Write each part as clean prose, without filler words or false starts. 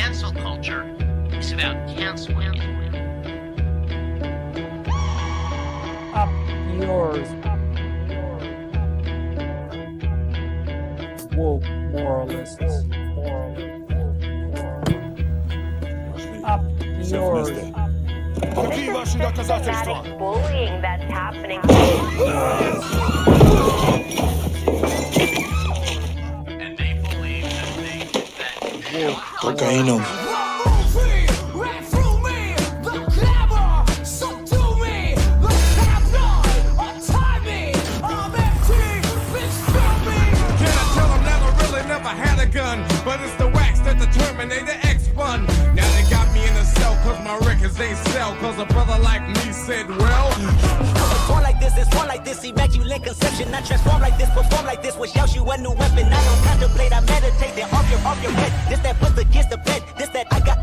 cancel culture is about canceling. Up yours. Woke moralists. Up yours. Systematic bullying that's happening. And they believe that Cocaína. But it's the wax that the Terminator X spun. Now they got me in a cell cause my records ain't sell. Cause a brother like me said, well, it's one like this, immaculate conception. I transform like this, perform like this, which yells you a new weapon. I don't contemplate, I meditate, then off your head. This that puts against the bed. This that I got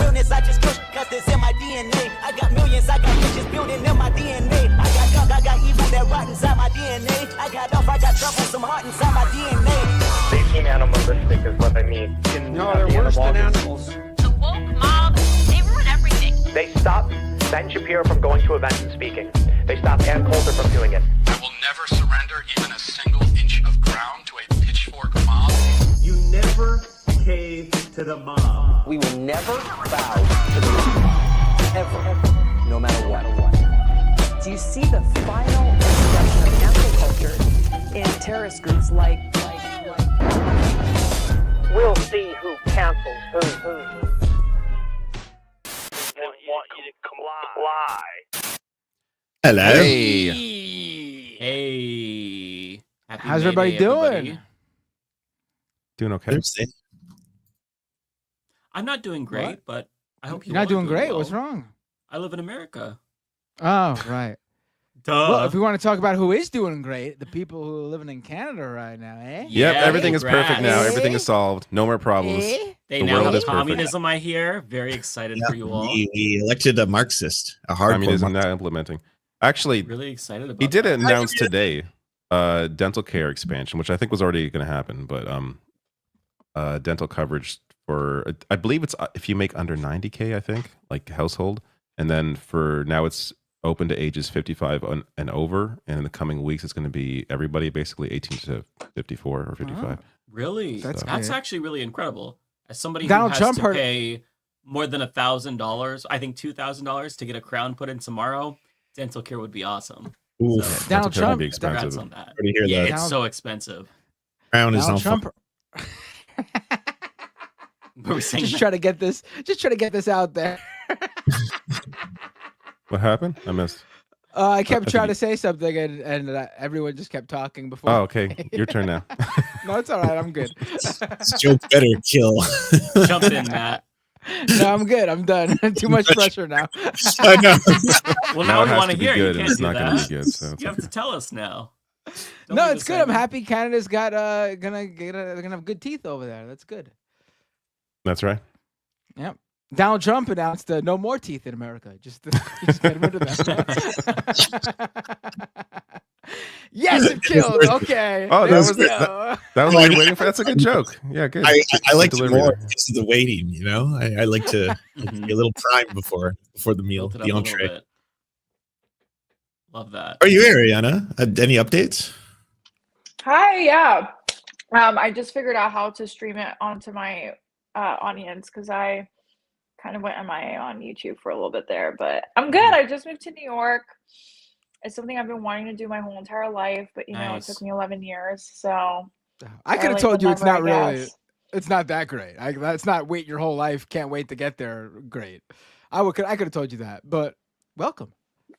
realness, I just push cause it's in my DNA. I got millions, I got riches building in my DNA. I got gunk, I got evil that rot inside my DNA. I got off, I got trouble, some heart inside my DNA. They seem animalistic is what I mean. No, they're worse than animals. The woke mob, they ruin everything. They stopped Ben Shapiro from going to events and speaking. They stopped Ann Coulter from doing it. I will never surrender even a single inch of ground to a pitchfork mob. You never cave to the mob. We will never bow to the mob. Ever. No matter what. Do you see the final expression of cancel culture in terrorist groups like We'll see who cancels who. They want you to comply. Hello. Hey. Happy How's May everybody Day, doing? everybody. Doing okay. I'm not doing great, What? but I hope You're not doing great. well. What's wrong? I live in America. Oh, right. Duh. Well, if we want to talk about who is doing great, the people who are living in Canada right now, eh? Yep, everything is perfect congrats. now. Everything is solved. No more problems. Eh? They The now world have is perfect. communism, I hear. Very excited for you all. We elected a Marxist, a hardcore Communism Marxist. now implementing. Actually, Really excited about he did that. announce today dental care expansion, which I think was already going to happen, but dental coverage for, I believe it's if you make under 90K, I think, like household, and then for now it's open to ages 55 and over, and in the coming weeks it's going to be everybody basically 18 to 54 or 55. Really? That's That's good. actually really incredible. As somebody Donald who has Trump to heard- pay more than $1,000, I think $2,000 to get a crown put in tomorrow, dental care would be awesome. Ooh, So, Donald Dental care would be Trump- congrats expensive. on that. Already hear Yeah, that. it's so expensive. Crown is Donald on Trump. What were we saying? Just try to get this out there. What happened? I missed. I kept think trying you- to say something, and everyone just kept talking before. Oh, okay. Your turn now. No, it's all right. I'm good. This joke better kill. Jump in, Matt. No, I'm good. I'm done. Too much pressure now. I know. Well, Now now it we has want to to be hear. good, You and can't it's do not gonna that. be good, so it's You have okay. to tell us now. Don't No, leave it's us good. I'm hanging. happy Canada's got they're gonna have good teeth over there. That's good. That's right. Yep. Donald Trump announced no more teeth in America. Just get rid of that. Yes, it killed. Okay. Oh, that There was we that- go. That was what you were waiting for. That's a good joke. Yeah, good. I Good like to delivery more there. because of the waiting. You know, I like to be a little prime before the meal, Built it up the a little entree. bit. Love that. Are you here, Ariana? Any updates? Hi, yeah. I just figured out how to stream it onto my audience because I kind of went MIA on YouTube for a little bit there, but I'm good. I just moved to New York. It's something I've been wanting to do my whole entire life, but you know, it took me 11 years. So I could have like told you it's not whenever I really. guess. It's not that great. That's not wait your whole life. Can't wait to get there. Great. I could have told you that, but welcome.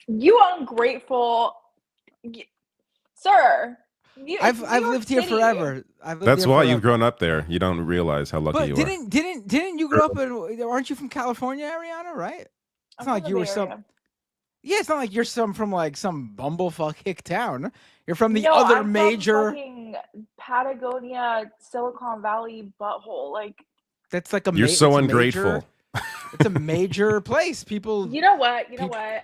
You ungrateful, sir. I've New York lived here City. forever. I've lived That's here why forever. you've grown up there. You don't realize how lucky But you are. didn't you grow up in? Aren't you from California, Ariana? Right? It's I'm not like from you the were Bay some. Area. Yeah, it's not like you're from like some bumblefuck hick town. You're from the No, other I'm major. from fucking Patagonia, Silicon Valley butthole. Like That's like a. You're so it's a ungrateful. major- It's a major place. People. You know what?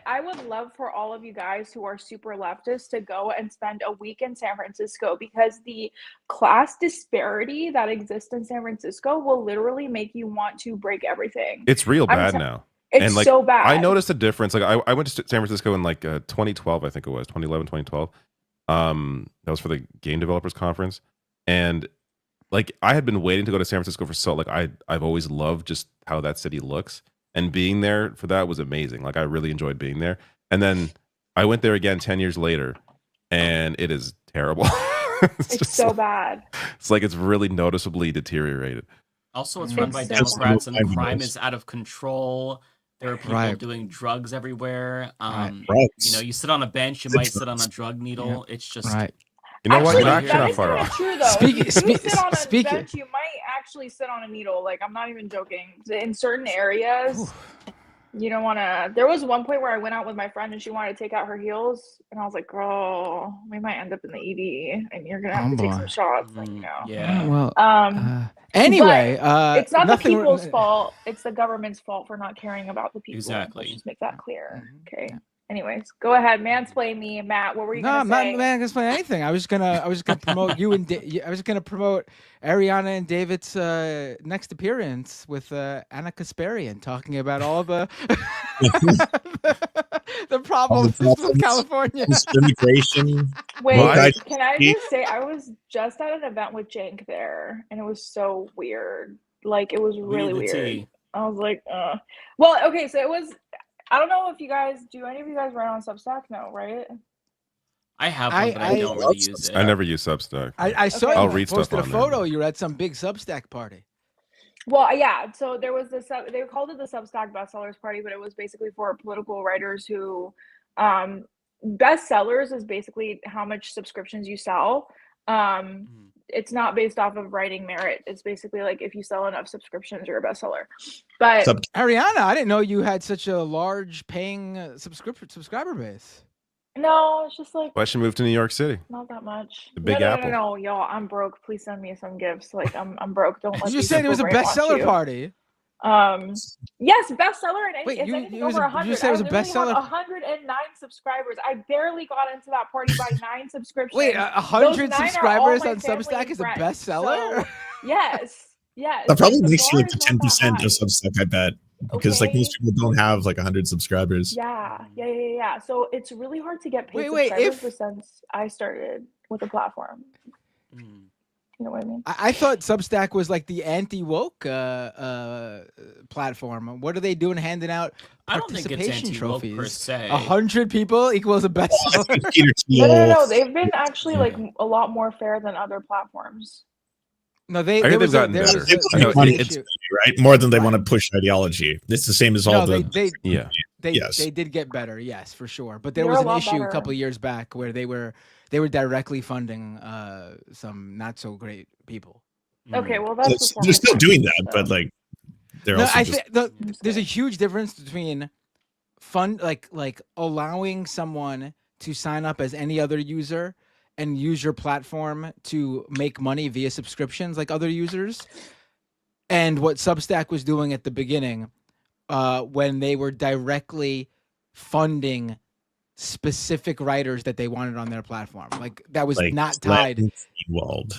I would love for all of you guys who are super leftist to go and spend a week in San Francisco, because the class disparity that exists in San Francisco will literally make you want to break everything. It's real bad now. It's and like, so bad. I noticed a difference. Like I went to San Francisco in like 2012, I think it was 2011, 2012. That was for the Game Developers Conference, and like I had been waiting to go to San Francisco for so like I've always loved just how that city looks, and being there for that was amazing. Like I really enjoyed being there. And then I went there again 10 years later, and it is terrible. it's so bad. It's like it's really noticeably deteriorated. Also, it's run by so Democrats, and bad. crime is out of control. There are people Right. doing drugs everywhere. Right. You know, you sit on a bench, you might sit on a drug needle. It's just Right. You know what? Actually, You're actually that not is far kinda off. true, though. Speak- If you speak- sit on a speak- bench, you might actually sit on a needle. Like, I'm not even joking. In certain areas, you don't want to. There was one point where I went out with my friend and she wanted to take out her heels, and I was like, "Girl, we might end up in the ED, and you're gonna have to take boy. some shots." Like, you know. yeah. Well. Um, Anyway, it's not the nothing- people's fault. It's the government's fault for not caring about the people. Exactly. Let's just make that clear. Okay. Anyways, go ahead, mansplain me, Matt. What were you No, gonna I'm not say? gonna explain anything. I was gonna promote you and I was gonna promote Ariana and David's next appearance with Anna Kasparian, talking about all the the problems with California. Immigration. Wait, Well, can I just say I was just at an event with Jank there, and it was so weird. Like, it was We really need the weird. tea. I was like, Well, okay, so it was. I don't know if you guys do. Any of you guys write on Substack? No, right? I have one, but I don't really use it. I never use Substack. I saw Okay. you I'll read stuff posted a on there. photo. You were at some big Substack party. Well, yeah. So there was this. They called it the Substack bestsellers party, but it was basically for political writers who, bestsellers is basically how much subscriptions you sell. It's not based off of writing merit. It's basically like if you sell enough subscriptions, you're a bestseller. But Ariana, I didn't know you had such a large paying subscriber base. no, it's just like Why should move to New York City? not that much. The Big no, Apple. No, y'all. I'm broke. Please send me some gifts. Like I'm broke. Don't let You just these said it was a people brainwash bestseller you. party. Yes, bestseller, and Wait, it's you- anything it was over a- you 100. just said it was a I literally have bestseller? 109 subscribers. I barely got into that party by 9 subscriptions. Wait, Those 100 9 are all subscribers my on family Substack and is a friends. bestseller? So, yes. That probably the makes you bar like is the not that 10% high. of Substack, I bet. Because like most people don't have like 100 subscribers. Yeah. So it's really hard to get paid Wait, subscribers but since I started with the platform. You know what I mean? I thought Substack was like the anti-woke platform. What are they doing handing out I don't think it's participation anti-woke trophies? per se. 100 people equals a bestseller. Peter No. They've been actually like a lot more fair than other platforms. No, I there heard they've was gotten there better. was They a- want there to was make an money, issue. right? More than they want to push ideology. It's the same as all No, the. they did get better, yes, for sure. But there They're was a an lot issue a better. couple of years back where they were directly funding some not so great people. Okay, well that's before They're my still time, doing that, so. but like they're No, also I just. think there's a huge difference between like allowing someone to sign up as any other user and use your platform to make money via subscriptions like other users, and what Substack was doing at the beginning when they were directly funding specific writers that they wanted on their platform. Like that was like, not tied. Walled.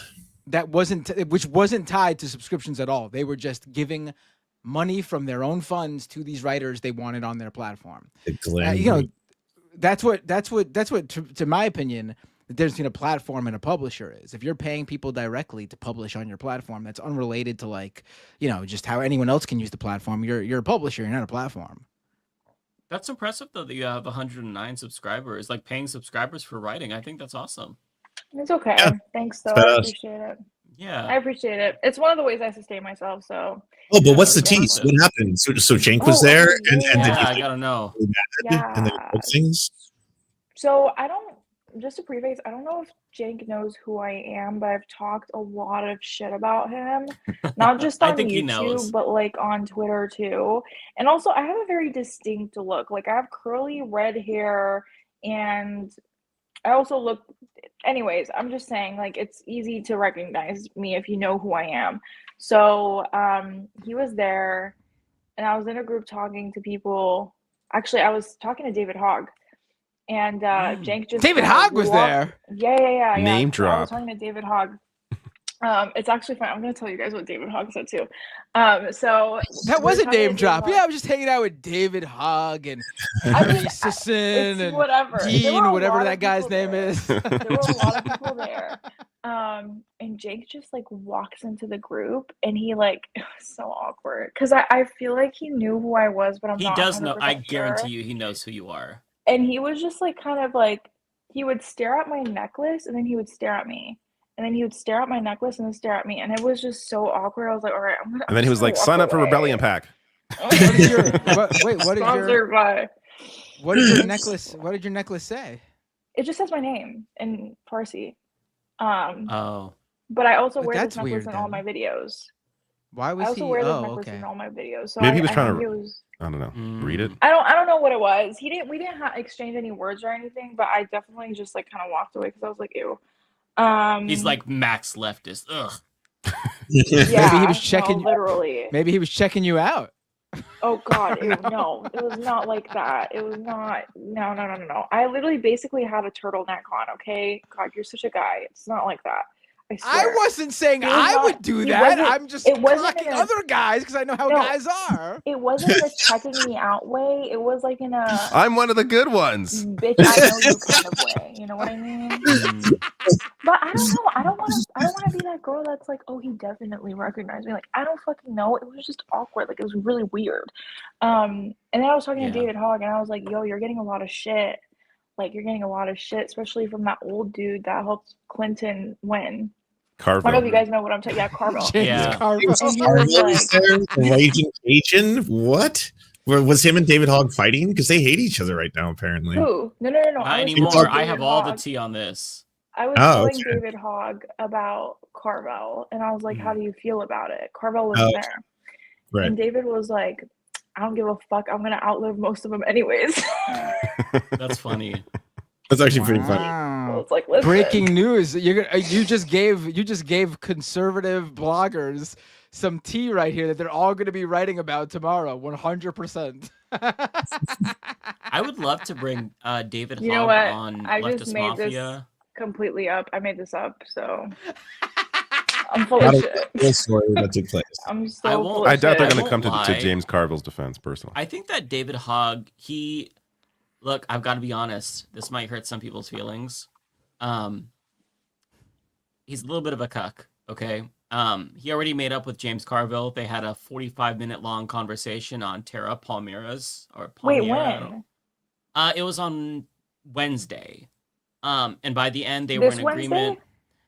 That which wasn't tied to subscriptions at all. They were just giving money from their own funds to these writers they wanted on their platform. You know, that's what to my opinion, the difference between a platform and a publisher is. If you're paying people directly to publish on your platform, that's unrelated to like, you know, just how anyone else can use the platform. You're a publisher, you're not a platform. That's impressive though that you have 109 subscribers, like paying subscribers for writing. I think that's awesome. It's okay. Yeah. Thanks though. It's I badass. appreciate it. Yeah. I appreciate it. It's one of the ways I sustain myself, so Oh, but what's the that's tease? awesome. What happened? So Jink was Oh, there, and yeah. then Yeah, I he gotta know. was mad, and then Yeah. he broke things. So I don't, just to preface, I don't know if Jake knows who I am, but I've talked a lot of shit about him. Not just I on think he knows. YouTube, but like on Twitter too. And also I have a very distinct look. Like I have curly red hair, and I also look, anyways, I'm just saying, like, it's easy to recognize me if you know who I am. So he was there, and I was in a group talking to people. Actually, I was talking to David Hogg, and Jank just David kinda Hogg was walked- there. Yeah. Name So I drop. was talking to David Hogg. It's actually fun. I'm gonna tell you guys what David Hogg said too. So That we was were a talking to name David drop. Hogg. Yeah, I was just hanging out with David Hogg and Henry Sisson It's and whatever. There were Dean, a whatever lot that of guy's people name there. is. There were a lot of people there. And Jake just like walks into the group and he like it was so awkward because I feel like he knew who I was, but I'm He not does know. 100% I sure. guarantee you, he knows who you are. And he was just like kind of like he would stare at my necklace and then he would stare at me. And then he would stare at my necklace and then stare at me. And it was just so awkward. I was like, all right, And then he was like, "Sign up for Rebellion Pack." What is your what did Sponsored by. what did your necklace what did your necklace say? It just says my name in Farsi. Oh. But I also wear That's this necklace weird, in all then. my videos. Why I was also he wear this oh, necklace okay. in all my videos. So Maybe he was I trying think to. it was I don't know. Read it. I don't know what it was. We didn't exchange any words or anything, but I definitely just like kind of walked away because I was like, ew. He's like max leftist. Ugh. Yeah, maybe he was checking no, literally. Maybe he was checking you out. Oh God, ew, no, it was not like that. It was not. No. I literally basically had a turtleneck on. Okay, God, you're such a guy. It's not like that. I swear. I wasn't saying He was I not- would do he that. wasn't- I'm just it wasn't clocking in a- other guys because I know how No. guys are. It wasn't in a checking me out way. It was like in a I'm one of the good ones. bitch, I know you kind of way. You know what I mean? But I don't know. I don't want to be that girl that's like, oh, he definitely recognized me. Like, I don't fucking know. It was just awkward. Like, it was really weird. And then I was talking to David Hogg, and I was like, yo, you're getting a lot of shit. Like, you're getting a lot of shit, especially from that old dude that helped Clinton win. Carville. I don't know if you guys know what I'm talking. Yeah, Carville. Yeah. Carville. And he was like, Raging Cajun? What? Was him and David Hogg fighting? Because they hate each other right now, apparently. who? No. Not I was anymore. telling I have David all the Hogg- tea on this. I was Oh, telling okay. David Hogg about Carvel, and I was like, Mm. how do you feel about it? Carvel was Oh, there. Right. And David was like, I don't give a fuck. I'm going to outlive most of them anyways. That's funny. That's actually pretty funny. I Wow. was like, listen. Breaking news! You just gave conservative bloggers some tea right here that they're all going to be writing about tomorrow. 100%. I would love to bring David You know Hogg what? on I Leftist just made this Mafia. completely up. I made this up, so I'm full Not of a shit. real story that took place. I'm so I full won't- of I doubt they're shit. going to won't come to lie. James Carville's defense, personally. I think that David Hogg, look, I've got to be honest. This might hurt some people's feelings. He's a little bit of a cuck, okay? He already made up with James Carville. They had a 45-minute long conversation on Terra Palmeiras or Wait, Palmeira, I don't when? know. It was on Wednesday. And by the end, they This were in agreement. Wednesday?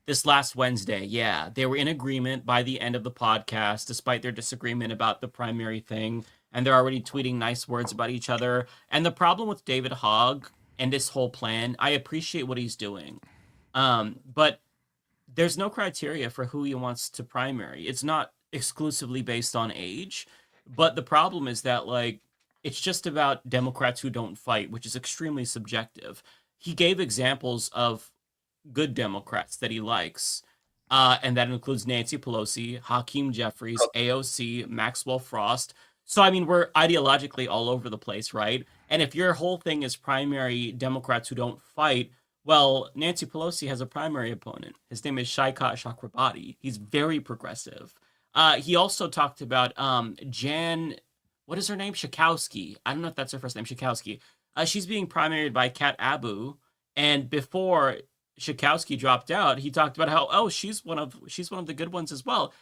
This last Wednesday, yeah. They were in agreement by the end of the podcast, despite their disagreement about the primary thing. And they're already tweeting nice words about each other. And the problem with David Hogg and this whole plan, I appreciate what he's doing. But there's no criteria for who he wants to primary. It's not exclusively based on age. But the problem is that, like, it's just about Democrats who don't fight, which is extremely subjective. He gave examples of good Democrats that he likes. And that includes Nancy Pelosi, Hakeem Jeffries, AOC, Maxwell Frost. So, I mean, we're ideologically all over the place, right? And if your whole thing is primary Democrats who don't fight, well, Nancy Pelosi has a primary opponent. His name is Shaikat Chakrabarti. He's very progressive. He also talked about Jan, what is her name? Schakowsky. I don't know if that's her first name, Schakowsky. She's being primaried by Kat Abu. And before Schakowsky dropped out, he talked about how, she's one of the good ones as well.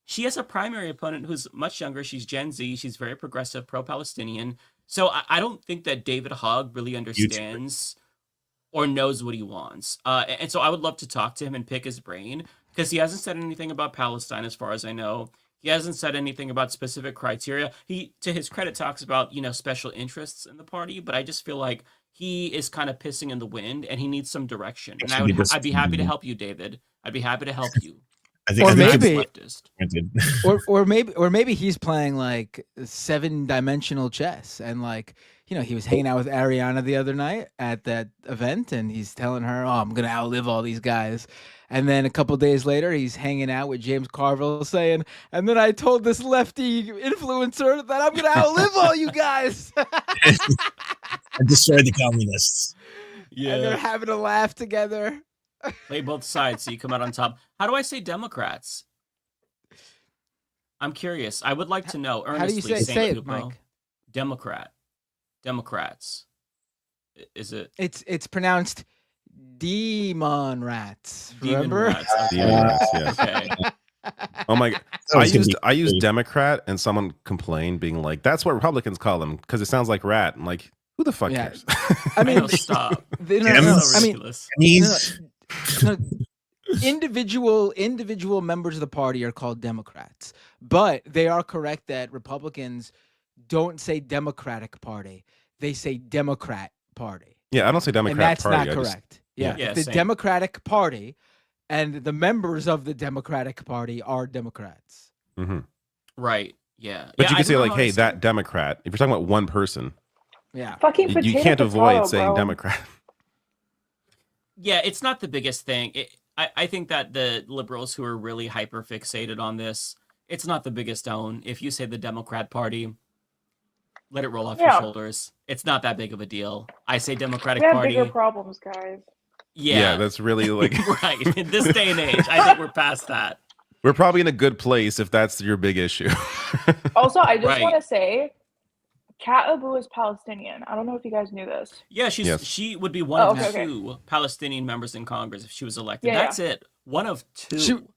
She has a primary opponent who's much younger. She's Gen Z. She's very progressive, pro-Palestinian. So I don't think that David Hogg really understands or knows what he wants. And so I would love to talk to him and pick his brain, because he hasn't said anything about Palestine as far as I know. He hasn't said anything about specific criteria. He, to his credit, talks about, special interests in the party, but I just feel like he is kind of pissing in the wind and he needs some direction. And I'd be happy to help you, David. I'd be happy to help you. Or maybe he's playing like 7-dimensional chess, and like, he was hanging out with Ariana the other night at that event, and he's telling her, "Oh, I'm gonna outlive all these guys," And then a couple days later, he's hanging out with James Carville saying, and then I told this lefty influencer that I'm going to outlive all you guys. I destroyed the communists. And they're having a laugh together. Play both sides so you come out on top. How do I say Democrats? I'm curious. I would like to know. How do you Earnestly, say it, Kupo. Mike? Democrats. Is it? It's pronounced demon rats. Demon Remember? rats. Okay. Demon rats, yes. Okay. Oh my god! I used Democrat, and someone complained, being like, "That's what Republicans call them because it sounds like rat." I'm like, who the fuck cares? I mean, know, stop. Individual members of the party are called Democrats, but they are correct that Republicans don't say Democratic Party; they say Democrat Party. Yeah, I don't say Democrat and that's Party. not I just- correct. Yeah, the same. Democratic Party and the members of the Democratic Party are Democrats. Mhm. Right. Yeah. But Yeah, you I can say don't like, know how "Hey, to say that Democrat." If you're talking about one person, Yeah. Fucking you potato, can't avoid potato, saying bro. Democrat. Yeah, it's not the biggest thing. I think that the liberals who are really hyper fixated on this, it's not the biggest stone. If you say the Democrat Party, let it roll off your Yeah. shoulders. It's not that big of a deal. I say Democratic We have Party. bigger problems, guys. Yeah. That's really like right. In this day and age, I think we're past that. we're probably in a good place if that's your big issue. Also, I just Right. want to say, Kat Abu is Palestinian. I don't know if you guys knew this. Yeah, Yes. she would be one Oh, of okay, two Palestinian members in Congress if she was elected. Yeah, That's it. One of two.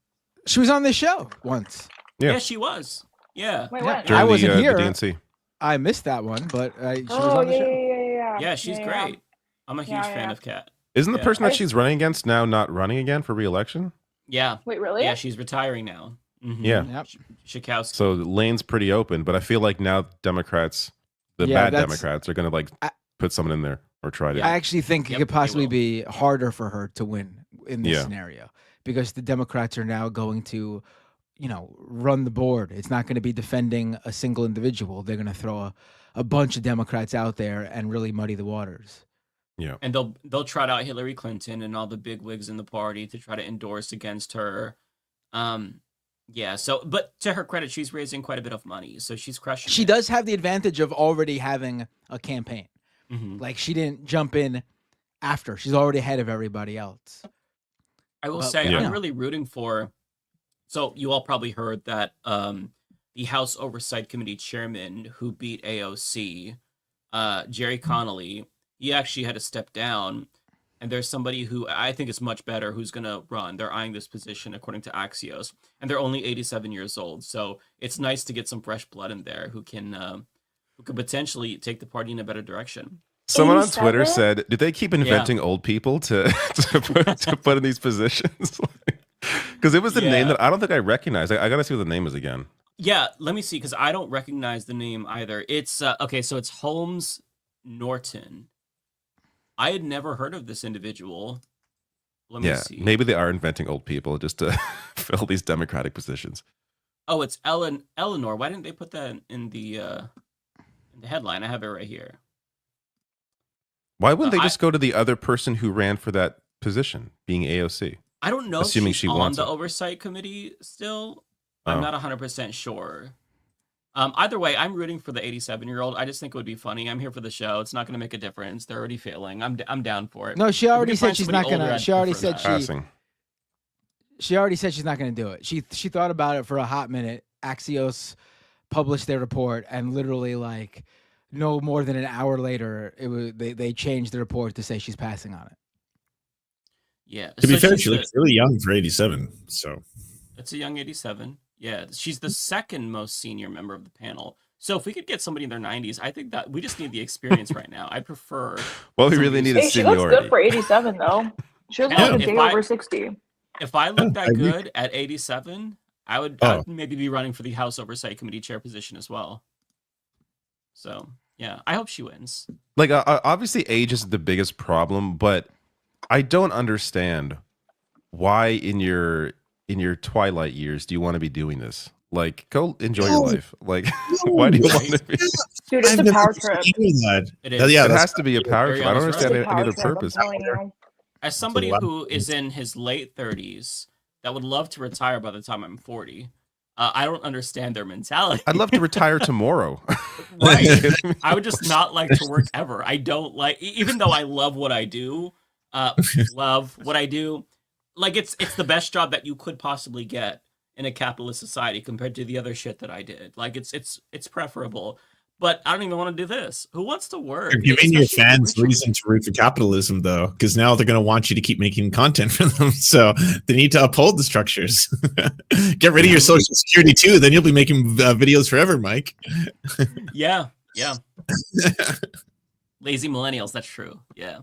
She was on this show once. Yeah. Yeah, she was. Yeah. Wait, Yeah. what? During I wasn't the here. DNC. I missed that one, but she was Oh, on the yeah, show. yeah. Yeah, she's great. I'm a huge Yeah, fan yeah. of Kat. Isn't the Yeah. person that she's running against now not running again for re-election? Yeah. Wait, really? Yeah, she's retiring now. Mhm. Yeah. Yep. Schakowsky. So the lane's pretty open, but I feel like now Democrats, the Yeah, bad that's- Democrats, are going to put someone in there or try to. I actually think it Yep, could they possibly will. be harder for her to win in this Yeah. scenario because the Democrats are now going to, run the board. It's not going to be defending a single individual. They're going to throw a bunch of Democrats out there and really muddy the waters. Yeah. And they'll trot out Hillary Clinton and all the big wigs in the party to try to endorse against her. Yeah, so but to her credit, she's raising quite a bit of money, so she's crushing She it. does have the advantage of already having a campaign. Mhm. Like she didn't jump in after. She's already ahead of everybody else. I will Well, say yeah. I'm really rooting for. So you all probably heard that the House Oversight Committee chairman who beat AOC, Jerry Connolly, he actually had to step down. And there's somebody who I think is much better who's going to run. They're eyeing this position according to Axios, and they're only 87 years old. So it's nice to get some fresh blood in there who can potentially take the party in a better direction. Someone on Twitter 87? said, "Did they keep inventing old people to to put in these positions?" Because it was the name Yeah. that I don't think I recognized. I got to see what the name is again. Yeah, let me see, because I don't recognize the name either. It's okay, so it's Holmes Norton. I had never heard of this individual. Let me Yeah, see. maybe they are inventing old people just to fill these Democratic positions. Oh, it's Eleanor. Why didn't they put that in the headline? I have it right here. Why wouldn't they I- just go to the other person who ran for that position, being AOC? I don't know Assuming if she's she on wants the it. oversight committee still. Oh. I'm not 100% sure. Either way, I'm rooting for the 87-year-old. I just think it would be funny. I'm here for the show. It's not going to make a difference. They're already failing. I'm down for it. No, she If we already can said find she's somebody not gonna. older, I'd She already prefer said that. Passing. she already said she's not going to do it. She thought about it for a hot minute. Axios published their report, and literally like no more than an hour later, they changed the report to say she's passing on it. Yeah. To be so fair, she's she looks really young for 87. So It's a young 87. Yeah, she's the second most senior member of the panel. So if we could get somebody in their 90s, I think that we just need the experience right now. I prefer. Well, we really need a Hey, she looks seniority. good for 87, though. She looks Hell, like a if day I- over 60. If I looked I that agree. good at 87, I would maybe be running for the House Oversight Committee chair position as well. So yeah, I hope she wins. Like, obviously, age is the biggest problem, but I don't understand why in your twilight years do you want to be doing this? Like, go enjoy your life. Like, why do you want to be? Dude, it's I've a never power seen trip. that. It is. Yeah, It that's has to be a power Very trip. I don't honest, understand right? It's a power any other trip, I'm purpose. telling you. As somebody lot of who is in his late 30s that would love to retire by the time I'm 40, I don't understand their mentality. I'd love to retire tomorrow. Right. I would just not like to work ever. I don't like, even though I love what I do, like it's the best job that you could possibly get in a capitalist society compared to the other shit that I did. Like it's preferable. But I don't even want to do this. Who wants to work? You're giving your Especially fans rich- reason to root for capitalism, though, because now they're going to want you to keep making content for them. So they need to uphold the structures. Get rid of your social security too. Then you'll be making videos forever, Mike. Yeah. Lazy millennials. That's true. Yeah.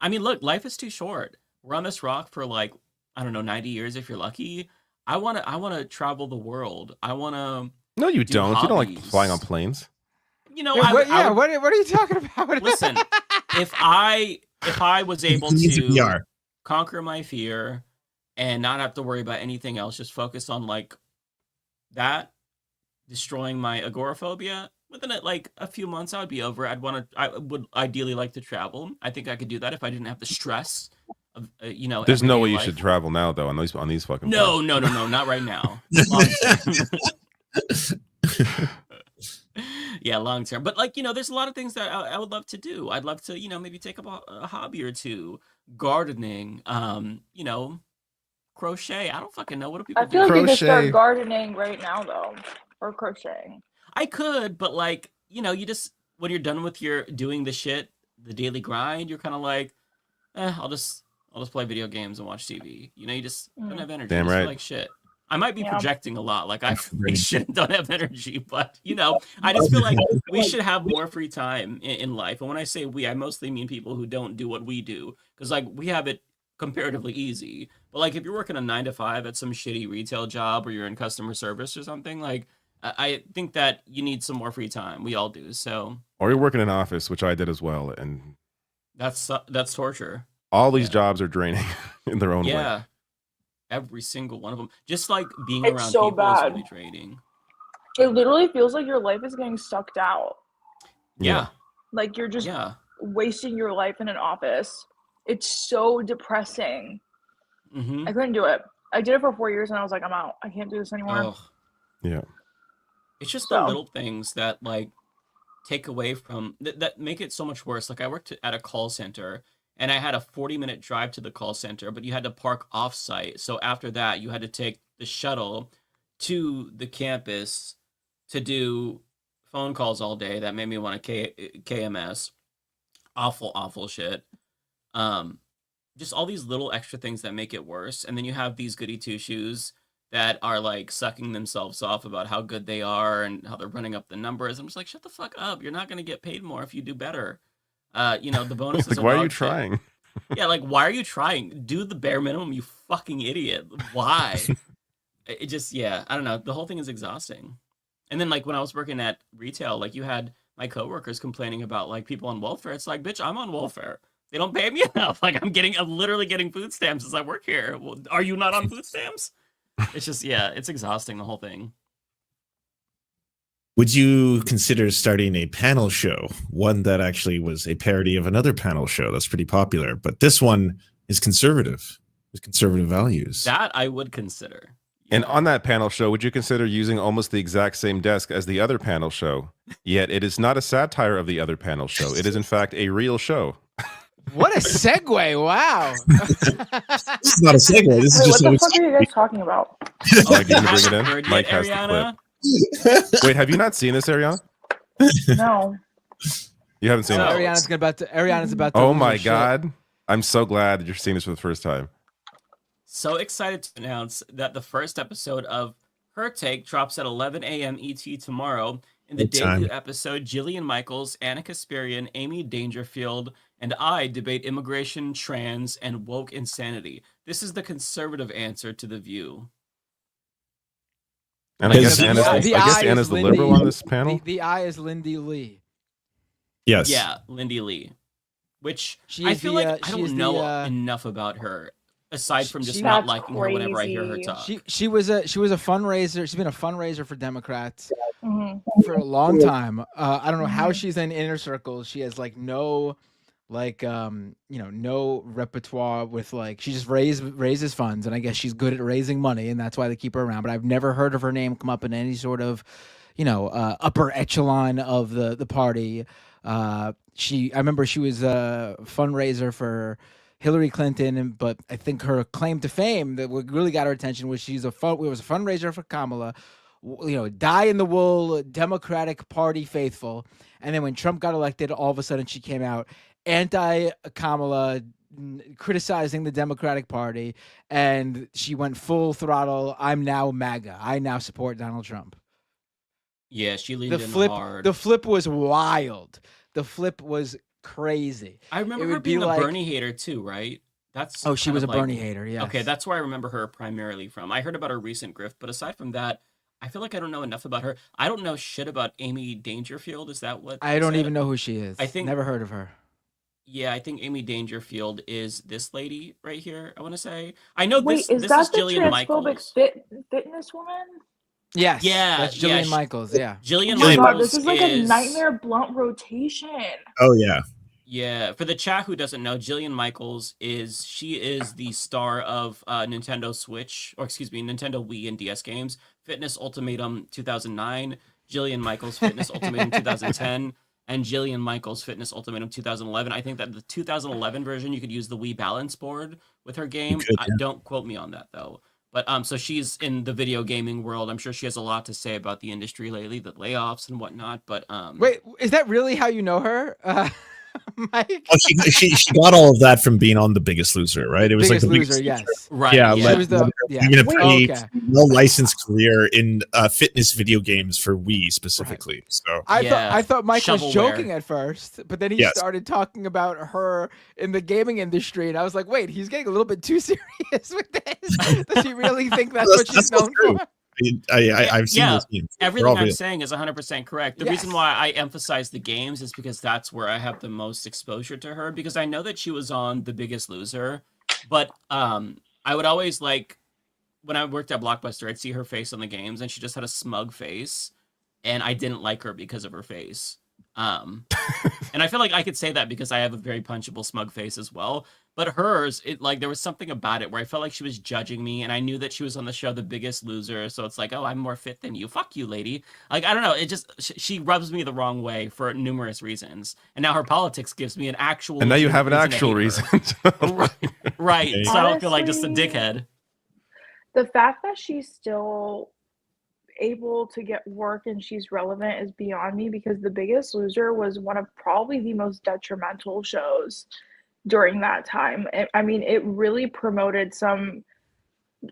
I mean, look, life is too short. We're on this rock for like, I don't know, 90 years if you're lucky. I want to travel the world. I want to. No, you do don't. You don't like hobbies. flying on planes. You know, Yeah, I would, what are you talking about? listen, if I was able He needs a to VR. conquer my fear and not have to worry about anything else, just focus on like that, destroying my agoraphobia, within like a few months I would be over. I would ideally like to travel. I think I could do that if I didn't have the stress of There's no everyday way you life. should travel now, though, on these fucking. No, planes. no, not right now. Long term. Yeah, long term. But like, there's a lot of things that I would love to do. I'd love to, maybe take up a hobby or two. Gardening, crochet. I don't fucking know. What do people I feel like you could Crochet. start gardening right now though, or crocheting. I could, but like, you just, when you're done with your doing the shit, the daily grind, you're kind of like, I'll just play video games and watch TV. You just don't have energy. Damn You just feel right. like shit. I might be Yeah. projecting a lot. Like I feel like shit and don't have energy, but I just feel like we should have more free time in life. And when I say we, I mostly mean people who don't do what we do, because like we have it comparatively easy. But like if you're working a 9 to 5 at some shitty retail job or you're in customer service or something, like I think that you need some more free time. We all do. So Or you're working in an office, which I did as well, and that's torture. all these jobs are draining in their own way. Yeah. Every single one of them. Just like being It's around so people is bad. really draining. It literally feels like your life is getting sucked out. Yeah. Like you're just Yeah. wasting your life in an office. It's so depressing. Mm-hmm. I couldn't do it. I did it for 4 years and I was like, I'm out. I can't do this anymore. Oh, Yeah. it's just So- the little things that like take away from that make it so much worse. Like I worked at a call center and I had a 40-minute drive to the call center, but you had to park off-site. So after that, you had to take the shuttle to the campus to do phone calls all day. That made me want to KMS. Awful shit. Just all these little extra things that make it worse. And then you have these goody two-shoes that are like sucking themselves off about how good they are and how they're running up the numbers. I'm just like, shut the fuck up. You're not going to get paid more if you do better. The bonuses Like, are why are you dog shit. trying? Yeah, like, why are you trying? Do the bare minimum, you fucking idiot. Why? It just, yeah, I don't know. The whole thing is exhausting. And then, like, when I was working at retail, like, you had my coworkers complaining about, like, people on welfare. It's like, bitch, I'm on welfare. They don't pay me enough. Like, I'm literally getting food stamps as I work here. Well, are you not on food stamps? It's just, yeah, it's exhausting, the whole thing. Would you consider starting a panel show? One that actually was a parody of another panel show that's pretty popular, but this one is conservative, with conservative values. That I would consider. And on that panel show, would you consider using almost the exact same desk as the other panel show? Yet it is not a satire of the other panel show. It is, in fact, a real show. What a segue! Wow. This is not a segue. This is Wait, just what the fuck are you guys talking about? Mike, you can bring it in. Heard Mike yet, has the Ariana? clip. Wait, have you not seen this, Ariana? No. You haven't seen No. it? Ariana's about to Oh lose my her shit. God. I'm so glad that you're seeing this for the first time. So excited to announce that the first episode of Her Take drops at 11 a.m. ET tomorrow. In the Good time. debut episode, Jillian Michaels, Anna Kasparian, Amy Dangerfield, and I debate immigration, trans, and woke insanity. This is the conservative answer to The View. And I guess The Anna's, eye- I the guess eye is Anna's the Lindy. liberal on this panel. The eye is Lindy Lee. Yes. Yeah, Lindy Lee. Which She I is feel the, like uh, I she don't is the, know enough about her, aside from just she- not That's liking her whenever I hear her crazy. talk. She was a fundraiser. She's been a fundraiser for Democrats Mhm. for a long time. I don't know how she's in inner circles. She has like no like no repertoire with like she just raises funds, and I guess she's good at raising money, and that's why they keep her around. But I've never heard of her name come up in any sort of upper echelon of the party. I remember she was a fundraiser for Hillary Clinton, but I think her claim to fame that really got her attention was it was a fundraiser for Kamala, die in the wool Democratic Party faithful. And then when Trump got elected, all of a sudden she came out anti-Kamala, criticizing the Democratic Party, and she went full throttle. I'm now MAGA. I now support Donald Trump. Yeah, she leaned in hard. The flip was wild. The flip was crazy. I remember her being a Bernie hater too, right? She was a Bernie hater. Yeah. Okay, that's where I remember her primarily from. I heard about her recent grift, but aside from that, I feel like I don't know enough about her. I don't know shit about Amy Dangerfield. Is that what? I don't even know who she is. I think never heard of her. Yeah, I think Amy Dangerfield is this lady right here. I want to say. I know Wait, this. Is this that is the Jillian transphobic Michaels. fitness woman? Yes. Yeah, that's Jillian Michaels. Yeah. Jillian Oh my Michaels god, this is like a nightmare blunt rotation. Oh yeah. Yeah, for the chat who doesn't know, Jillian Michaels is the star of Nintendo Wii and DS games, Fitness Ultimatum 2009, Jillian Michaels Fitness Ultimatum 2010, and Jillian Michaels Fitness Ultimatum 2011. I think that the 2011 version you could use the Wii balance board with her game. Don't quote me on that though. But so she's in the video gaming world. I'm sure she has a lot to say about the industry lately, the layoffs and whatnot. But wait, is that really how you know her? Mike? Oh, she got all of that from being on The Biggest Loser, right? It was Biggest like the Loser, Biggest yes. Loser. Yeah, She was having a pretty well-licensed career in fitness video games for Wii specifically. Right. So I thought Mike was Shovelware. joking at first, but then he started talking about her in the gaming industry, and I was like, wait, he's getting a little bit too serious with this. Does he really think that's what she's known for? I've seen those games. Everything I'm saying is 100% correct. The reason why I emphasize the games is because that's where I have the most exposure to her, because I know that she was on The Biggest Loser, but I would always when I worked at Blockbuster, I'd see her face on the games, and she just had a smug face, and I didn't like her because of her face. And I feel like I could say that because I have a very punchable smug face as well. But hers, there was something about it where I felt like she was judging me, and I knew that she was on the show The Biggest Loser, so it's like, oh, I'm more fit than you. Fuck you, lady. I don't know. It just she rubs me the wrong way for numerous reasons, and now her politics gives me an actual. And now you have an actual reason. Right. So I don't feel like just a dickhead. The fact that she's still able to get work and she's relevant is beyond me, because The Biggest Loser was one of probably the most detrimental shows during that time. I mean, it really promoted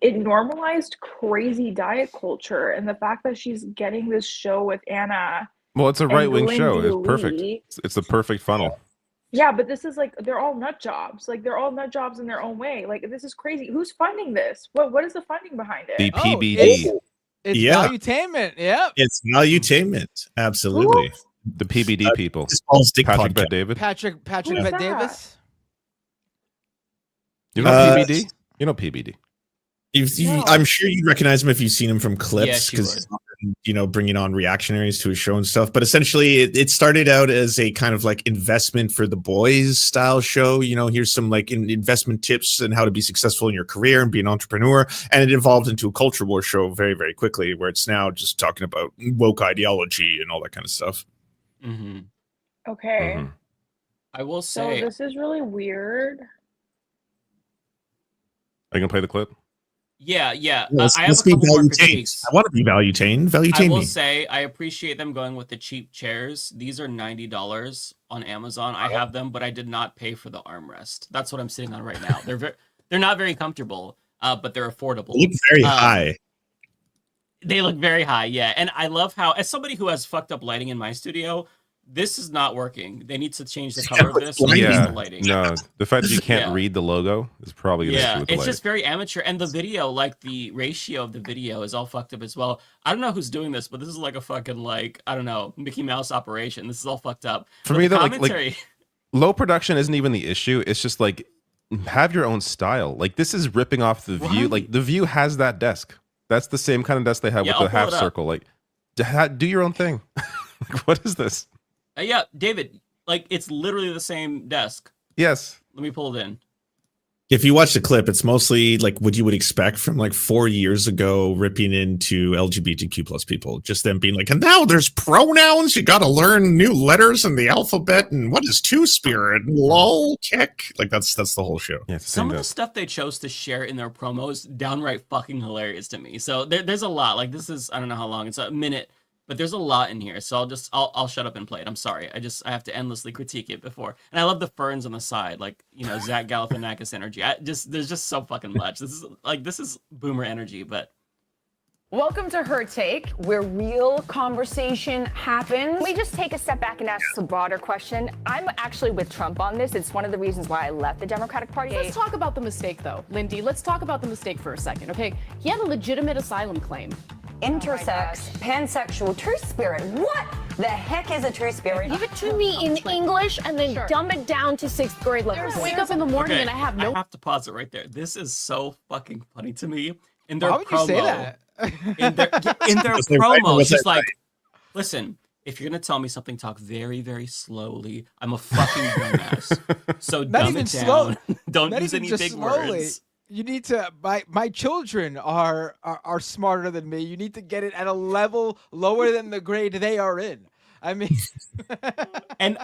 it normalized crazy diet culture, and the fact that she's getting this show with Anna. Well, it's a right-wing show. Lindsay It's perfect. Lee. It's the perfect funnel. Yeah, but this is they're all nut jobs. They're all nut jobs in their own way. This is crazy. Who's funding this? What is the funding behind it? The PBD. It's Valuetainment. Yep. It's Valuetainment. Absolutely. The PBD people. Patrick Bet David. Patrick Bet Davis. You know PBD? You know PBD. I'm sure you recognize him if you've seen him from clips, Yes, because he's often, bringing on reactionaries to his show and stuff. But essentially, it started out as a kind of investment for the boys style show. Here's some investment tips and how to be successful in your career and be an entrepreneur. And it evolved into a culture war show very, very quickly, where it's now just talking about woke ideology and all that kind of stuff. Mm-hmm. Okay. Mm-hmm. I will say. So this is really weird. Are you gonna play the clip? Yeah. Let's I have a be couple more value-tained. critiques. I want to be value-tained. I Value-tained will me. say I appreciate them going with the cheap chairs. These are $90 on Amazon. I have them, but I did not pay for the armrest. That's what I'm sitting on right now. They're not very comfortable, but they're affordable. They look very high. They look very high, yeah. And I love how, as somebody who has fucked up lighting in my studio, this is not working. They need to change the color of this. Yeah, the lighting. no, the fact that you can't read the logo is probably an issue with the it's lighting. just very amateur, and the video, the ratio of the video is all fucked up as well. I don't know who's doing this, but this is like a fucking I don't know, Mickey Mouse operation. This is all fucked up. For But me, the though, commentary, low production isn't even the issue. It's just have your own style. This is ripping off the View. The View has that desk. That's the same kind of desk they have with I'll the half pull it up. circle. Do your own thing. What is this? yeah, David, Like, it's literally the same desk. Yes. Let me pull it in. If you watch the clip, it's mostly like what you would expect from like 4 years ago, ripping into LGBTQ plus people. Just them being like, and now there's pronouns. You got to learn new letters in the alphabet. And what is two-spirit? Lol, kick. Like that's the whole show. Yeah, Some of the stuff they chose to share in their promos, downright fucking hilarious to me. So there's a lot. Like, this is, I don't know how long. It's a minute. But there's a lot in here, so I'll shut up and play it. I'm sorry. I have to endlessly critique it before. And I love the ferns on the side, like, you know, Zach Galifianakis energy. There's just so fucking much. This is boomer energy, but Welcome to Her Take, where real conversation happens. Can we just take a step back and ask a broader question? I'm actually with Trump on this. It's one of the reasons why I left the Democratic Party. Let's talk about the mistake, though, Lindy. Let's talk about the mistake for a second, okay? He had a legitimate asylum claim. Intersex, pansexual, true spirit. What the heck is a true spirit? Give it to me in English and then dumb it down to 6th grade level. Wake up in the morning okay, and I have to pause it right there. This is so fucking funny to me. In their Why would promo, you say that? in their promo, she's like, listen, if you're gonna tell me something, talk very, very slowly. I'm a fucking dumbass. So dumb it down. Don't use any big words. You need to. My children are smarter than me. You need to get it at a level lower than the grade they are in. I mean, and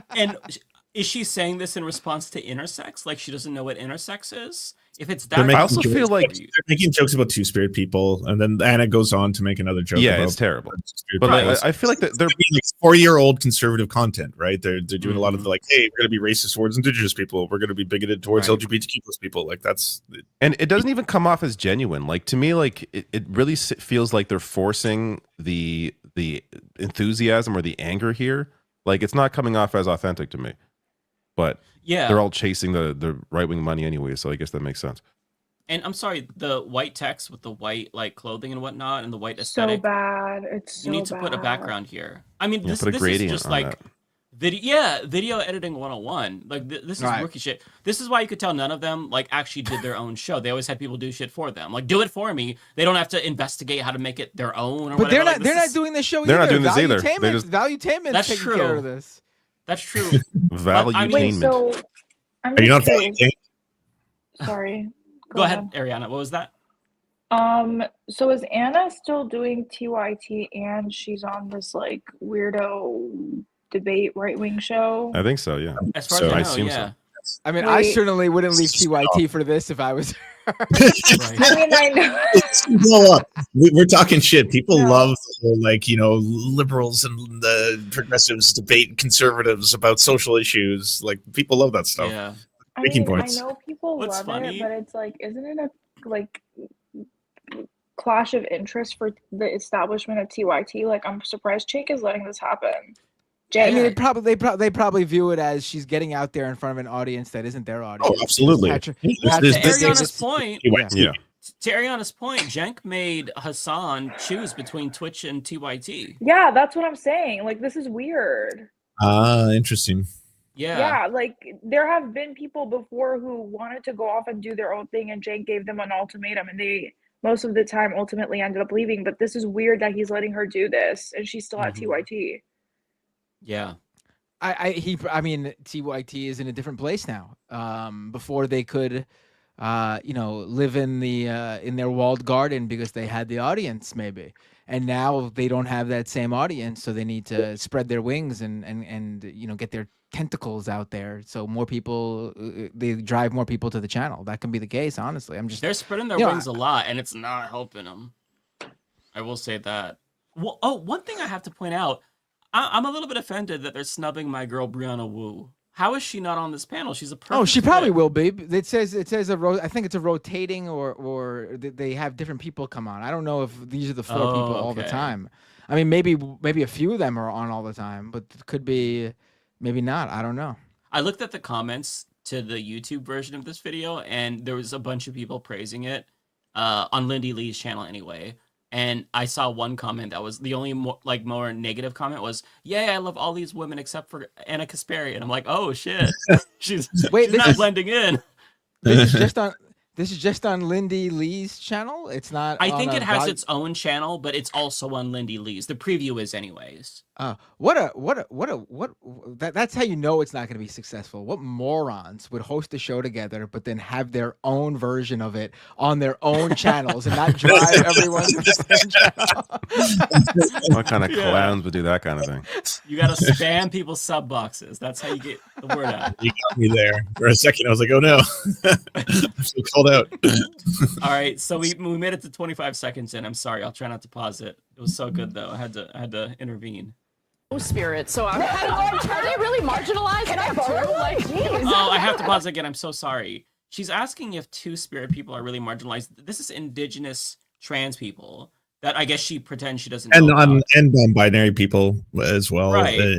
is she saying this in response to intersex? Like she doesn't know what intersex is? If it's that, I also feel like they're making jokes about two-spirit people, and then Anna goes on to make another joke. Yeah, about it's terrible. But I feel like they're like 4-year-old conservative content, right? They're doing a lot of like, hey, we're going to be racist towards indigenous people. We're going to be bigoted towards LGBTQ plus people. Like that's, and it doesn't even come off as genuine. Like to me, like it really feels like they're forcing the enthusiasm or the anger here. Like it's not coming off as authentic to me. But yeah, they're all chasing the right-wing money anyway, so I guess that makes sense. And I'm sorry, the white text with the white like clothing and whatnot, and the white aesthetic. So bad. It's so you need to put a background here. I mean, this is just like video editing 101. Like this is rookie shit. This is why you could tell none of them like actually did their own show. They always had people do shit for them. Like do it for me. They don't have to investigate how to make it their own. Or but whatever. they're not doing this show. They're either. not doing this either. They just Valuetainment's taking care of this. That's true. Valuetainment. Wait, so I'm Are you not curious. valuetainment? Sorry. Go ahead, Ariana. What was that? So is Anna still doing TYT and she's on this like weirdo debate right-wing show? I think so, yeah. As far as I know, assume yeah. so. I mean, I certainly wouldn't leave TYT for this if I was her. I mean, I know. Blow up. We're talking shit. People love the whole, like, you know, liberals and the progressives debate conservatives about social issues. Like people love that stuff. Yeah. Making I points. know people What's love funny- it, but it's like, isn't it a like clash of interest for the establishment of TYT? Like, I'm surprised Chink is letting this happen. I mean, they probably view it as she's getting out there in front of an audience that isn't their audience. Oh, absolutely. To Ariana's point, Yeah. to Ariana's point, Jenk made Hassan choose between Twitch and TYT. Yeah, that's what I'm saying. Like, this is weird. Interesting. Yeah, like there have been people before who wanted to go off and do their own thing, and Jake gave them an ultimatum, and they most of the time ultimately ended up leaving. But this is weird that he's letting her do this, and she's still at TYT. Yeah, I mean, TYT is in a different place now. Before they could, live in their walled garden because they had the audience, maybe. And now they don't have that same audience, so they need to spread their wings and get their tentacles out there, so more people they drive more people to the channel. That can be the case, honestly. They're spreading their wings a lot, and it's not helping them. I will say that. Well, one thing I have to point out, I'm a little bit offended that they're snubbing my girl Brianna Wu. How is she not on this panel? She's a perfect she probably fit. will be. It says I think it's a rotating or they have different people come on. I don't know if these are the 4 people all the time. I mean, maybe a few of them are on all the time, but it could be maybe not. I don't know. I looked at the comments to the YouTube version of this video, and there was a bunch of people praising it on Lindy Lee's channel anyway. And I saw one comment that was the only more negative comment was, "Yeah, I love all these women except for Anna Kasperi." And I'm like, "Oh shit, she's not blending in." This is This is just on Lindy Lee's channel. It's not. I on think a it has volume- its own channel, but it's also on Lindy Lee's. The preview is, anyways. That's how you know it's not going to be successful. What morons would host a show together, but then have their own version of it on their own channels and not drive everyone to the same channel? What kind of clowns would do that kind of thing? You got to spam people's sub boxes. That's how you get the word out. You got me there for a second. I was like, oh no, I feel called out. All right, so we made it to 25 seconds in. I'm sorry, I'll try not to pause it. It was so good though. I had to intervene. Spirit. So are they really marginalized? Can I borrow? Like, Oh, I have to pause again. I'm so sorry. She's asking if two-spirit people are really marginalized. This is indigenous trans people that I guess she pretends she doesn't know about. And non-binary people as well. Right.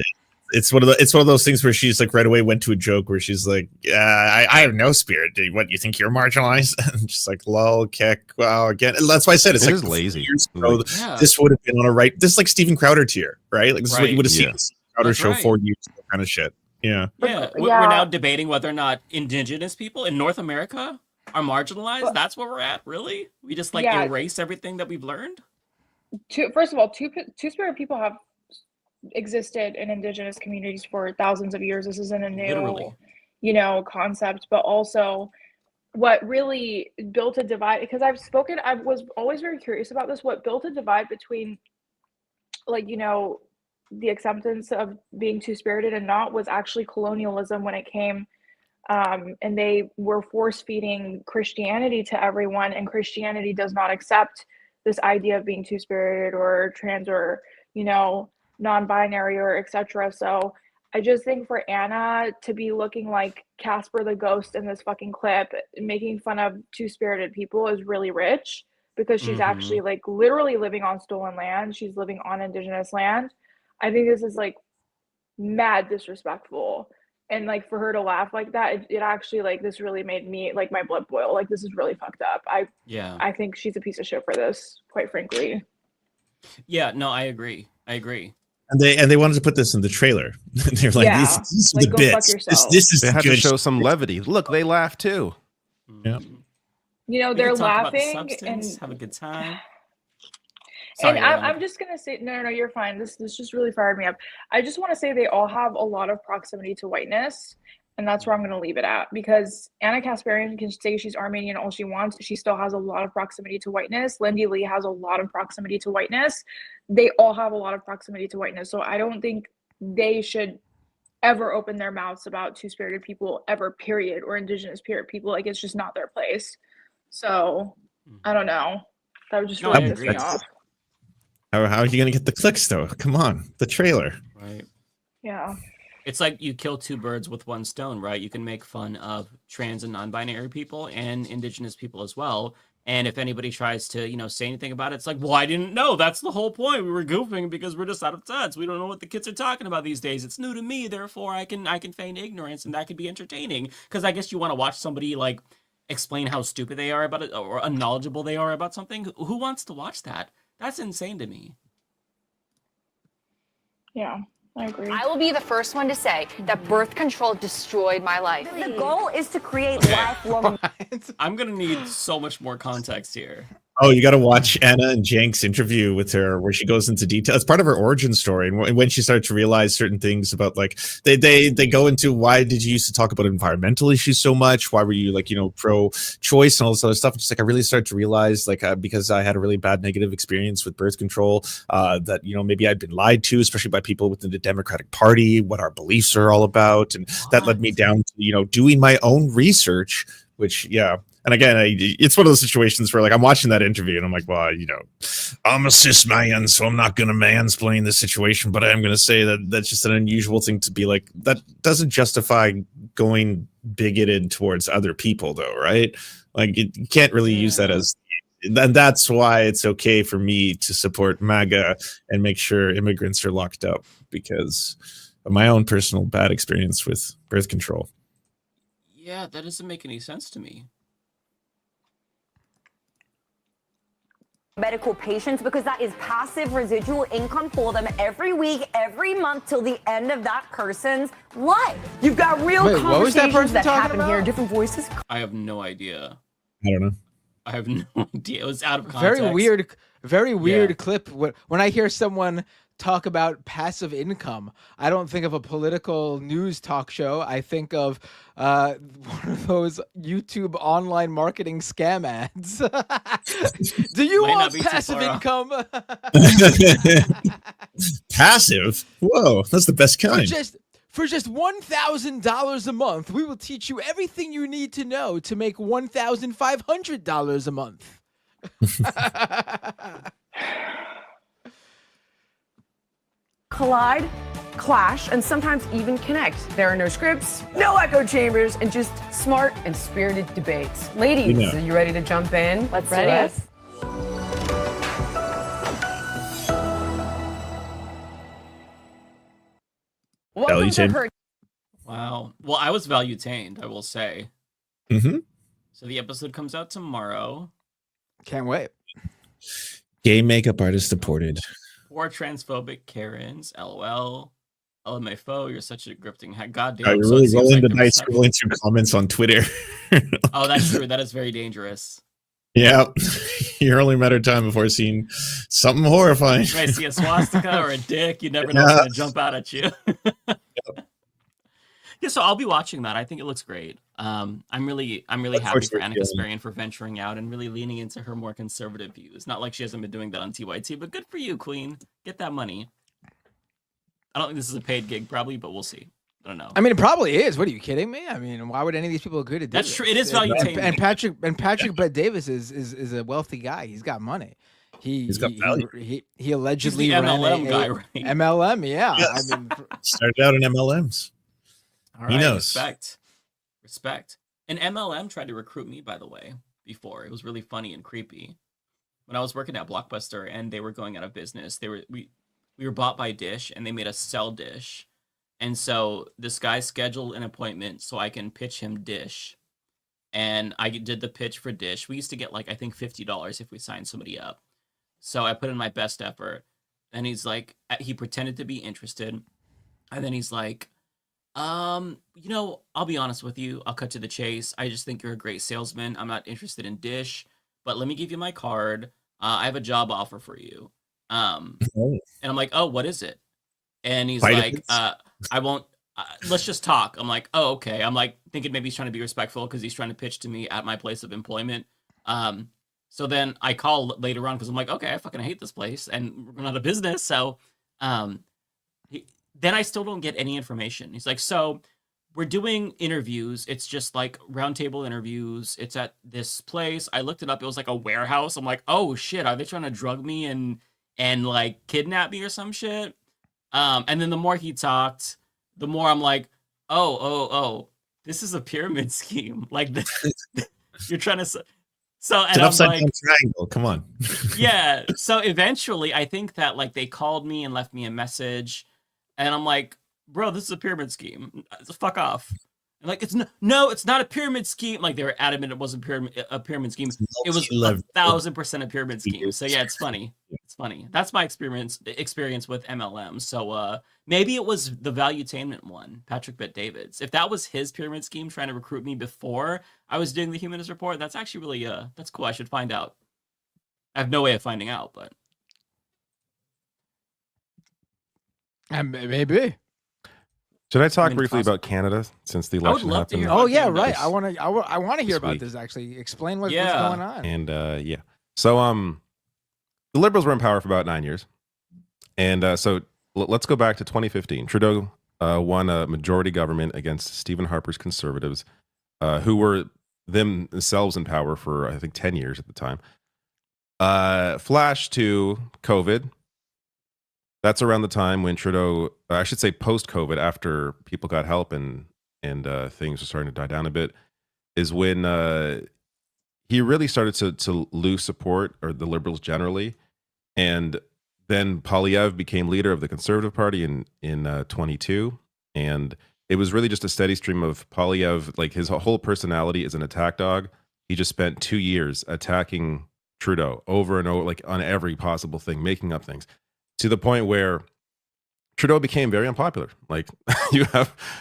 It's one of those things where she's like right away went to a joke where she's like, I have no spirit. What, you think you're marginalized? And just like, lol, kick. Wow, again. And that's why I said it's It like is lazy. This would have been on a right. This is like Stephen Crowder tier, right? Like this is what you would have seen Yeah. on Stephen Crowder That's show right. 4 years ago kind of shit. Yeah. Yeah, we're now debating whether or not indigenous people in North America are marginalized. That's where we're at, really? We just like erase everything that we've learned? First of all, two-spirit people have existed in indigenous communities for thousands of years. This isn't a new, Literally. Concept, but also what really built a divide, because I was always very curious about this, what built a divide between the acceptance of being two-spirited and not was actually colonialism when it came, and they were force-feeding Christianity to everyone, and Christianity does not accept this idea of being two-spirited or trans or, non-binary or etc. So I just think for Anna to be looking like Casper the Ghost in this fucking clip, making fun of two-spirited people is really rich, because she's actually like literally living on stolen land. She's living on indigenous land. I think this is like mad disrespectful. And like for her to laugh like that, it actually like this really made me like my blood boil. Like this is really fucked up. I think she's a piece of shit for this, quite frankly. Yeah, no, I agree. And they wanted to put this in the trailer. They're like, Yeah. this is Like, the go bits. fuck yourself. This is They had good to show shit. some levity. Look, they laugh too. Yeah. We They're can talk about the laughing substance, and have a good time. And Sorry, I'm just gonna say no, you're fine. This just really fired me up. I just want to say they all have a lot of proximity to whiteness, and that's where I'm gonna leave it at. Because Anna Kasparian can say she's Armenian all she wants, she still has a lot of proximity to whiteness. Lindy Lee has a lot of proximity to whiteness. They all have a lot of proximity to whiteness. So I don't think they should ever open their mouths about two-spirited people ever, period, or indigenous people. Like it's just not their place. So I don't know. That would just No, really I piss me agree. off. How are you going to get the clicks though? Come on, the trailer. Right. Yeah. It's like you kill two birds with one stone, right? You can make fun of trans and non-binary people and indigenous people as well. And if anybody tries to, say anything about it, it's like, well, I didn't know. That's the whole point. We were goofing because we're just out of touch. We don't know what the kids are talking about these days. It's new to me, therefore I can feign ignorance, and that could be entertaining. Because I guess you want to watch somebody like explain how stupid they are about it or unknowledgeable they are about something. Who wants to watch that? That's insane to me. Yeah, I agree. I will be the first one to say that birth control destroyed my life. The goal is to create Okay. lifelong. I'm going to need so much more context here. Oh, you got to watch Anna and Jank's interview with her where she goes into detail. It's part of her origin story. And when she started to realize certain things about like, they go into why did you used to talk about environmental issues so much? Why were you like, pro choice and all this other stuff? And she's like, I really started to realize like, because I had a really bad negative experience with birth control, that, maybe I'd been lied to, especially by people within the Democratic Party, what our beliefs are all about. And that led me down to, doing my own research, which, yeah. And again, it's one of those situations where like I'm watching that interview and I'm like, well, I'm a cis man, so I'm not going to mansplain the situation, but I am going to say that that's just an unusual thing to be like. That doesn't justify going bigoted towards other people, though, right? Like you can't really use that as. And that's why it's okay for me to support MAGA and make sure immigrants are locked up because of my own personal bad experience with birth control. Yeah, that doesn't make any sense to me. Medical patients, because that is passive residual income for them every week, every month till the end of that person's life. You've got real Wait, what was that conversations person that talking happen here, about? different voices. I have no idea. I don't know. I have no idea. It was out of context. Very weird clip. When I hear someone talk about passive income, I don't think of a political news talk show. I think of one of those YouTube online marketing scam ads. Do you Might not want be too passive far off. income? Passive? Whoa, that's the best kind. For just $1,000 a month, we will teach you everything you need to know to make $1,500 a month. Collide, clash, and sometimes even connect. There are no scripts, no echo chambers, and just smart and spirited debates. Ladies, You know. are you ready to jump in? Let's Ready? do it. Welcome to Valuetained. her. Wow. Well, I was valuetained, I will say. Mm-hmm. So the episode comes out tomorrow. Can't wait. Gay makeup artist deported. Poor transphobic Karens. LOL. LMFO, you're such a grifting hack. Goddamn. You're so it really seems rolling like the the dice, reception- scrolling through comments on Twitter. Oh, that's true. That is very dangerous. Yeah, you're only a matter of time before seeing something horrifying. You might see a swastika or a dick. You never know what's going to jump out at you. Yeah, so I'll be watching that. I think it looks great. I'm really happy for Anna Kasparian for venturing out and really leaning into her more conservative views. Not like she hasn't been doing that on TYT, but good for you, Queen. Get that money. I don't think this is a paid gig, probably, but we'll see. I don't know. I mean, it probably is. What are you kidding me? I mean, why would any of these people agree to do That's this? true. It is And- valuetainment. and Patrick Bet Davis is a wealthy guy. He's got money. He's got value. He allegedly He's the ran MLM a guy, right? MLM, yeah. Yes. I mean, Started out in MLMs. All He right, knows. Respect. An MLM tried to recruit me, by the way, before. It was really funny and creepy. When I was working at Blockbuster and they were going out of business, we were bought by Dish and they made us sell Dish. And so this guy scheduled an appointment so I can pitch him Dish. And I did the pitch for Dish. We used to get like, I think $50 if we signed somebody up. So I put in my best effort. And he's like, he pretended to be interested. And then he's like, I'll be honest with you. I'll cut to the chase. I just think you're a great salesman. I'm not interested in Dish, but let me give you my card. I have a job offer for you. And I'm like, oh, what is it? And he's like, I won't, let's just talk. I'm like, oh, okay. I'm like thinking maybe he's trying to be respectful because he's trying to pitch to me at my place of employment. So then I call later on because I'm like, okay, I fucking hate this place and we're out of business. So, then I still don't get any information. He's like, so we're doing interviews. It's just like roundtable interviews. It's at this place. I looked it up. It was like a warehouse. I'm like, oh shit, are they trying to drug me and like kidnap me or some shit? And then the more he talked, the more I'm like, oh, this is a pyramid scheme. Like you're trying to. So It's and an I'm upside like, down triangle. Come on. yeah. So eventually, I think that like they called me and left me a message. And I'm like, bro, this is a pyramid scheme. Fuck off. And like, it's not a pyramid scheme. Like they were adamant it wasn't a pyramid scheme. It was 1,000% a pyramid scheme. So yeah, it's funny. It's funny. That's my experience with MLM. So maybe it was the valuetainment one, Patrick Bet Davids. If that was his pyramid scheme trying to recruit me before I was doing the Humanist Report, that's actually really that's cool. I should find out. I have no way of finding out, but maybe. Should I talk briefly about Canada since the election love to happened? hear Oh about yeah, Canada. right. I want to hear This about week. this actually. Explain what's Yeah. going on. And yeah, so the Liberals were in power for about 9 years, and so let's go back to 2015. Trudeau won a majority government against Stephen Harper's Conservatives, who were themselves in power for I think 10 years at the time. Flash to COVID. That's around the time when Trudeau, I should say post-COVID, after people got help and things were starting to die down a bit, is when he really started to lose support, or the Liberals generally. And then Poilievre became leader of the Conservative Party in 22. And it was really just a steady stream of Poilievre, like his whole personality is an attack dog. He just spent 2 years attacking Trudeau over and over, like on every possible thing, making up things, to the point where Trudeau became very unpopular. Like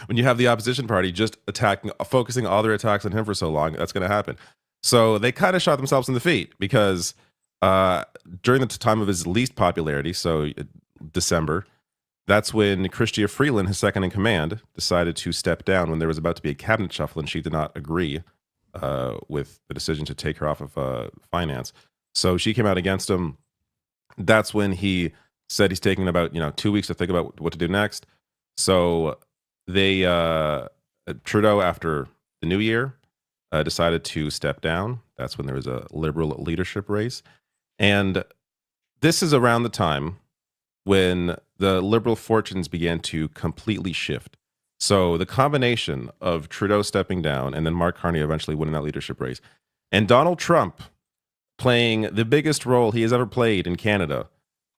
when you have the opposition party just attacking, focusing all their attacks on him for so long, that's going to happen. So they kind of shot themselves in the feet because during the time of his least popularity, so December, that's when Chrystia Freeland, his second in command, decided to step down when there was about to be a cabinet shuffle, and she did not agree with the decision to take her off of finance. So she came out against him. That's when he said he's taking about 2 weeks to think about what to do next. So they Trudeau, after the new year, decided to step down. That's when there was a Liberal leadership race, and this is around the time when the Liberal fortunes began to completely shift. So the combination of Trudeau stepping down and then Mark Carney eventually winning that leadership race, and Donald Trump playing the biggest role he has ever played in Canada,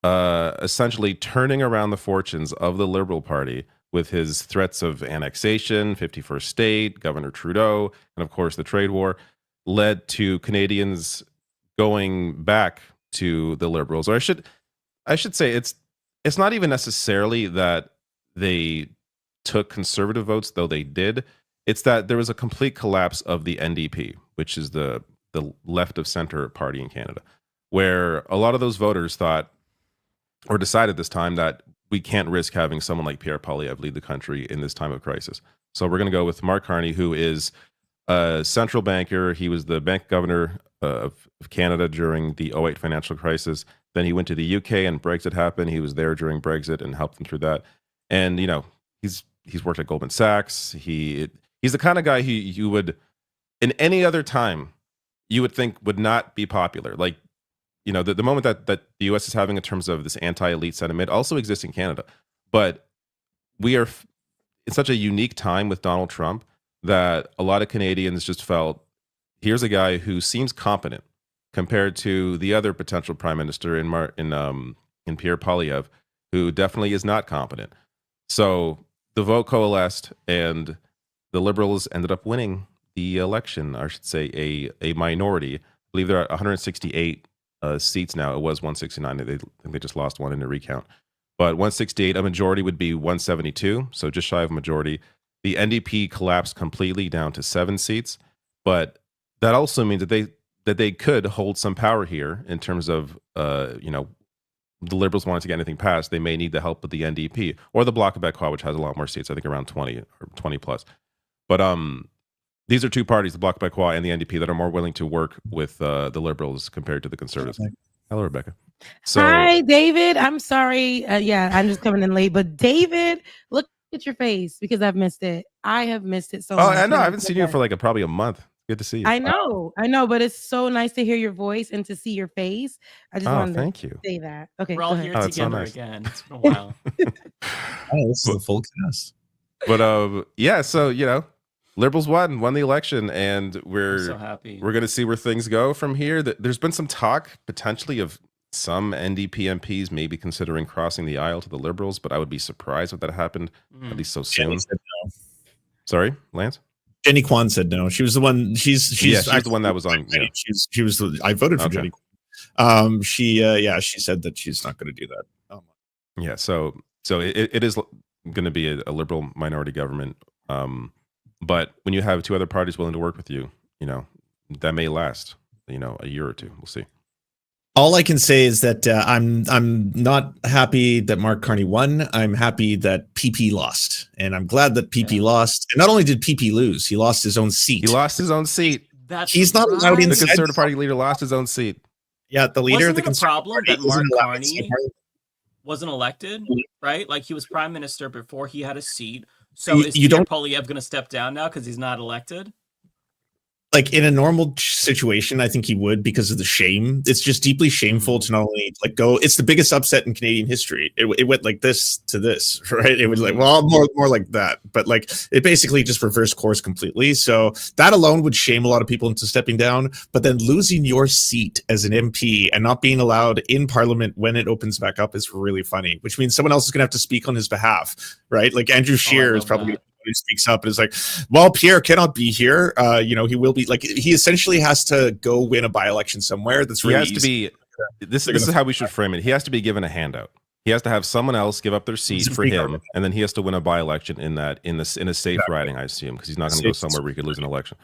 essentially turning around the fortunes of the Liberal Party with his threats of annexation, 51st state, Governor Trudeau, and of course the trade war, led to Canadians going back to the Liberals. Or I should say it's not even necessarily that they took conservative votes, though they did. It's that there was a complete collapse of the NDP, which is the left of center party in Canada, where a lot of those voters thought or decided this time that we can't risk having someone like Pierre Poilievre lead the country in this time of crisis. So we're going to go with Mark Carney, who is a central banker. He was the bank governor of Canada during the 2008 financial crisis. Then he went to the UK and Brexit happened. He was there during Brexit and helped them through that. And he's worked at Goldman Sachs. He's the kind of guy who you would, in any other time, you would think would not be popular. Like, the moment that the U.S. is having in terms of this anti-elite sentiment also exists in Canada. But we are in such a unique time with Donald Trump that a lot of Canadians just felt, here's a guy who seems competent compared to the other potential prime minister in Pierre Poilievre, who definitely is not competent. So the vote coalesced, and the Liberals ended up winning the election. I should say a minority. I believe there are 168 seats now. It was 169. I think they just lost one in a recount. But 168, a majority would be 172, so just shy of a majority. The NDP collapsed completely down to 7 seats, but that also means that they could hold some power here in terms of the Liberals wanted to get anything passed. They may need the help of the NDP or the Bloc Québécois, which has a lot more seats. I think around 20 or 20 plus. But these are two parties, the Bloc Québécois and the NDP, that are more willing to work with the Liberals compared to the Conservatives. Hello, Rebecca. So, hi, David. I'm sorry. I'm just coming in late. But David, look at your face because I've missed it. I have missed it so much. I know. I haven't seen you for probably a month. Good to see you. I know, but it's so nice to hear your voice and to see your face. I just wanted to say that. Okay, we're all here together so nice. again. It's been a while. This is a full cast. But yeah, so Liberals won the election, and we're so happy. We're going to see where things go from here. There's been some talk potentially of some NDP MPs maybe considering crossing the aisle to the Liberals, but I would be surprised if that happened at least so soon. No. Sorry, Lance. Jenny Kwan said no. She was the one. She's the one that was on. Yeah. She was. I voted for Jenny Kwan. She said that she's not going to do that. Oh. Yeah. So it is going to be a Liberal minority government. But when you have two other parties willing to work with you, that may last. A year or two. We'll see. All I can say is that I'm not happy that Mark Carney won. I'm happy that PP lost, and I'm glad that PP lost. And not only did PP lose, he lost his own seat. He's not allowed inside. The Conservative Party leader lost his own seat. Yeah, the leader of the Conservative Party that Mark Carney wasn't elected, right? Like he was prime minister before he had a seat. So is Pierre Poilievre going to step down now because he's not elected? Like in a normal situation, I think he would because of the shame. It's just deeply shameful to not only go. It's the biggest upset in Canadian history. It went like this to this, right? It was more like that, but it basically just reversed course completely. So that alone would shame a lot of people into stepping down. But then losing your seat as an MP and not being allowed in Parliament when it opens back up is really funny. Which means someone else is going to have to speak on his behalf, right? Like Andrew Scheer is probably. Who speaks up and is like, well, Pierre cannot be here. He will be he essentially has to go win a by-election somewhere. That's really to be. This is how we should frame it. He has to be given a handout. He has to have someone else give up their seat for him, and then he has to win a by-election in a safe riding, I assume, because he's not going to go somewhere where he could lose an election.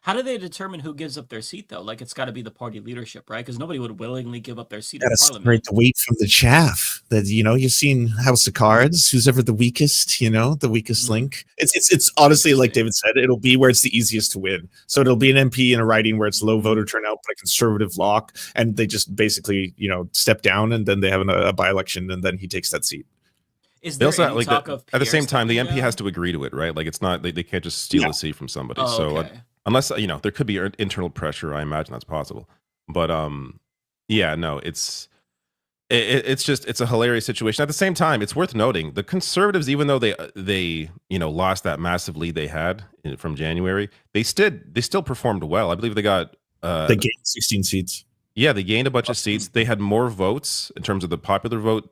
How do they determine who gives up their seat, though? Like, it's got to be the party leadership, right? Because nobody would willingly give up their seat in Gotta parliament. separate the wheat from the chaff. That you've seen House of Cards. Who's ever the weakest? The weakest link. It's honestly, like David said, it'll be where it's the easiest to win. So it'll be an MP in a riding where it's low voter turnout, but a conservative lock, and they just basically step down, and then they have a by-election, and then he takes that seat. Is They there also any talk of at the same Pierre time, the MP stepping has to agree to it, right? Like it's not they can't just steal a seat from somebody. Oh, So okay. unless there could be internal pressure, I imagine that's possible. But no, it's a hilarious situation. At the same time, it's worth noting the conservatives, even though they lost that massive lead they had from January, they still performed well. I believe they got They gained 16 seats. Yeah, they gained a bunch of seats. They had more votes in terms of the popular vote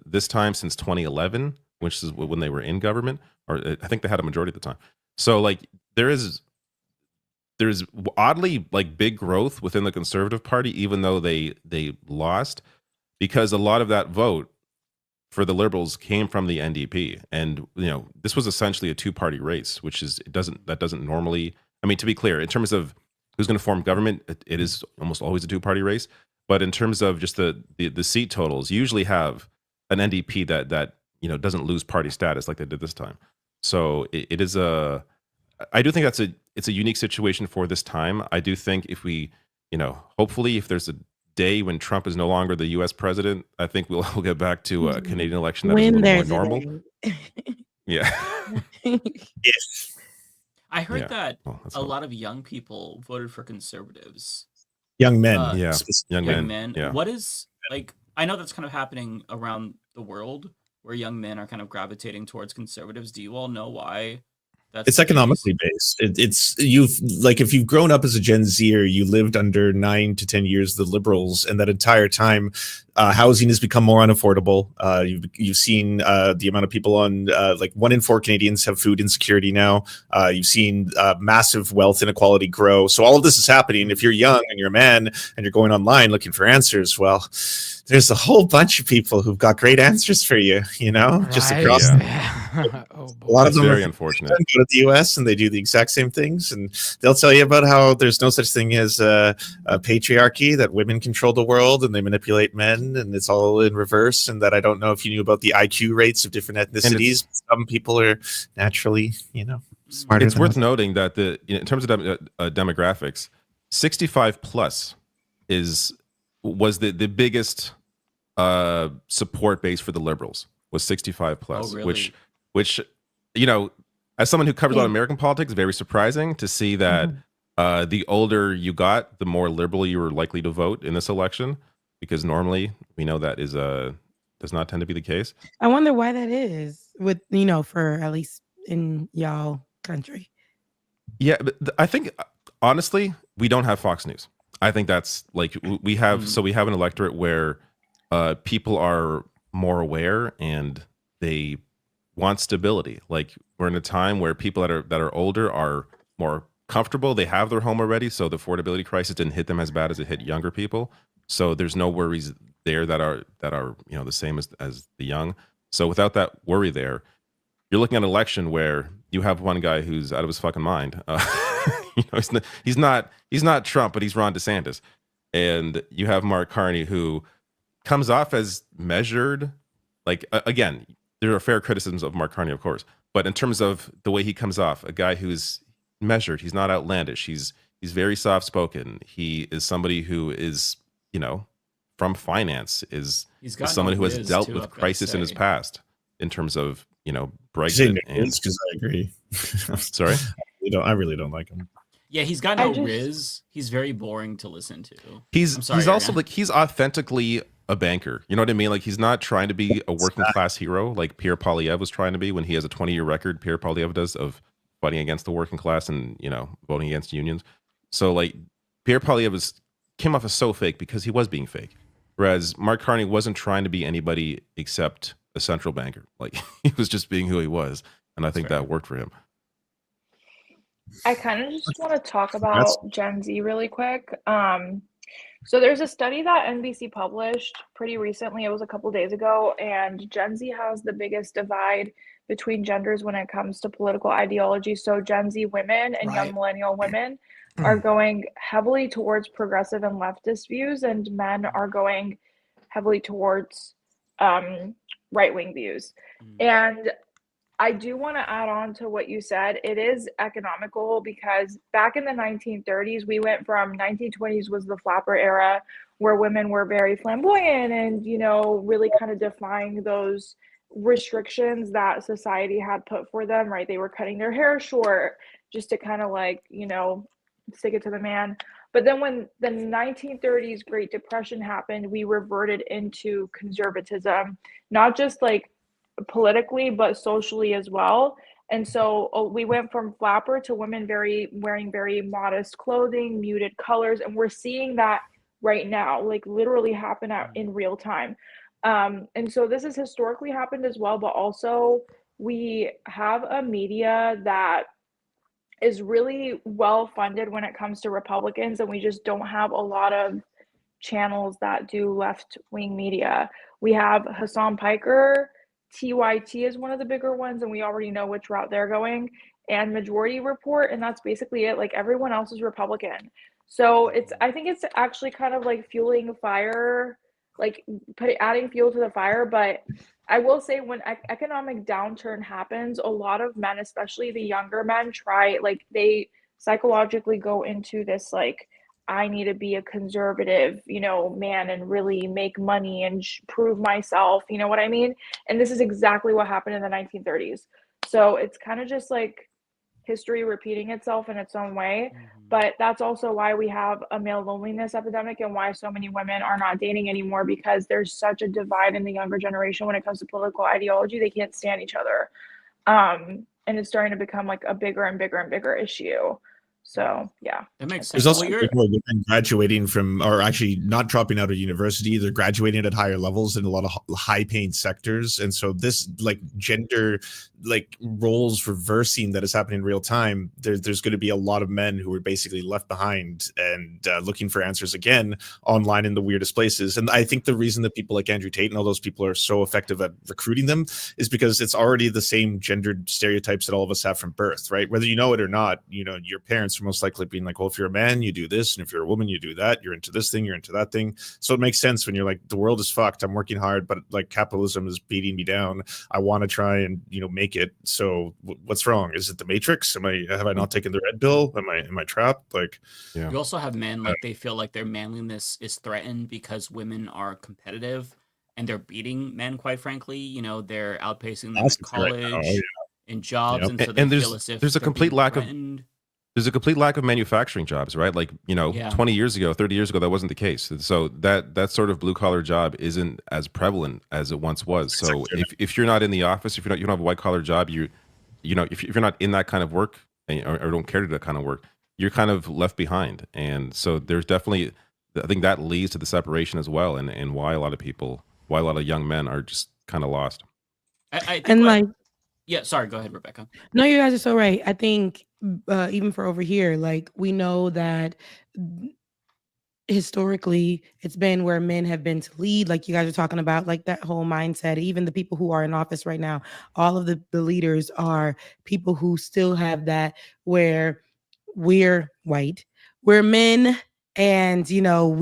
this time since 2011, which is when they were in government, or I think they had a majority at the time. So like there's oddly like big growth within the Conservative Party, even though they lost, because a lot of that vote for the Liberals came from the NDP, and this was essentially a two-party race, which is that doesn't normally. I mean, to be clear, in terms of who's going to form government, it is almost always a two-party race. But in terms of just the seat totals, you usually have an NDP that doesn't lose party status like they did this time. So it is I do think it's a unique situation for this time. I do think if we, hopefully if there's a day when Trump is no longer the U.S. president, I think we'll get back to a Canadian election that is a little more normal. Yeah. I heard that a lot of young people voted for conservatives. Young men. Young men. Yeah. What is, like, I know that's kind of happening around the world where young men are kind of gravitating towards conservatives. Do you all know why? It's economically based. It's if you've grown up as a Gen Zer, you lived under 9 to 10 years of the Liberals, and that entire time, housing has become more unaffordable. You've seen the amount of people on 1 in 4 Canadians have food insecurity now. You've seen massive wealth inequality grow. So all of this is happening. If you're young and you're a man and you're going online looking for answers, well, there's a whole bunch of people who've got great answers for you. Just across. A lot of them very are unfortunate. Go to the U.S. and they do the exact same things, and they'll tell you about how there's no such thing as a patriarchy, that women control the world and they manipulate men, and it's all in reverse. And that I don't know if you knew about the IQ rates of different ethnicities. Some people are naturally, smarter. It's worth noting that in terms of demographics, 65 plus was the biggest support base for the Liberals, was 65 plus. Oh, really? Which as someone who covers a lot of American politics, very surprising to see that the older you got, the more liberal you were likely to vote in this election, because normally we know that does not tend to be the case. I wonder why that is, with for at least in y'all country. Yeah, but I think honestly, we don't have Fox News. I think that's like we have an electorate where people are more aware and they want stability. Like we're in a time where people that are older are more comfortable. They have their home already, so the affordability crisis didn't hit them as bad as it hit younger people. So there's no worries there that are the same as the young. So without that worry there, you're looking at an election where you have one guy who's out of his fucking mind. He's not Trump, but he's Ron DeSantis, and you have Mark Carney, who comes off as measured. Like again, there are fair criticisms of Mark Carney, of course, but in terms of the way he comes off, a guy who's measured, he's not outlandish, he's very soft spoken. He is somebody who is from finance, is someone who has dealt with crisis in his past in terms of Brexit. Because I agree. Sorry, I really don't like him. Yeah, he's got no riz. He's very boring to listen to. He's also like he's authentically a banker. You know what I mean? Like he's not trying to be a working class hero like Pierre Poilievre was trying to be when he has a 20-year record. Pierre Poilievre does of fighting against the working class and voting against unions. So like Pierre Poilievre came off as so fake because he was being fake, whereas Mark Carney wasn't trying to be anybody except a central banker. Like he was just being who he was, and I think that worked for him. I kind of just want to talk about Gen Z really quick. So there's a study that NBC published pretty recently. It was a couple days ago, and Gen Z has the biggest divide between genders when it comes to political ideology. So Gen Z women and young millennial women are going heavily towards progressive and leftist views, and men are going heavily towards right-wing views. And I do want to add on to what you said. It is economical because back in the 1930s, we went from 1920s was the flapper era where women were very flamboyant and, you know, really kind of defying those restrictions that society had put for them, right? They were cutting their hair short just to kind of like, you know, stick it to the man. But then when the 1930s Great Depression happened, we reverted into conservatism, not just like politically but socially as well. And so we went from flapper to women wearing very modest clothing, muted colors, and we're seeing that right now, like literally happen in real time. And so this has historically happened as well, but also we have a media that is really well funded when it comes to Republicans, and we just don't have a lot of channels that do left-wing media. We have Hassan Piker, TYT is one of the bigger ones, and we already know which route they're going, and Majority Report, and that's basically it. Like everyone else is Republican. So I think it's actually kind of like fueling fire, like adding fuel to the fire. But I will say when economic downturn happens, a lot of men, especially the younger men, they psychologically go into this like, I need to be a conservative, you know, man and really make money and prove myself, you know what I mean? And this is exactly what happened in the 1930s. So it's kind of just like history repeating itself in its own way. But that's also why we have a male loneliness epidemic and why so many women are not dating anymore, because there's such a divide in the younger generation when it comes to political ideology. They can't stand each other. And it's starting to become like a bigger and bigger and bigger issue. So yeah, that makes sense. There's also more women graduating from, or actually not dropping out of university. They're graduating at higher levels in a lot of high-paying sectors, and so this like gender like roles reversing that is happening in real time. There's going to be a lot of men who are basically left behind and looking for answers again online in the weirdest places. And I think the reason that people like Andrew Tate and all those people are so effective at recruiting them is because it's already the same gendered stereotypes that all of us have from birth, right? Whether you know it or not, you know, your parents are most likely being like, well, if you're a man, you do this, and if you're a woman, you do that. You're into this thing, you're into that thing. So it makes sense when you're like, the world is fucked. I'm working hard, but like capitalism is beating me down. I want to try and, you know, make it. So what's wrong? Is it the Matrix? Have I not taken the red pill? Am I trapped? Like, You also have men like they feel like their manliness is threatened because women are competitive and they're beating men. Quite frankly, you know, they're outpacing them in college, in jobs, and so they feel as if there's a complete lack of threatened. there's a complete lack of manufacturing jobs, right? Like, you know, 20 years ago, 30 years ago, that wasn't the case. So that sort of blue collar job isn't as prevalent as it once was. So if you're not in the office, if you don't have a white collar job, you know, if you're not in that kind of work or don't care to do that kind of work, you're kind of left behind. And so there's definitely, I think that leads to the separation as well, and why a lot of young men are just kind of lost. I think And yeah, sorry, go ahead, Rebecca. no, you guys are so right. I think even for over here, like we know that historically it's been where men have been to lead, like you guys are talking about, like that whole mindset. Even the people who are in office right now, all of the leaders are people who still have that, where we're white, we're men, and you know,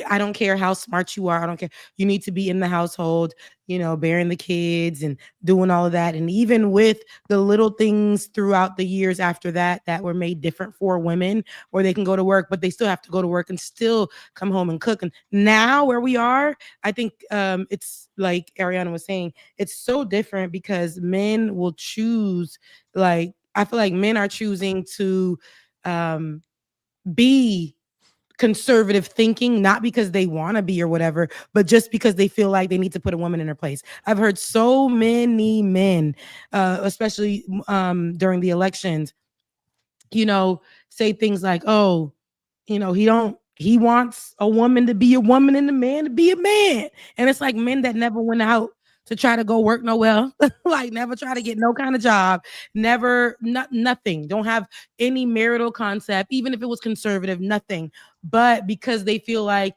I don't care how smart you are, I don't care, you need to be in the household, you know, bearing the kids and doing all of that. And even with the little things throughout the years after that were made different for women, where they can go to work but they still have to go to work and still come home and cook. And now where we are, I think it's like Ariana was saying, it's so different because men will choose, like I feel like men are choosing to be conservative thinking, not because they want to be or whatever, but just because they feel like they need to put a woman in her place. I've heard so many men, especially during the elections, you know, say things like, oh, you know, he wants a woman to be a woman and a man to be a man. And it's like men that never went out to try to go work nowhere, like never try to get no kind of job, nothing, don't have any marital concept, even if it was conservative, nothing. But because they feel like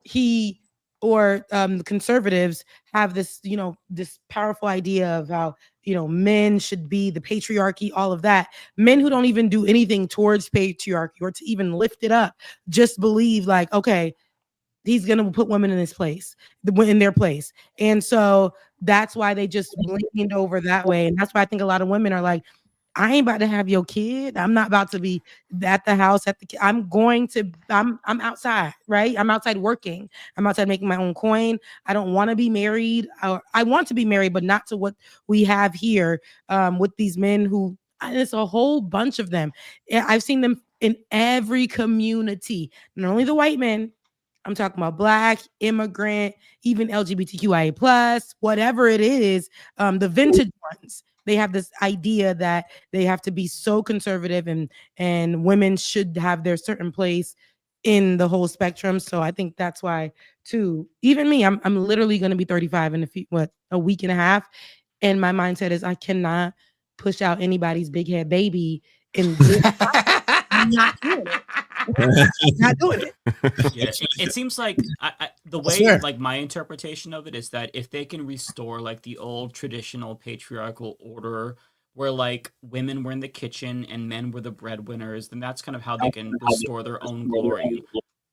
he or the conservatives have this, you know, this powerful idea of how men should be the patriarchy, all of that. Men who don't even do anything towards patriarchy or to even lift it up, just believe like, okay, he's going to put women in his place, in their place. And so that's why they just leaned over that way. And that's why I think a lot of women are like, I ain't about to have your kid. I'm not about to be at the house I'm outside, right? I'm outside working. I'm outside making my own coin. I don't want to be married. I want to be married, but not to what we have here with these men who, and it's a whole bunch of them. I've seen them in every community, not only the white men. I'm talking about Black, immigrant, even LGBTQIA+, whatever it is, the vintage ones. They have this idea that they have to be so conservative and women should have their certain place in the whole spectrum. So I think that's why, too, even me, I'm literally going to be 35 in a week and a half. And my mindset is I cannot push out anybody's big head baby in this. I'm not doing it. Not doing it. Yeah, it seems like the way fair. like my interpretation of it is that if they can restore like the old traditional patriarchal order where like women were in the kitchen and men were the breadwinners, then that's kind of how they can restore their own glory.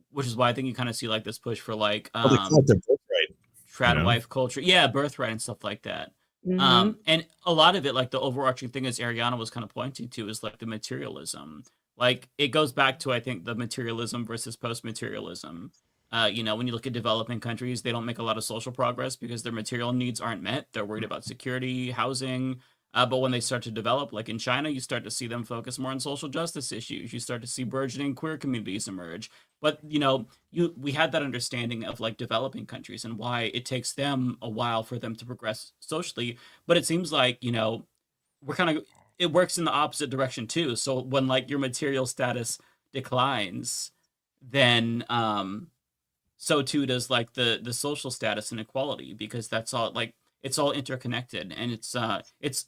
Which is why I think you kind of see like this push for like Well, they call it their birthright, trad wife culture, birthright and stuff like that. Mhm. And a lot of it, like the overarching thing, as Ariana was kind of pointing to, is like the materialism. Like it goes back to I think the materialism versus post-materialism. When you look at developing countries, they don't make a lot of social progress because their material needs aren't met. They're worried about security, housing. But when they start to develop, like in China, you start to see them focus more on social justice issues. You start to see burgeoning queer communities emerge. But we had that understanding of like developing countries and why it takes them a while for them to progress socially. But it seems like we're kind of it works in the opposite direction too. So when like your material status declines, then so too does like the social status and equality, because that's all like it's all interconnected, and it's it's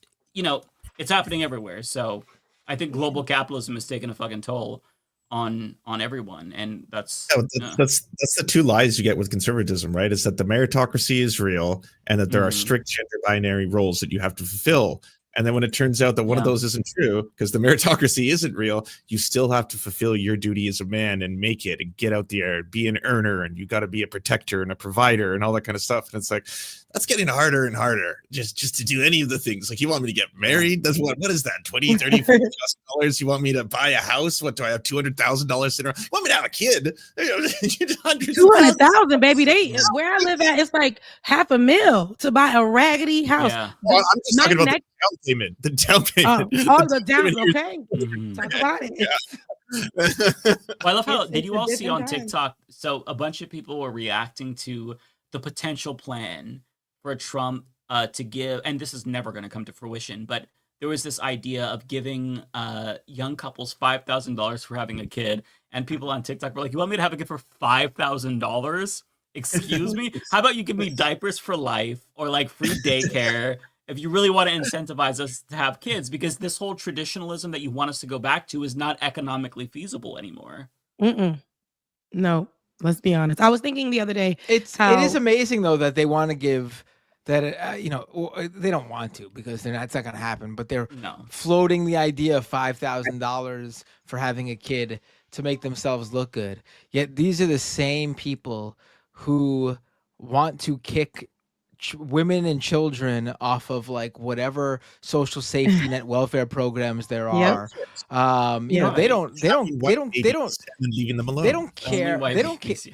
happening everywhere. So I think global capitalism is taking a fucking toll on everyone, and that's that's the two lies you get with conservatism, right? Is that the meritocracy is real and that there are strict gender binary roles that you have to fulfill. And then when it turns out that one of those isn't true, because the meritocracy isn't real, you still have to fulfill your duty as a man and make it and get out there and be an earner, and you got to be a protector and a provider and all that kind of stuff. And it's like, that's getting harder and harder just to do any of the things. Like, you want me to get married? That's what is that? $20,000, $30,000, $40,000? You want me to buy a house? What do I have? $200,000 sitting around? You want me to have a kid? 200,000, baby. Where I live at, it's like $500,000 to buy a raggedy house. Yeah. Well, I'm just talking about the down payment. The down payment. The down. Okay, talk about it. Well, I love how It's did you a all see on different time. TikTok? So a bunch of people were reacting to the potential plan for Trump to give, and this is never going to come to fruition, but there was this idea of giving young couples $5,000 for having a kid, and people on TikTok were like, "You want me to have a kid for $5,000? Excuse me? How about you give me diapers for life or like free daycare?" If you really want to incentivize us to have kids, because this whole traditionalism that you want us to go back to is not economically feasible anymore. No, let's be honest. I was thinking the other day, it is amazing though that they want to give that they don't want to, because it's not going to happen. But they're floating the idea of $5,000 for having a kid to make themselves look good. Yet these are the same people who want to kick women and children off of like whatever social safety net welfare programs there are. They don't leaving them alone. They don't care. They don't care.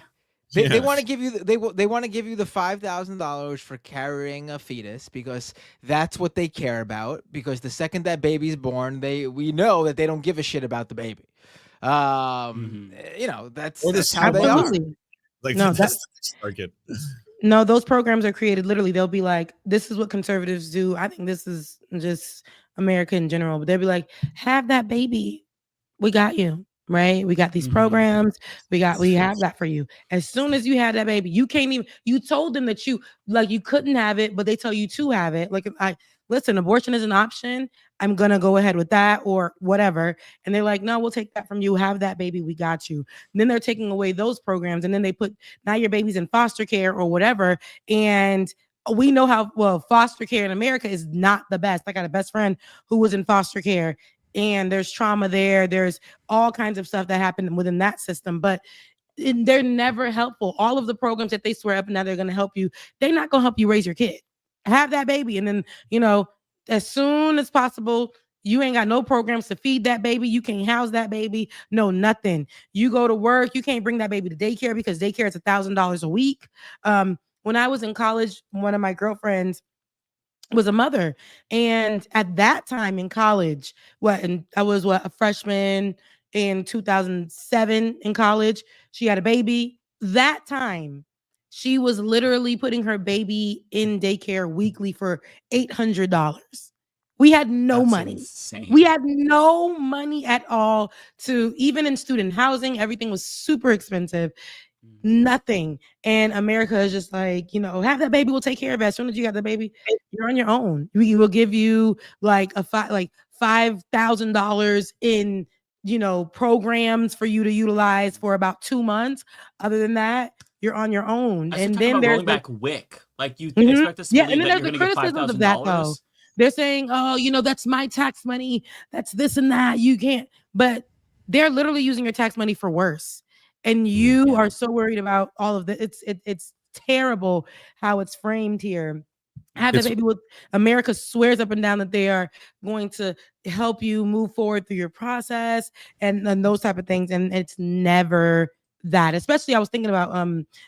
They want to give you they want to give you the $5,000 for carrying a fetus, because that's what they care about. Because the second that baby's born, we know that they don't give a shit about the baby. That's how they are. Like, No, that's the target. No, those programs are created literally. They'll be like, this is what conservatives do. I think this is just America in general, but they'll be like, have that baby. We got you, right? We got these programs. We have that for you. As soon as you have that baby, you can't even, you told them that you couldn't have it, but they tell you to have it. Like, listen, abortion is an option. I'm going to go ahead with that or whatever. And they're like, no, we'll take that from you. Have that baby. We got you. And then they're taking away those programs. And then they put, now your baby's in foster care or whatever. And we know how well foster care in America is not the best. I got a best friend who was in foster care, and there's trauma there. There's all kinds of stuff that happened within that system, but they're never helpful. All of the programs that they swear up and now they're going to help you, they're not going to help you raise your kid. Have that baby, and then as soon as possible. You ain't got no programs to feed that baby. You can't house that baby. No, nothing. You go to work. You can't bring that baby to daycare because daycare is $1,000 a week. When I was in college, one of my girlfriends was a mother, and at that time in college, I was a freshman in 2007 in college. She had a baby. That time, she was literally putting her baby in daycare weekly for $800. We had no money. Insane. We had no money at all to even in student housing. Everything was super expensive. Nothing. And America is just like, have that baby. We'll take care of it. As soon as you got the baby, you're on your own. We will give you like $5,000 in, programs for you to utilize for about 2 months. Other than that, you're on your own. And then there's rolling back WIC. Like you expect us to believe and then that there's you're the going to get criticisms of that though. $5,000. They're saying, oh, that's my tax money. That's this and that. You can't. But they're literally using your tax money for worse. And you are so worried about all of the. It's terrible how it's framed here. Have the baby with America swears up and down that they are going to help you move forward through your process and those type of things. And it's never that. Especially I was thinking about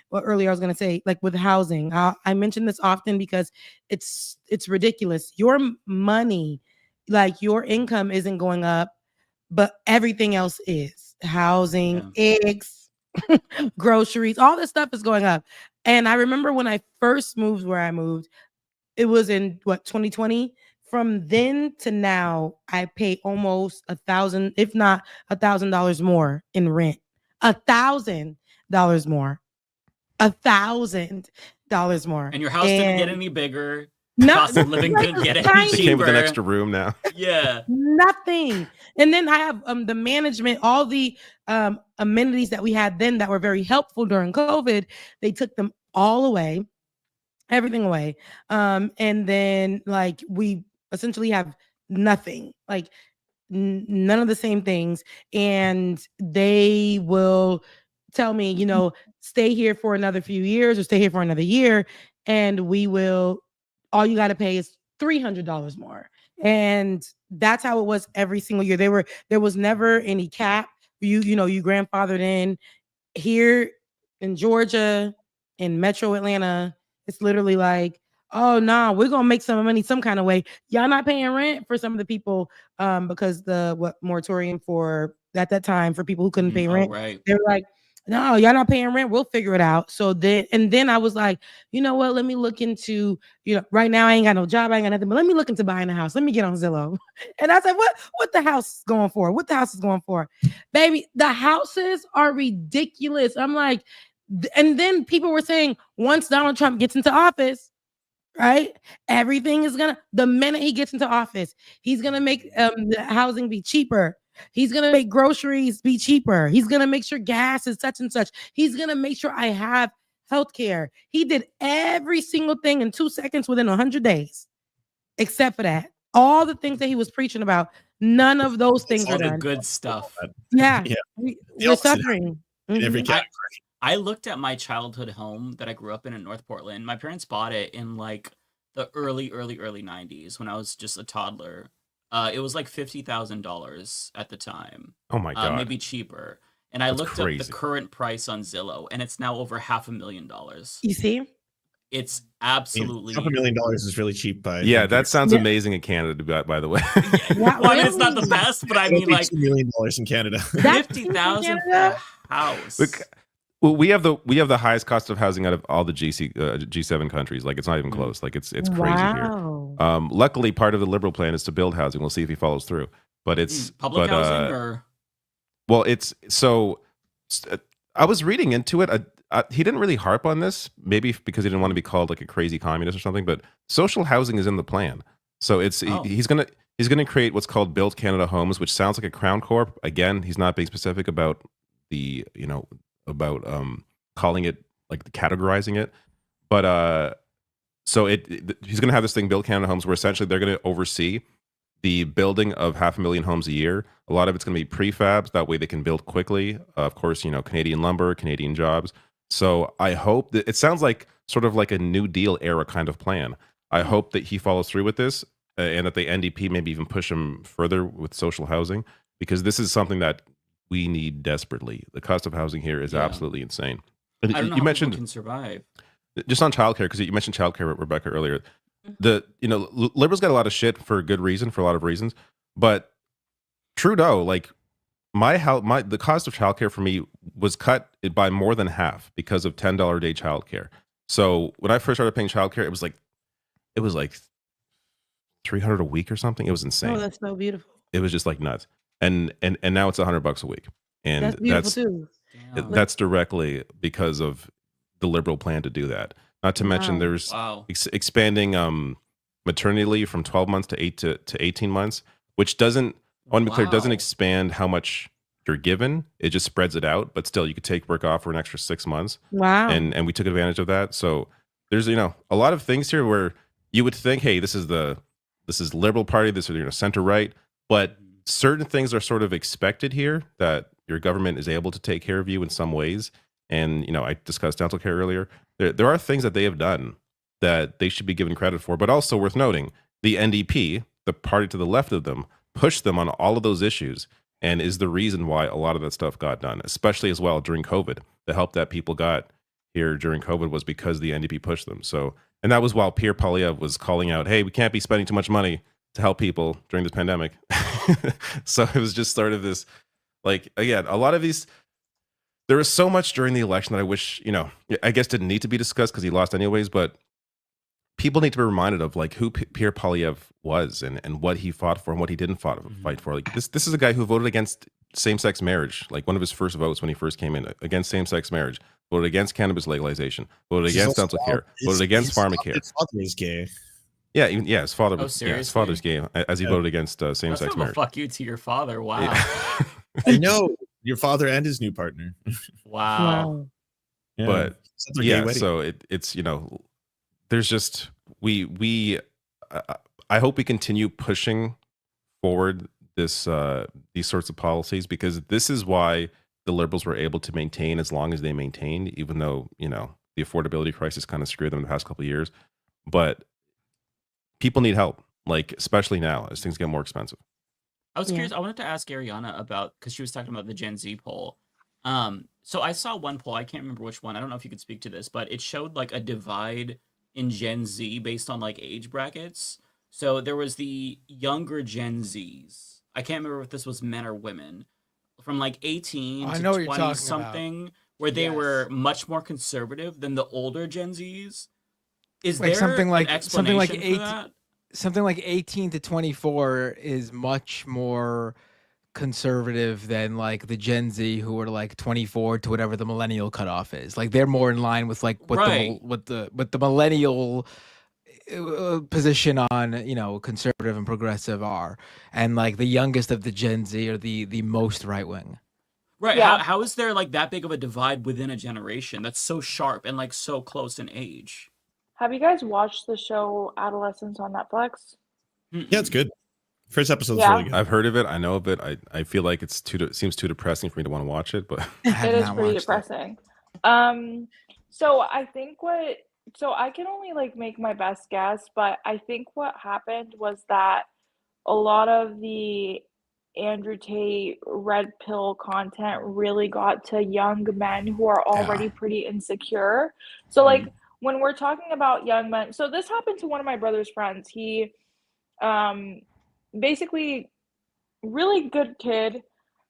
what earlier I was going to say, like with housing. I mention this often because it's ridiculous. Your money, like your income isn't going up, but everything else is. Housing, eggs, groceries, all this stuff is going up. And I remember when I first moved where I moved, it was in 2020. From then to now, I pay almost $1,000, if not $1,000 more in rent. $1,000 more. $1,000 more. And your house didn't get any bigger. No, cost of living didn't get any cheaper. It came with an extra room now. Yeah. Nothing. And then I have the management, all the amenities that we had then that were very helpful during COVID. They took them all away, everything away. And then like we essentially have nothing, like none of the same things. And they will tell me, stay here for another few years or stay here for another year. And all you got to pay is $300 more. And that's how it was every single year. There was never any cap. You grandfathered in. Here in Georgia, in Metro Atlanta, it's literally like, oh no, we're gonna make some money some kind of way. Y'all not paying rent for some of the people because the moratorium for at that time for people who couldn't pay rent. Right. They were like, no, y'all not paying rent. We'll figure it out. So then I was like, you know what? Let me look into, right now I ain't got no job. I ain't got nothing, but let me look into buying a house. Let me get on Zillow. And I said, what the house is going for? What the house is going for? Baby, the houses are ridiculous. I'm like, and then people were saying once Donald Trump gets into office, right? Everything is the minute he gets into office, he's gonna make the housing be cheaper. He's gonna make groceries be cheaper. He's gonna make sure gas is such and such. He's gonna make sure I have healthcare. He did every single thing in 2 seconds within 100 days, except for that. All the things that he was preaching about, none of those things are all the done. good stuff. Yeah. We're suffering. In every category. I looked at my childhood home that I grew up in North Portland. My parents bought it in like the early 90s when I was just a toddler. It was like $50,000 at the time. Oh my God. Maybe cheaper. And I That's looked crazy. up the current price on Zillow, and it's now over $500,000. You see? It's absolutely $500,000 is really cheap. Yeah, that sounds amazing in Canada, by the way. Well, I mean, it's not the best, but I mean, like $2 million in Canada. 50,000 per house. Look, well, we have the highest cost of housing out of all the G7 countries. Like it's not even close. Like it's crazy Wow. here. Luckily, part of the Liberal plan is to build housing. We'll see if he follows through. But it's public housing or well, it's so. I was reading into it. He didn't really harp on this, maybe because he didn't want to be called like a crazy communist or something. But social housing is in the plan, so he's gonna create what's called Build Canada Homes, which sounds like a Crown Corp. Again, he's not being specific about the about calling it like categorizing it, but So he's going to have this thing, Build Canada Homes, where essentially they're going to oversee the building of 500,000 homes a year. A lot of it's going to be prefabs. That way they can build quickly. Of course, Canadian lumber, Canadian jobs. So I hope that it sounds like sort of like a New Deal era kind of plan. I hope that he follows through with this and that the NDP maybe even push him further with social housing, because this is something that we need desperately. The cost of housing here is absolutely insane. I don't know you how mentioned people can survive. just on childcare, because you mentioned childcare, Rebecca, earlier. Liberals got a lot of shit for a good reason, for a lot of reasons, but Trudeau, like the cost of childcare for me was cut by more than half because of $10 a day childcare. So when I first started paying childcare, it was like $300 a week or something. It was insane. Oh, that's so beautiful. It was just like nuts. And now it's $100 a week, and That's beautiful too. that's directly because of the Liberal plan to do that. Not to mention there's expanding maternity leave from 12 months to 18 months, which doesn't, I want to be clear, doesn't expand how much you're given. It just spreads it out, but still you could take work off for an extra 6 months. Wow. And we took advantage of that. So there's, a lot of things here where you would think, hey, this is Liberal Party, this is center right, but certain things are sort of expected here, that your government is able to take care of you in some ways. And, I discussed dental care earlier. There are things that they have done that they should be given credit for, but also worth noting, the NDP, the party to the left of them, pushed them on all of those issues and is the reason why a lot of that stuff got done, especially as well during COVID. The help that people got here during COVID was because the NDP pushed them. So, and that was while Pierre Poilievre was calling out, hey, we can't be spending too much money to help people during this pandemic. So it was just sort of this, like, again, a lot of these, there was so much during the election that I wish, I guess didn't need to be discussed because he lost anyways, but people need to be reminded of like who Pierre Poilievre was and what he fought for and what he didn't fight for. Like this is a guy who voted against same-sex marriage, like one of his first votes when he first came in, against same-sex marriage, voted against cannabis legalization, voted against dental care, voted against pharmacare. His father is gay. Yeah, his father Oh, was. Yeah, his seriously? father's gay, as he voted against That's same-sex kind of a marriage. fuck you to your father. Wow. Yeah. I know your father and his new partner. Wow. Yeah. But Sounds like a gay yeah, wedding. so it's there's just we I hope we continue pushing forward this these sorts of policies, because this is why the Liberals were able to maintain as long as they maintained, even though the affordability crisis kind of screwed them the past couple of years. But people need help, like especially now as things get more expensive. I was curious. I wanted to ask Ariana about, because she was talking about the Gen Z poll. So I saw one poll. I can't remember which one. I don't know if you could speak to this, but it showed like a divide in Gen Z based on like age brackets. So there was the younger Gen Zs. I can't remember if this was men or women, from like 18 I to know what you're 20 talking something, where they were much more conservative than the older Gen Zs. Is Like there something like an explanation for 18 that? something like 18 to 24 is much more conservative than like the Gen Z who are like 24 to whatever the millennial cutoff is. Like they're more in line with like what Right. the millennial position on conservative and progressive are, and like the youngest of the Gen Z are the most right wing. Right. Yeah. How is there like that big of a divide within a generation that's so sharp and like so close in age? Have you guys watched the show Adolescence on Netflix? Yeah, it's good. First episode's Yeah. really good. I've heard of it. I know of it. I feel like it seems too depressing for me to want to watch it, but It is pretty depressing. So I think I can only like make my best guess, but I think what happened was that a lot of the Andrew Tate red pill content really got to young men who are already pretty insecure. So like when we're talking about young men, so this happened to one of my brother's friends. He basically really good kid,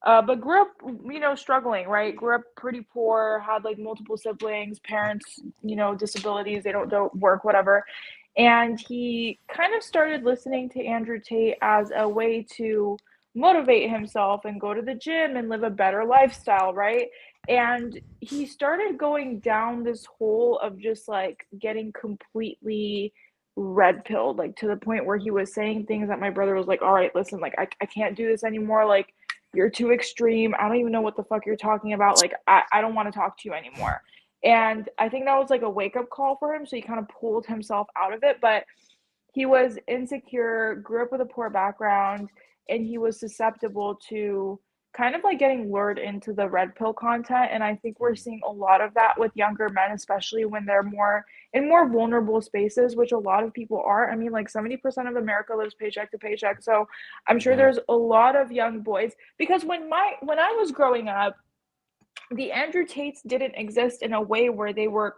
but grew up, struggling, right? Grew up pretty poor, had like multiple siblings, parents, disabilities, they don't work, whatever. And he kind of started listening to Andrew Tate as a way to motivate himself and go to the gym and live a better lifestyle, right? And he started going down this hole of just like getting completely red pilled, like to the point where he was saying things that my brother was like, all right, listen, like I can't do this anymore. Like you're too extreme. I don't even know what the fuck you're talking about. Like I don't want to talk to you anymore. And I think that was like a wake-up call for him, so he kind of pulled himself out of it. But he was insecure, grew up with a poor background, and he was susceptible to kind of like getting lured into the red pill content. And I think we're seeing a lot of that with younger men, especially when they're more in more vulnerable spaces, which a lot of people are. I mean, like 70% of America lives paycheck to paycheck. So I'm sure there's a lot of young boys, because when I was growing up, the Andrew Tates didn't exist in a way where they were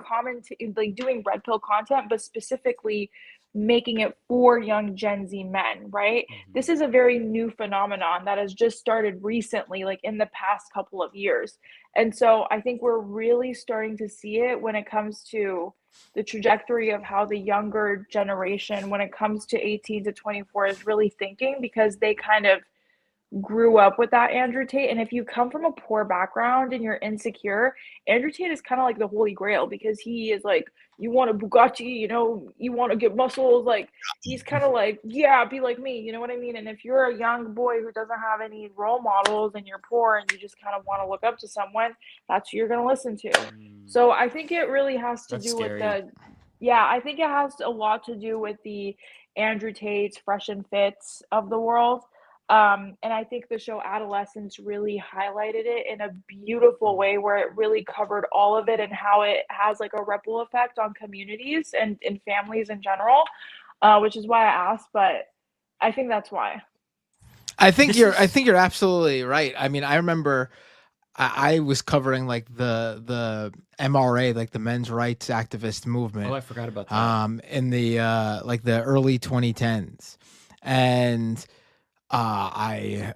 like doing red pill content, but specifically making it for young Gen Z men, right? This is a very new phenomenon that has just started recently, like in the past couple of years. And so I think we're really starting to see it when it comes to the trajectory of how the younger generation, when it comes to 18 to 24, is really thinking, because they kind of grew up with that Andrew Tate. And if you come from a poor background and you're insecure, Andrew Tate is kind of like the holy grail, because he is like, you want a Bugatti, you know, you want to get muscles, like he's kind of like, yeah, be like me, you know what I mean? And if you're a young boy who doesn't have any role models and you're poor and you just kind of want to look up to someone, that's who you're going to listen to. So I think it really has to do with I think it has a lot to do with the Andrew Tates, Fresh and Fits of the world. And I think the show Adolescence really highlighted it in a beautiful way, where it really covered all of it and how it has like a ripple effect on communities and in families in general, which is why I asked, but I think that's why. I think you're absolutely right. I mean, I remember I was covering like the MRA, like the men's rights activist movement. Oh, I forgot about that. In the like the early 2010s. And I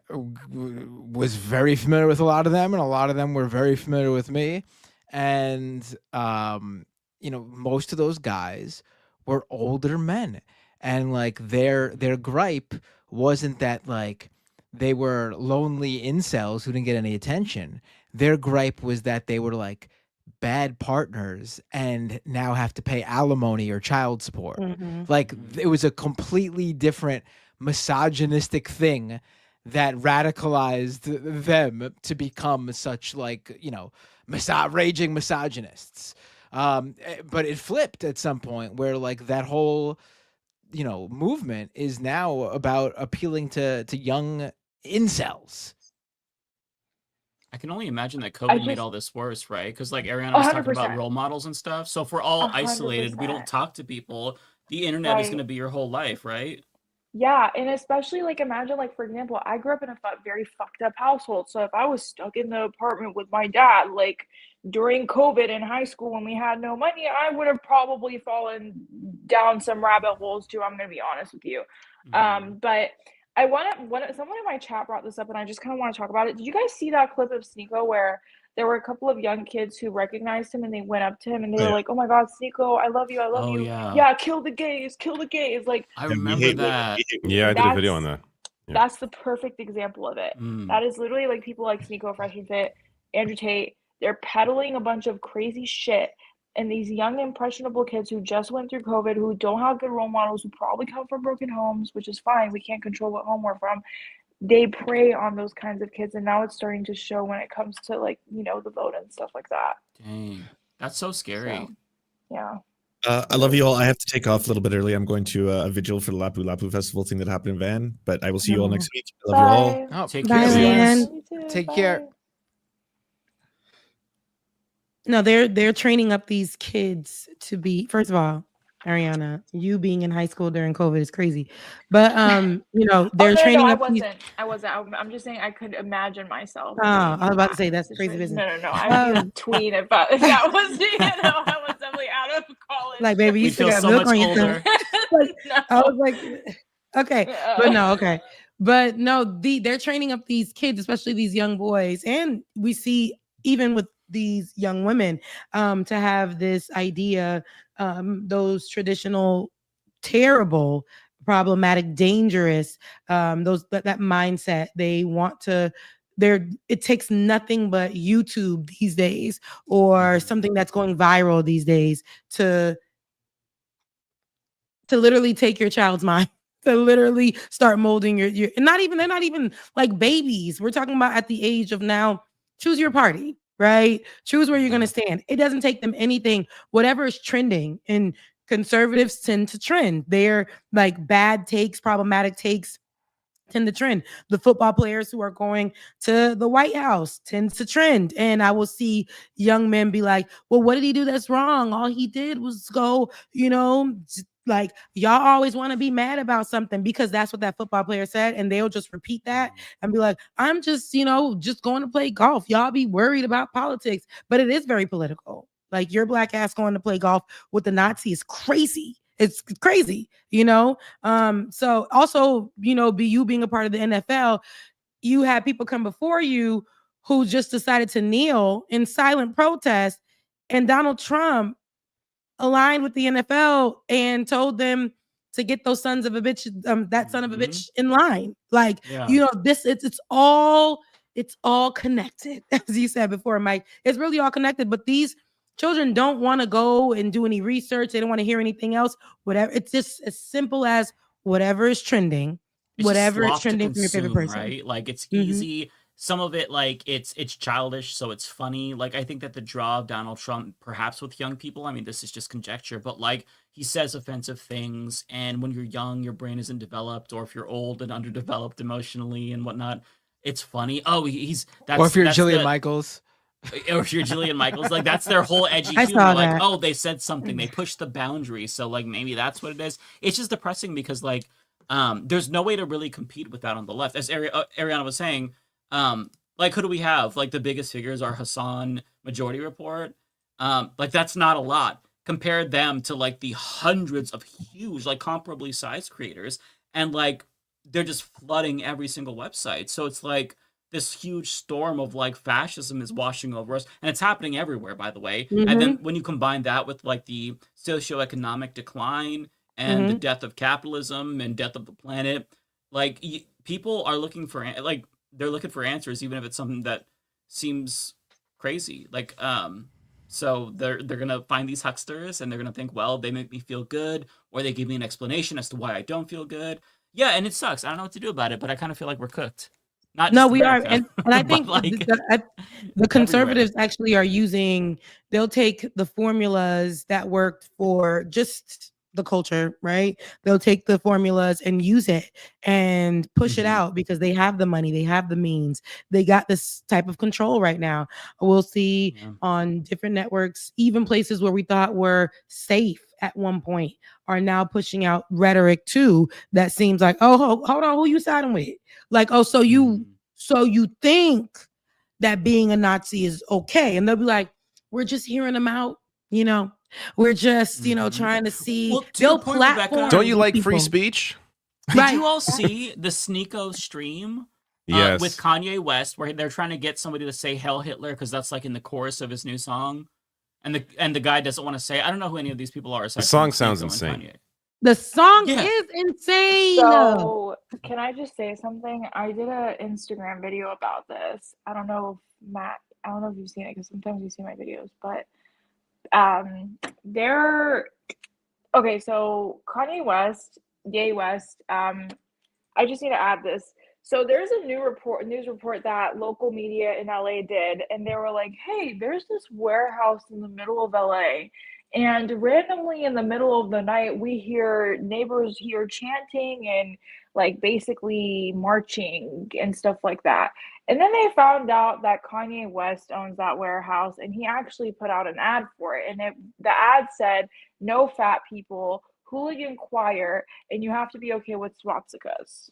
was very familiar with a lot of them, and a lot of them were very familiar with me. And, you know, most of those guys were older men, and like their gripe wasn't that like they were lonely incels who didn't get any attention. Their gripe was that they were like bad partners and now have to pay alimony or child support. Like it was a completely different misogynistic thing that radicalized them to become such like, you know, raging misogynists. But it flipped at some point where like that whole, you know, movement is now about appealing to young incels. I can only imagine that COVID made all this worse, right? Because like Ariana was talking about 100%. role models and stuff. So if we're all isolated, we don't 100%. talk to people, the internet is Right. going to be your whole life, right? Yeah, and especially like imagine like for example, I grew up in a very fucked up household. So if I was stuck in the apartment with my dad, like during COVID in high school when we had no money, I would have probably fallen down some rabbit holes too. I'm gonna be honest with you. But I someone in my chat brought this up, and I just kind of want to talk about it. Did you guys see that clip of Sneeko where there were a couple of young kids who recognized him and they went up to him and they were like, "Oh my God, Sneeko, I love you, I love you. Yeah, kill the gays, kill the gays." Like I remember that. Yeah, I did a video on that. Yeah. that's the perfect example of it. That is literally like people like Sneeko, Fresh and Fit, Andrew Tate. They're peddling a bunch of crazy shit. And these young, impressionable kids who just went through COVID, who don't have good role models, who probably come from broken homes, which is fine. We can't control what home we're from. They prey on those kinds of kids. And now it's starting to show when it comes to like, you know, the vote and stuff like that. Dang. That's so scary. So, yeah. I love you all. I have to take off a little bit early. I'm going to a vigil for the Lapu Lapu Festival thing that happened in Van, but I will see you all next week. I love you all. Oh, take Bye, care. man. Take care. No, they're training up these kids to be. First of all, Ariana, you being in high school during COVID is crazy, but you know they're training up these. I wasn't. I'm just saying I could imagine myself. Oh, I was about to say that's crazy business. No. I feel tween if that was I was definitely out of college. Like, baby, you still got milk on your tongue. I was like, okay, but no, okay. But no, they're training up these kids, especially these young boys, and we see even with these young women to have this idea, those traditional, terrible, problematic, dangerous, that mindset. They want to. It takes nothing but YouTube these days, or something that's going viral these days, to literally take your child's mind. To literally start molding your and they're not even like babies. We're talking about at the age of now, choose your party. right? Choose where you're going to stand. It doesn't take them anything. Whatever is trending, and conservatives tend to trend. They're like bad takes, problematic takes tend to trend. The football players who are going to the White House tends to trend. And I will see young men be like, well, what did he do that's wrong? All he did was go, like, y'all always want to be mad about something because that's what that football player said. And they'll just repeat that and be like, I'm just, just going to play golf. Y'all be worried about politics. But it is very political. Like, your black ass going to play golf with the Nazi is crazy. It's crazy, So also, you being a part of the NFL, you had people come before you who just decided to kneel in silent protest, and Donald Trump aligned with the NFL and told them to get those sons of a bitch, that son of a bitch in line. Like, it's all connected, as you said before, Mike. It's really all connected, but these children don't want to go and do any research. They don't want to hear anything else. Whatever. It's just as simple as whatever is trending, whatever is trending from your favorite person. Right? Like, it's easy. Some of it, like, it's childish, so it's funny. Like, I think that the draw of Donald Trump, perhaps with young people, I mean, this is just conjecture, but like, he says offensive things, and when you're young, your brain isn't developed, or if you're old and underdeveloped emotionally and whatnot, it's funny. Oh, or if you're Jillian Michaels. Or if you're Jillian Michaels, like, that's their whole edgy humor. Like, oh, they said something, they pushed the boundary, so like maybe that's what it is. It's just depressing because like there's no way to really compete with that on the left. As Ariana was saying, like, who do we have? Like, the biggest figures are Hassan, Majority Report. Like, that's not a lot. Compare them to like the hundreds of huge, like, comparably sized creators, and like they're just flooding every single website. So it's like this huge storm of like fascism is washing over us, and it's happening everywhere, by the way. And then when you combine that with like the socioeconomic decline and the death of capitalism and death of the planet, like, people are looking for, like, they're looking for answers, even if it's something that seems crazy. Like, so they're gonna find these hucksters, and they're gonna think, well, they make me feel good, or they give me an explanation as to why I don't feel good. Yeah, and it sucks. I don't know what to do about it, but I kind of feel like we're cooked. We are, and I think like, the conservatives actually are they'll take the formulas that worked for just the culture, right? They'll take the formulas and use it and push it out because they have the money, they have the means, they got this type of control right now. We'll see on different networks, even places where we thought were safe at one point are now pushing out rhetoric too that seems like, oh, hold on, who you siding with? Like, oh, so you think that being a Nazi is okay? And they'll be like, we're just hearing them out, we're just, trying to see. Well, to the point, Rebecca, don't you like free speech? Did you all see the Sneeko stream? Yes. With Kanye West, where they're trying to get somebody to say "Hail Hitler" because that's like in the chorus of his new song, and the guy doesn't want to say. I don't know who any of these people are. The song sounds insane. The song is insane. So, can I just say something? I did an Instagram video about this. I don't know if you've seen it, because sometimes you see my videos, but okay, so Kanye West, Ye West, I just need to add this. So there's a news report that local media in LA did, and they were like, hey, there's this warehouse in the middle of LA, and randomly in the middle of the night, we hear neighbors here chanting and like basically marching and stuff like that. And then they found out that Kanye West owns that warehouse, and he actually put out an ad for it. And the ad said, no fat people, hooligan choir, and you have to be okay with swastikas.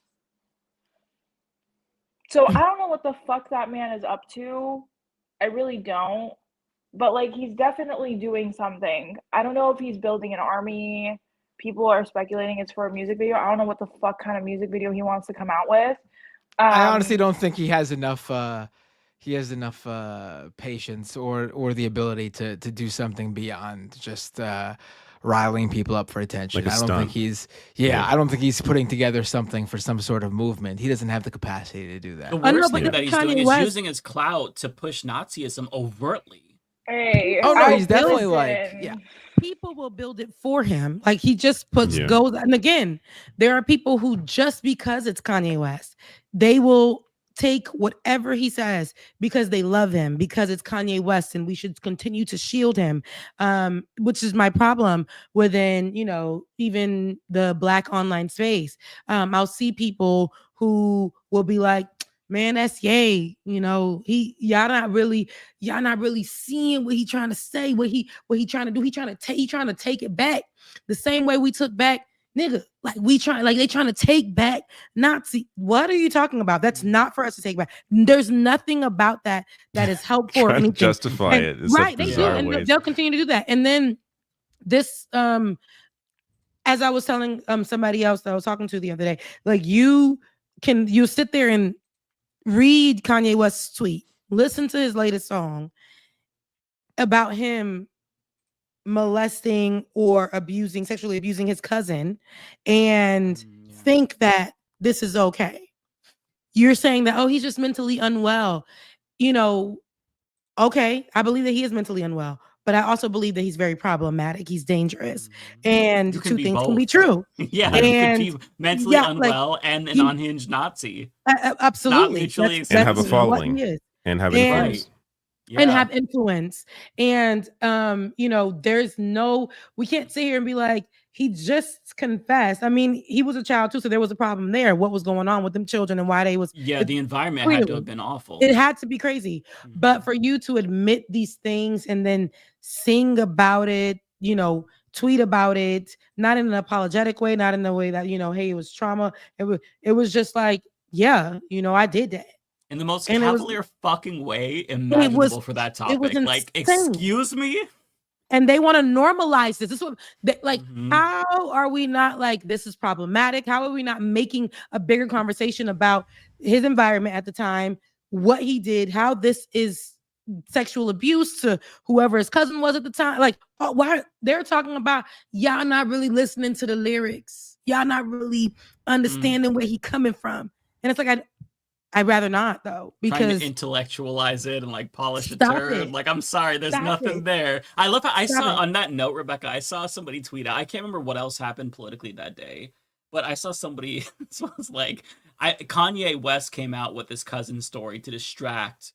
So I don't know what the fuck that man is up to. I really don't. But like, he's definitely doing something. I don't know if he's building an army. People are speculating it's for a music video. I don't know what the fuck kind of music video he wants to come out with. I honestly don't think he has enough patience or the ability to do something beyond just riling people up for attention. Like a I don't think stunt. I don't think he's putting together something for some sort of movement. He doesn't have the capacity to do that. The worst thing that he's doing is using his clout to push Nazism overtly. Hey, oh no, he's definitely people will build it for him. Like, he just goes, and again, there are people who, just because it's Kanye West, they will take whatever he says because they love him, because it's Kanye West, and we should continue to shield him, which is my problem within, even the Black online space. I'll see people who will be like, man, that's Ye. Y'all not really seeing what he trying to say, what he trying to do. He trying to take it back the same way we took back nigga. They trying to take back Nazi. What are you talking about? That's not for us to take back. There's nothing about that is helpful or Trying to anything. justify it in Right, such they do, bizarre and ways. they'll continue to do that. And then this, as I was telling somebody else that I was talking to the other day, like you sit there and read Kanye West's tweet, listen to his latest song about him molesting or sexually abusing his cousin, and think that this is okay. You're saying that, oh, he's just mentally unwell. Okay, I believe that he is mentally unwell, but I also believe that he's very problematic. He's dangerous. And You can two be things can both. be true. Yeah, and you could be mentally unwell and an unhinged Nazi. Absolutely. Not mutually And have a exclusive. following. What he is. And have And- influence. And have influence. And we can't sit here and be like, he just confessed. I mean, he was a child too, so there was a problem there. What was going on with them children and why they was The environment had to have been awful. It had to be crazy. But for you to admit these things and then sing about it, tweet about it, not in an apologetic way, not in the way that, hey, it was trauma. It was just like, yeah, I did that. In the most And it was- cavalier fucking way imaginable for that topic. Like, insane. excuse me? And they want to normalize this. This is what, Mm-hmm. how are we not like, this is problematic? How are we not making a bigger conversation about his environment at the time, what he did, how this is sexual abuse to whoever his cousin was at the time? Like, why they're talking about y'all not really listening to the lyrics, y'all not really understanding where he coming from. And it's like, I'd rather not though, because trying to intellectualize it and like polish a Stop turd. it. Like, I'm sorry, there's Stop nothing it. there. I love how I Stop saw it. on that note, Rebecca, I saw somebody tweet out. I can't remember what else happened politically that day, but I saw somebody was like, Kanye West came out with his cousin story to distract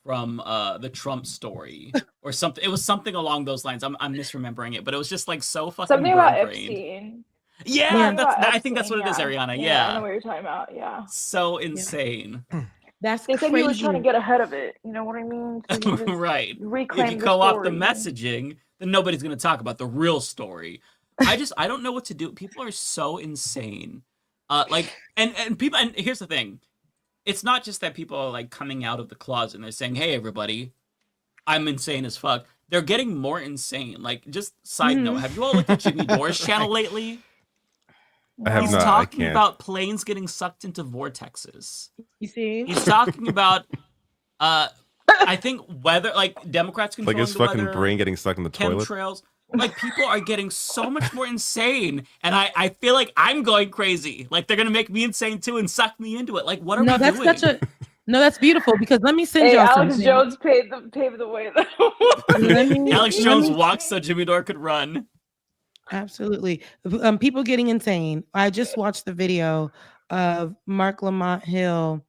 from the Trump story or something. It was something along those lines. I'm misremembering it, but it was just like so fucking Something about brain-brained. Epstein. Yeah, Something about I think that's what it is, Epstein, Ariana. I Yeah. know what you're talking about. Yeah. So insane. That's They said crazy. he was trying to get ahead of it. You know what I mean? So he just Right. reclaimed If you the go off the story. messaging, then nobody's going to talk about the real story. I don't know what to do. People are so insane. And people, and here's the thing. It's not just that people are like coming out of the closet and they're saying, hey, everybody, I'm insane as fuck. They're getting more insane. Like, just side note, have you all looked at Jimmy Dore's channel lately? I have He's not. I talking can't. about planes getting sucked into vortexes. You see? He's talking about, I think weather, like Democrats Like controlling his the fucking weather, brain getting stuck in the toilet. chemtrails. Like, people are getting so much more insane, and I feel like I'm going crazy. Like, they're gonna make me insane too and suck me into it. Like, what are we that's doing? that's beautiful, because let me send Hey, y'all Alex something. Jones paved the way though. Alex Jones walked so Jimmy Dore could run. Absolutely. People getting insane. I just watched the video of Mark Lamont Hill.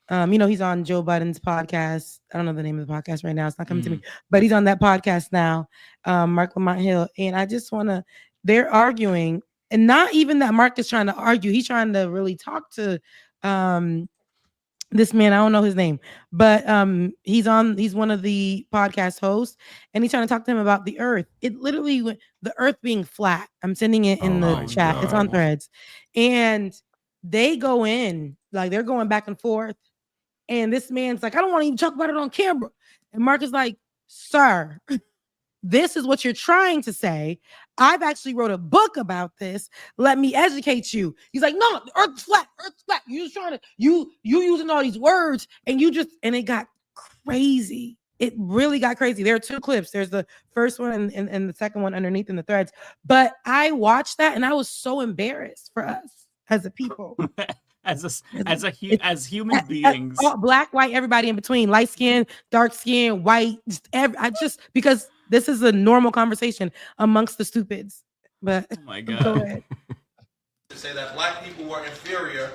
He's on Joe Biden's podcast. I don't know the name of the podcast right now. It's not coming to me, but he's on that podcast now. Mark Lamont Hill. And I just they're arguing, and not even that Mark is trying to argue. He's trying to really talk to this man. I don't know his name, but he's one of the podcast hosts, and he's trying to talk to him about the earth. It literally went, the earth being flat. I'm sending it in the chat. It's on Threads. And they go in, like they're going back and forth. And this man's like, I don't want to even talk about it on camera. And Mark is like, sir, this is what you're trying to say. I've actually wrote a book about this. Let me educate you. He's like, no, the earth's flat. Earth's flat. You're just trying to, you using all these words, and and it got crazy. It really got crazy. There are two clips. There's the first one and the second one underneath in the threads. But I watched that and I was so embarrassed for us as a people. as human beings, all, black, white, everybody in between, light skin, dark skin, white, because this is a normal conversation amongst the stupids. But oh my go god, ahead. To say that black people were inferior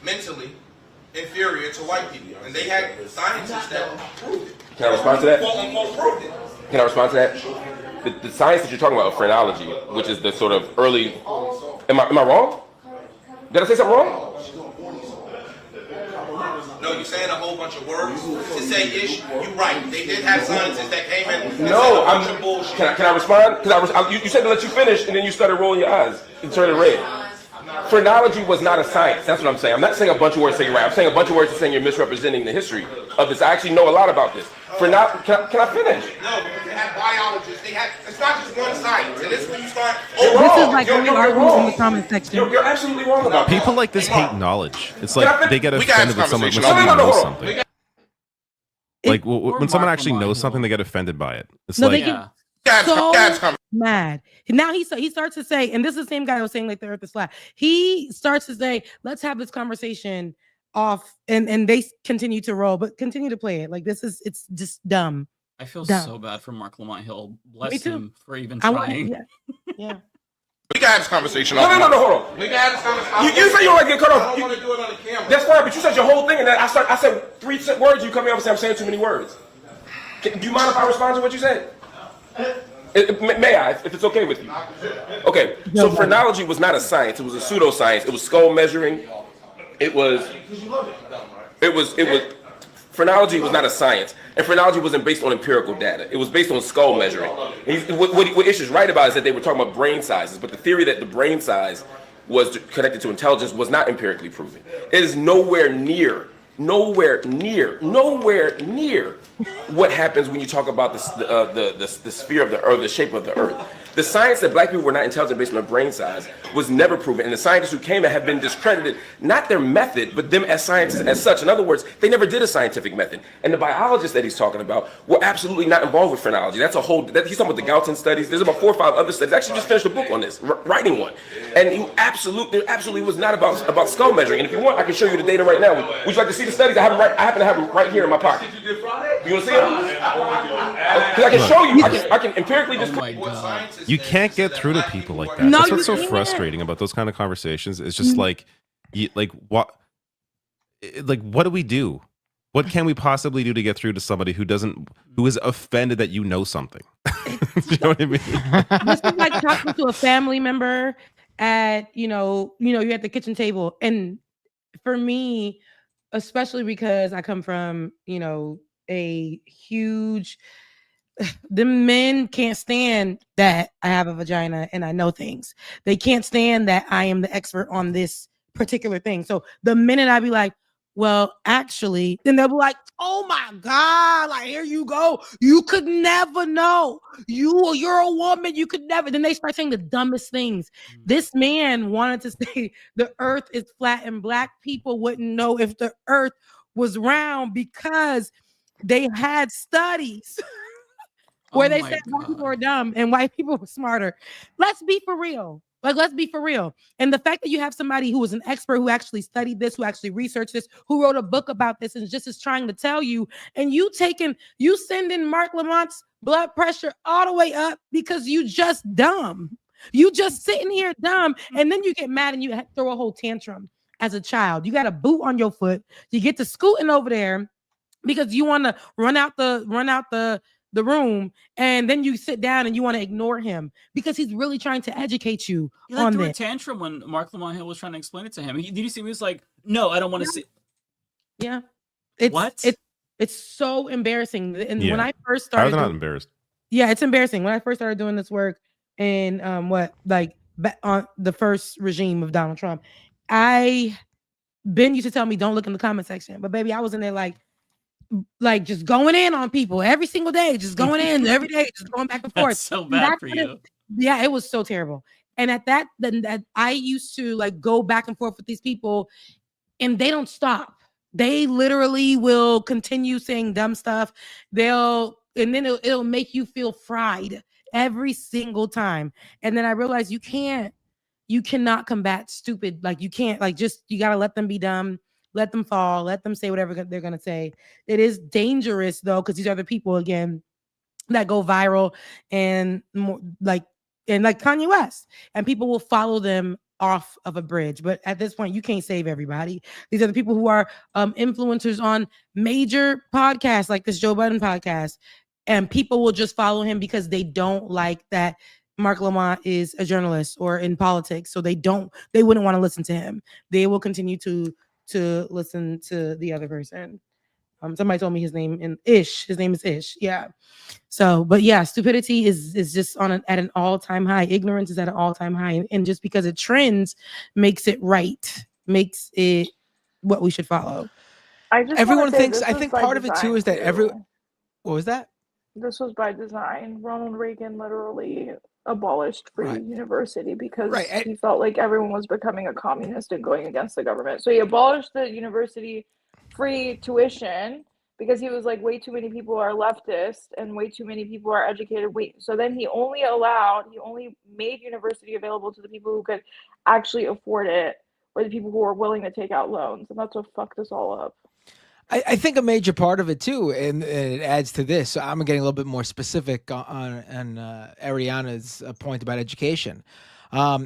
mentally inferior to white people, and they had scientists that proved it. Can I respond to that? Quote unquote proved it. Can I respond to that? The science that you're talking about, phrenology, which is the sort of early. Am I wrong? Did I say something wrong? No, you're saying a whole bunch of words to say ish. You're right. They did have scientists that came in and said No, a bunch of bullshit. Can I respond? Because you said to let you finish, and then you started rolling your eyes and turning red. Phrenology was not a science. That's what I'm saying. I'm not saying a bunch of words saying you're right. I'm saying a bunch of words saying you're misrepresenting the history of this. I actually know a lot about this. Can I finish? No, because they had biologists. It's not just one science. And this is when you start. You're This wrong. is like when we You're argue wrong. in the comment section. You're absolutely wrong about that. People like this hate knowledge. It's like they get We can have offended when someone this conversation. No, knows hold on. something. Like when someone actually knows something, they get offended by it. It's No, like they get so mad. Now he starts to say, and this is the same guy who was saying like the earth is flat. He starts to say, let's have this conversation off, and they continue to roll, but continue to play it. Like it's just dumb. I feel Dumb. so bad for Mark Lamont Hill. Me Bless too. him for even I want- trying. Yeah. We can have this conversation. No, hold on. We can have this conversation. You say you don't like to get cut off. I don't want to do it on the camera. That's fine, but you said your whole thing, and then I said 3 words. You come here and say I'm saying too many words. Do you mind if I respond to what you said? May I, if it's okay with you? Okay. So phrenology was not a science. It was a pseudoscience. It was skull measuring. It was. Phrenology was not a science, and phrenology wasn't based on empirical data. It was based on skull measuring. What Ish is right about is that they were talking about brain sizes, but the theory that the brain size was connected to intelligence was not empirically proven. It is nowhere near what happens when you talk about the sphere of the earth, the shape of the earth. The science that black people were not intelligent based on their brain size was never proven, and the scientists who came in have been discredited, not their method, but them as scientists as such. In other words, they never did a scientific method. And the biologists that he's talking about were absolutely not involved with phrenology. That's a whole, he's talking about the Galton studies. There's about 4 or 5 other studies. Actually just finished a book on this, writing one. And there absolutely was not about skull measuring. And if you want, I can show you the data right now. Would you like to see the studies? I happen to have them right here in my pocket. You want to see them? Because I can show you. I can empirically just. you can't get through to people like that. No, That's what's you so can't. frustrating about those kind of conversations. It's just what do we do? What can we possibly do to get through to somebody who is offended that you know something? You know what I mean? This is like talking to a family member at you're at the kitchen table, and for me, especially because I come from a huge. The men can't stand that I have a vagina and I know things. They can't stand that I am the expert on this particular thing. So the minute I be like, well, actually, then they'll be like, oh my God, like here you go. You could never know. You're a woman. You could never. Then they start saying the dumbest things. This man wanted to say the earth is flat and black people wouldn't know if the earth was round because they had studies. Where they said white people are dumb and white people are smarter. Let's be for real. Let's be for real. And the fact that you have somebody who is an expert who actually studied this, who actually researched this, who wrote a book about this and just is trying to tell you, and you sending Mark Lamont's blood pressure all the way up because you just dumb. You just sitting here dumb, and then you get mad and you throw a whole tantrum as a child. You got a boot on your foot. You get to scooting over there because you want to run out the room, and then you sit down and you want to ignore him because he's really trying to educate you He on threw a this. tantrum when Mark Lamont Hill was trying to explain it to him. Did you see? He was like, "No, I don't want to see." Yeah, it's so embarrassing. And when I first How are started, they not embarrassed? Yeah, it's embarrassing. When I first started doing this work in on the first regime of Donald Trump, Ben used to tell me don't look in the comment section, but baby, I was in there like just going in on people every single day, just going in every day, just going back and forth. That's so bad for you. Yeah, it was so terrible. And at that I used to go back and forth with these people, and they don't stop. They literally will continue saying dumb stuff. And then it'll make you feel fried every single time. And then I realized you cannot combat stupid. You can't you gotta let them be dumb. Let them fall. Let them say whatever they're going to say. It is dangerous, though, because these are the people, again, that go viral and more, and like Kanye West, and people will follow them off of a bridge. But at this point, you can't save everybody. These are the people who are influencers on major podcasts like this Joe Budden podcast, and people will just follow him because they don't like that Mark Lamont is a journalist or in politics, so they wouldn't want to listen to him. They will continue to listen to the other person. Somebody told me his name is Ish. Yeah. So, but yeah, stupidity is just at an all-time high. Ignorance is at an all-time high, and just because it trends makes it right, makes it what we should follow. Everyone thinks. I think part of it too is that What was that? This was by design. Ronald Reagan literally abolished free university because he felt like everyone was becoming a communist and going against the government. So he abolished the university free tuition because he was like, way too many people are leftist and way too many people are educated. So then he only made university available to the people who could actually afford it, or the people who are willing to take out loans. And that's what fucked us all up. I think a major part of it too, and it adds to this. So I'm getting a little bit more specific on Ariana's point about education,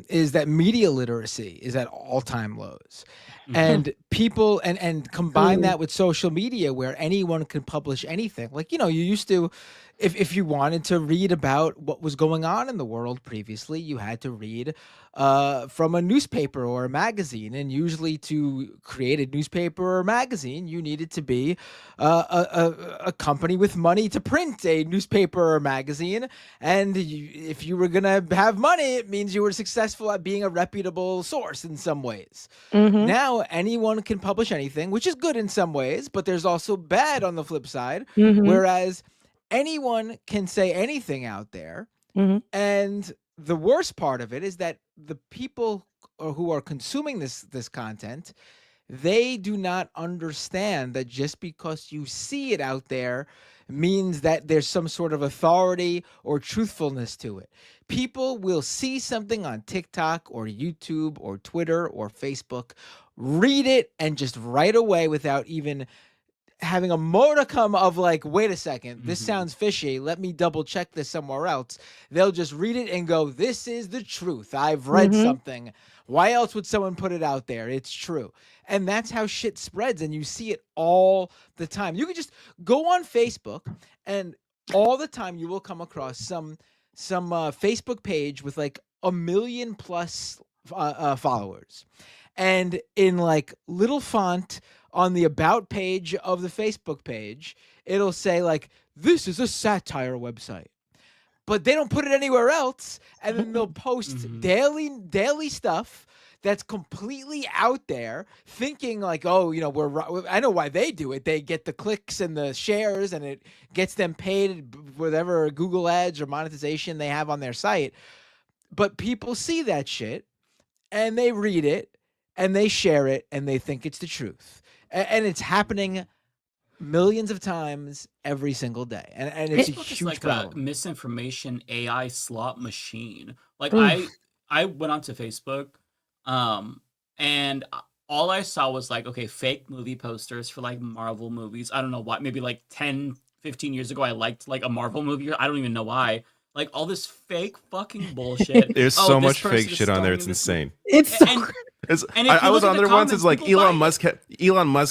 is that media literacy is at all-time lows. And people and combine that with social media where anyone can publish anything. Like, you used to, if you wanted to read about what was going on in the world previously, you had to read from a newspaper or a magazine. And usually to create a newspaper or magazine, you needed to be a company with money to print a newspaper or magazine. And if you were going to have money, it means you were successful at being a reputable source in some ways. Now, anyone can publish anything, which is good in some ways, but there's also bad on the flip side. Whereas anyone can say anything out there. And the worst part of it is that the people who are consuming this content, they do not understand that just because you see it out there means that there's some sort of authority or truthfulness to it. People will see something on TikTok or YouTube or Twitter or Facebook, read it, and just right away, without even having a modicum of like, wait a second, this sounds fishy, let me double check this somewhere else. They'll just read it and go, this is the truth. I've read something. Why else would someone put it out there? It's true. And that's how shit spreads, and you see it all the time. You can just go on Facebook, and all the time you will come across some Facebook page with like 1 million plus followers. And in like little font on the about page of the Facebook page, it'll say like, this is a satire website. But they don't put it anywhere else. And then they'll post daily stuff that's completely out there, thinking like, oh, I know why they do it. They get the clicks and the shares, and it gets them paid whatever Google ads or monetization they have on their site. But people see that shit, and they read it, and they share it, and they think it's the truth. And it's happening millions of times every single day. And it's a huge like problem. A misinformation AI slot machine. Like Oof. I went onto Facebook, and all I saw was like, okay, fake movie posters for like Marvel movies. I don't know why. Maybe like 10, 15 years ago, I liked like a Marvel movie. I don't even know why. Like all this fake fucking bullshit. There's so much fake shit on there. It's insane. It's so I was on there once. It's like Elon Musk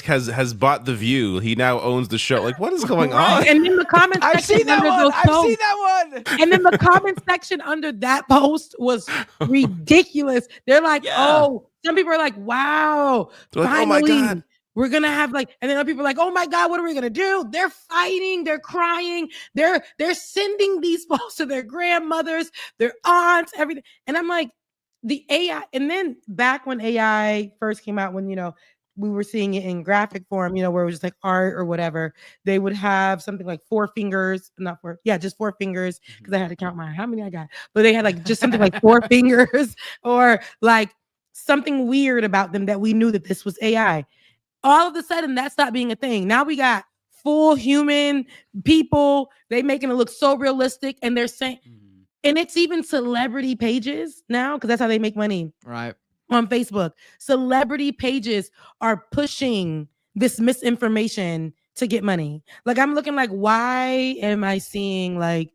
has bought The View. He now owns the show. Like, what is going on? And in the comment section, I've seen that one. And then the comment section under that post was ridiculous. They're like, oh, some people are like, wow, They're like, finally, oh my God. we're gonna have like, and then other people are like, oh my God, what are we gonna do? They're fighting, they're crying, they're sending these posts to their grandmothers, their aunts, everything. And I'm like, the AI, and then back when AI first came out, when we were seeing it in graphic form, where it was just like art or whatever, they would have something like 4 fingers, just 4 fingers, because I had to count how many I got, but they had like just something like 4 fingers, or like something weird about them that we knew that this was AI. All of a sudden, that stopped being a thing. Now we got full human people. They making it look so realistic, and they're saying, and it's even celebrity pages now, because that's how they make money. Right. On Facebook, celebrity pages are pushing this misinformation to get money. Like, I'm looking like, why am I seeing like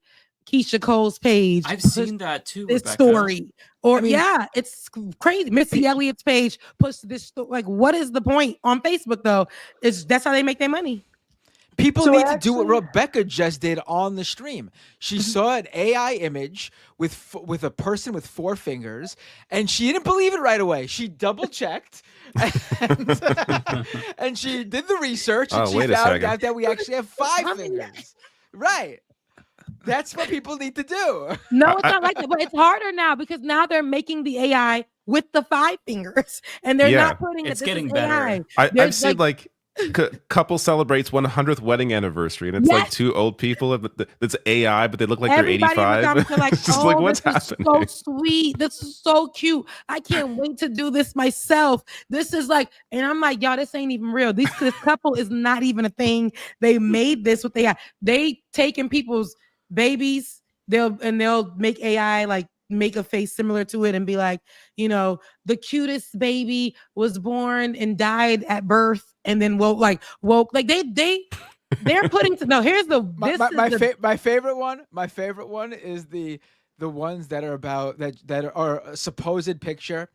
Keisha Cole's page. I've seen that too, This Rebecca. story, or I mean- yeah, it's crazy. Missy Elliott's page puts this like, what is the point on Facebook though? That's how they make their money. People So need I to do what actually- Rebecca just did on the stream. She saw an AI image with a person with 4 fingers, and she didn't believe it right away. She double checked, and she did the research, and Oh, she wait a found second. out that we actually have 5 fingers. Right. That's what people need to do. No, it's not like that, but it's harder now because now they're making the AI with the 5 fingers, and they're Yeah. not putting It's it. This getting is better. AI. I've There's, seen like couple celebrates 100th wedding anniversary, and it's like Yes. 2 old people. That's AI, but they look like everybody they're in the 85. comments are like, It's just "Oh, like, what's this is happening? so sweet. This is so cute. I can't wait to do this myself. This is like," and I'm like, "Y'all, this ain't even real. This couple is not even a thing. They made this with AI. They taking people's babies. They'll make AI like make a face similar to it and be like, you know, the cutest baby was born and died at birth, and then woke like they're putting no. Here's the My favorite one. My favorite one is the ones that are about that are a supposed picture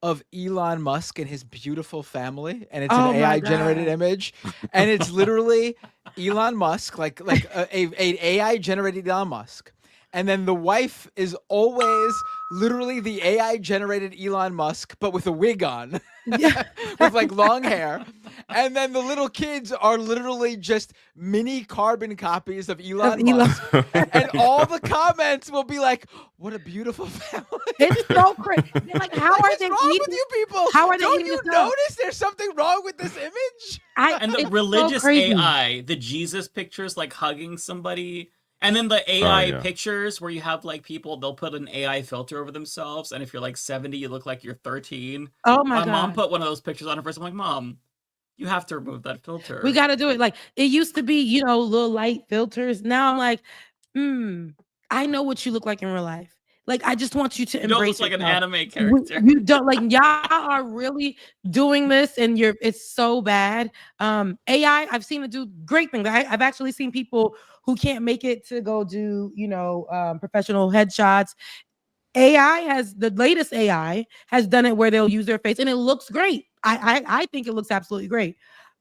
of Elon Musk and his beautiful family, and it's Oh an my AI generated God. image, and it's literally Elon Musk, like a AI generated Elon Musk. And then the wife is always literally the AI generated Elon Musk, but with a wig on, with like long hair. And then the little kids are literally just mini carbon copies of Elon Musk. And all the comments will be like, "What a beautiful family." It's so crazy. They're like, how are they wrong eating? with you people? How are they Don't eating you this up? notice there's something wrong with this image? And the it's so religious crazy. AI, the Jesus pictures like hugging somebody, and then the AI yeah. pictures where you have like people, they'll put an AI filter over themselves, and if you're like 70, you look like you're 13. Oh my mom God. put one of those pictures on her first. I'm like, Mom, you have to remove that filter. We got to do it. Like it used to be, you know, little light filters. Now I'm like, I know what you look like in real life. Like I just want you to You don't embrace look like an yourself. anime character. You don't like y'all are really doing this, and it's so bad. AI, I've seen it do great things. I've actually seen people who can't make it to go do, you know, professional headshots. The latest AI has done it where they'll use their face and it looks great. I think it looks absolutely great.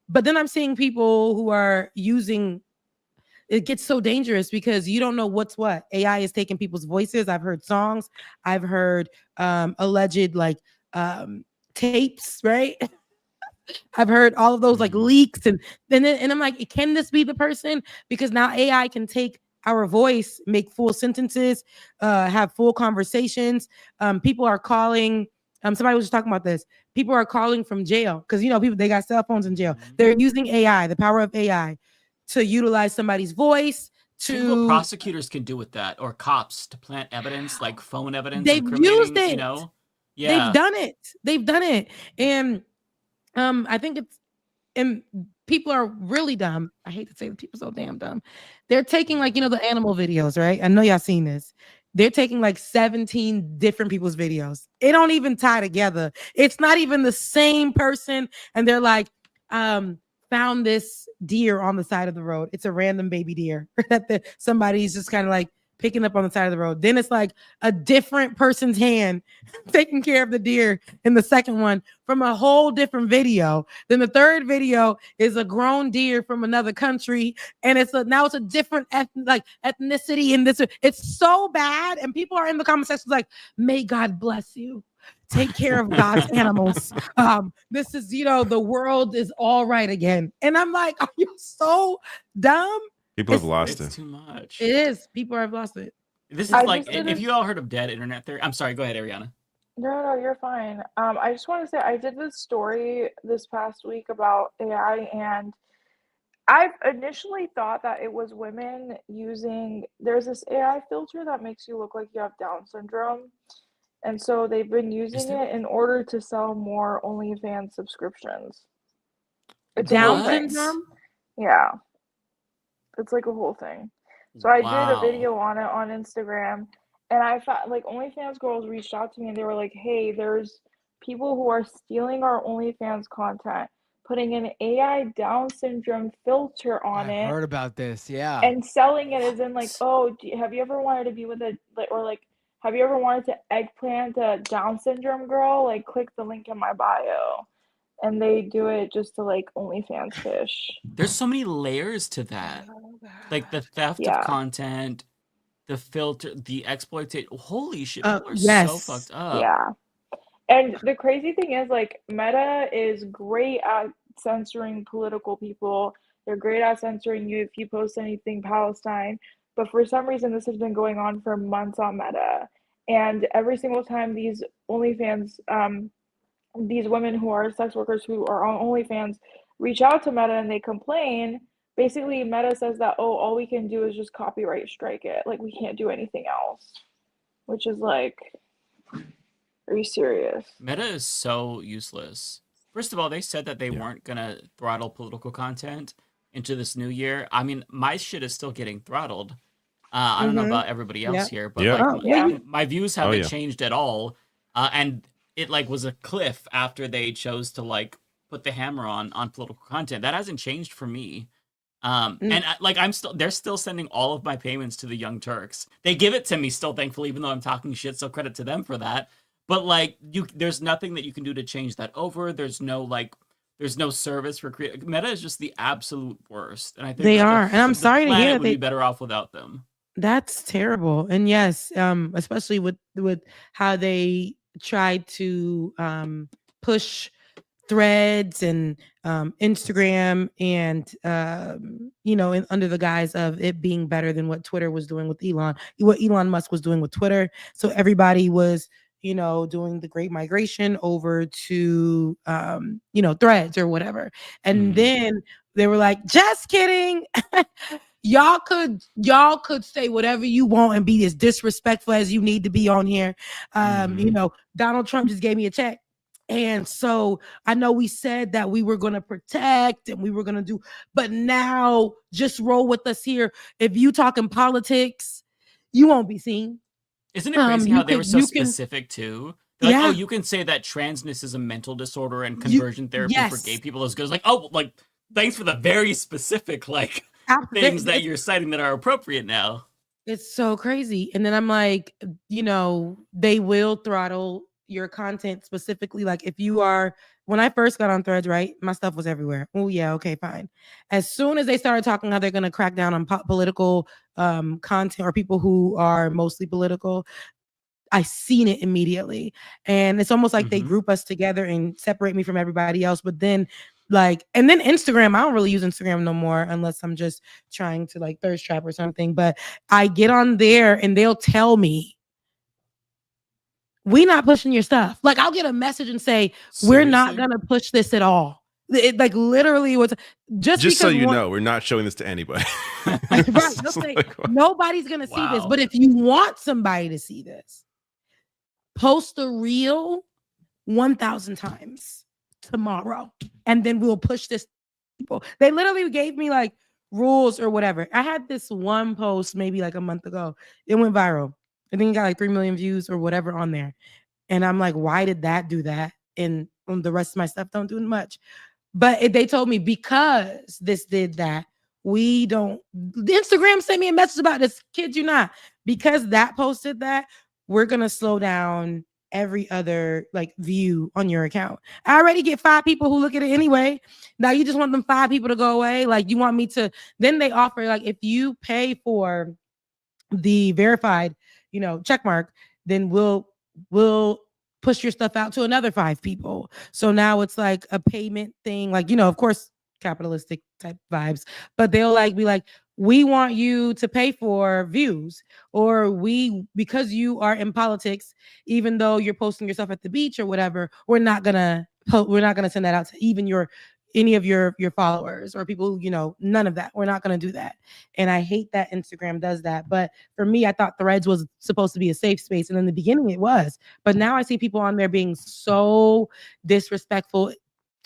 But then I'm seeing people who are using it gets so dangerous because you don't know what's what. AI is taking people's voices. I've heard songs, I've heard alleged like tapes, right? I've heard all of those like leaks and I'm like, can this be the person? Because now AI can take our voice, make full sentences, have full conversations. People are calling. Somebody was just talking about this. People are calling from jail because you know people they got cell phones in jail. They're using AI, the power of AI, to utilize somebody's voice. Think what prosecutors can do with that, or cops to plant evidence, like phone evidence. They've used it. You know, yeah, They've done it. They've done it, and I think and people are really dumb. I hate to say that people are so damn dumb. They're taking like, you know, the animal videos, right? I know y'all seen this. They're taking like 17 different people's videos. It don't even tie together. It's not even the same person. And they're like, found this deer on the side of the road. It's a random baby deer that somebody's just kind of like picking up on the side of the road. Then it's like a different person's hand taking care of the deer in the second one from a whole different video. Then the third video is a grown deer from another country, and now it's a different ethnicity in this. It's so bad, and people are in the comment sections like, "May God bless you. Take care of God's animals. This is, you know, the world is all right again." And I'm like, are you so dumb? People have lost it's it. too much. It is. People have lost it. This is I like, just did if a- you all heard of dead internet theory, I'm sorry, go ahead, Ariana. No, you're fine. I just want to say I did this story this past week about AI, and I've initially thought that it was women using. There's this AI filter that makes you look like you have Down syndrome, and so they've been using it in order to sell more OnlyFans subscriptions. It's a whole Down thing. syndrome? Yeah, it's like a whole thing. So I did a Wow. video on it on Instagram, and I found like OnlyFans girls reached out to me and they were like, "Hey, there's people who are stealing our OnlyFans content, putting an AI Down syndrome filter on I it heard about this. Yeah. and selling it as in like, oh, have you ever wanted to be with a or like, have you ever wanted to eggplant a Down syndrome girl? Like, click the link in my bio, and they do it just to like OnlyFans fish. There's so many layers to that, like the theft of Yeah. content, the filter, the exploitation. Holy shit, people are so Yes. fucked up. Yeah. And the crazy thing is, like, Meta is great at censoring political people. They're great at censoring you if you post anything Palestine. But for some reason, this has been going on for months on Meta. And every single time these OnlyFans, these women who are sex workers who are on OnlyFans reach out to Meta and they complain, basically Meta says that, oh, all we can do is just copyright strike it. Like, we can't do anything else. Which is like, are you serious? Meta is so useless. First of all, they said that they weren't gonna throttle political content into this new year. I mean, my shit is still getting throttled. I don't know about everybody else here, but like my views haven't changed at all. And it like was a cliff after they chose to like put the hammer on political content. That hasn't changed for me. And like they're still sending all of my payments to the Young Turks. They give it to me still, thankfully, even though I'm talking shit. So credit to them for that. But like there's nothing that you can do to change that over. There's no service for create. Meta is just the absolute worst, and I think They are, and I'm sorry to hear would be better off without them. That's terrible. And yes, especially with how they tried to push Threads and Instagram and under the guise of it being better than what Twitter was doing with what Elon Musk was doing with Twitter. So everybody was doing the great migration over to Threads or whatever. And then they were like, just kidding. Y'all could say whatever you want and be as disrespectful as you need to be on here. Donald Trump just gave me a check. And so I know we said that we were going to protect and we were going to do, but now just roll with us here. If you talking politics, you won't be seen. Isn't it crazy how they were so specific too? They're like, oh, you can say that transness is a mental disorder and conversion therapy for gay people is good. It's like, oh, like thanks for the very specific things that you're citing that are appropriate now. It's so crazy. And then I'm like, they will throttle your content specifically. Like when I first got on Threads, right, my stuff was everywhere. Oh yeah, okay, fine. As soon as they started talking how they're going to crack down on political content or people who are mostly political, I seen it immediately. And it's almost like they group us together and separate me from everybody else. But then and then Instagram, I don't really use Instagram no more unless I'm just trying to like thirst trap or something. But I get on there and they'll tell me, we not pushing your stuff. Like I'll get a message and say, we're not going to push this at all. It like literally was just so you know, we're not showing this to anybody. Right. They'll say, nobody's going to see this. But if you want somebody to see this, post a reel 1,000 times tomorrow. And then we'll push this. People. They literally gave me like rules or whatever. I had this one post maybe like a month ago. It went viral. I think it got like 3 million views or whatever on there. And I'm like, why did that do that? And the rest of my stuff don't do much. But they told me because this did that, Instagram sent me a message about this. Kid you not. Because that posted that, we're going to slow down every other like view on your account. I already get 5 people who look at it anyway. Now you just want them 5 people to go away. Like you want me to, then they offer like, if you pay for the verified check mark, then we'll push your stuff out to another 5 people. So now it's like a payment thing, like, of course, capitalistic type vibes, but they'll like be like, we want you to pay for views, or because you are in politics, even though you're posting yourself at the beach or whatever, we're not gonna send that out to even any of your followers or people who, none of that. We're not going to do that. And I hate that Instagram does that. But for me, I thought Threads was supposed to be a safe space. And in the beginning it was, but now I see people on there being so disrespectful.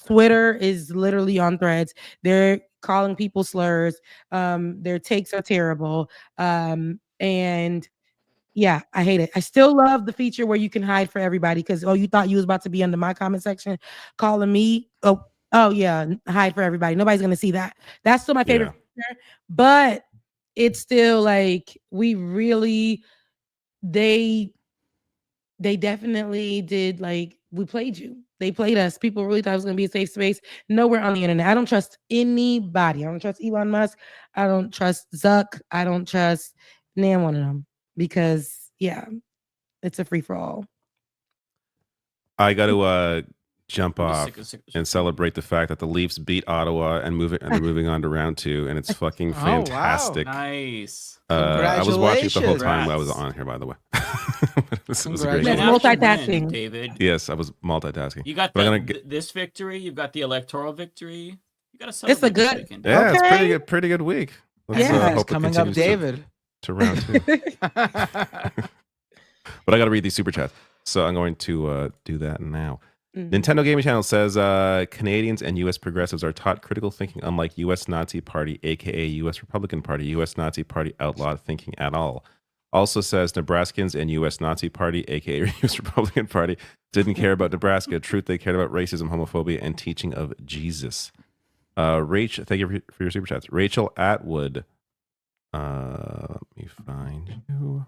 Twitter is literally on Threads. They're calling people slurs. Their takes are terrible. And yeah, I hate it. I still love the feature where you can hide for everybody because, you thought you was about to be under my comment section calling me. Oh, Oh yeah, hide for everybody. Nobody's gonna see that. That's still my favorite feature, but it's still like they definitely did, like, we played you. They played us. People really thought it was gonna be a safe space. Nowhere on the internet. I don't trust anybody. I don't trust Elon Musk. I don't trust Zuck. I don't trust none one of them because it's a free for all. I got to jump off and celebrate the fact that the Leafs beat Ottawa and they're moving on to round 2, and it's fucking fantastic. Nice. I was watching it the whole time Congrats. while I was on here, by the way. it was a great Man, game. how'd you win, Multitasking. David. Yes, I was multitasking. You got But I'm gonna this victory. You've got the electoral victory. You got to It's celebrate a good. this weekend. Yeah, it's pretty good week. Let's hope it coming up, continues David. to round 2. But I got to read these super chats, so I'm going to do that now. Nintendo Gaming Channel says Canadians and U.S. progressives are taught critical thinking, unlike U.S. Nazi Party, aka U.S. Republican Party. U.S. Nazi Party outlawed thinking at all. Also says Nebraskans and U.S. Nazi Party, aka U.S. Republican Party, didn't care about Nebraska. Truth, they cared about racism, homophobia, and teaching of Jesus. Rach, thank you for your super chats. Rachel Atwood. Let me find you.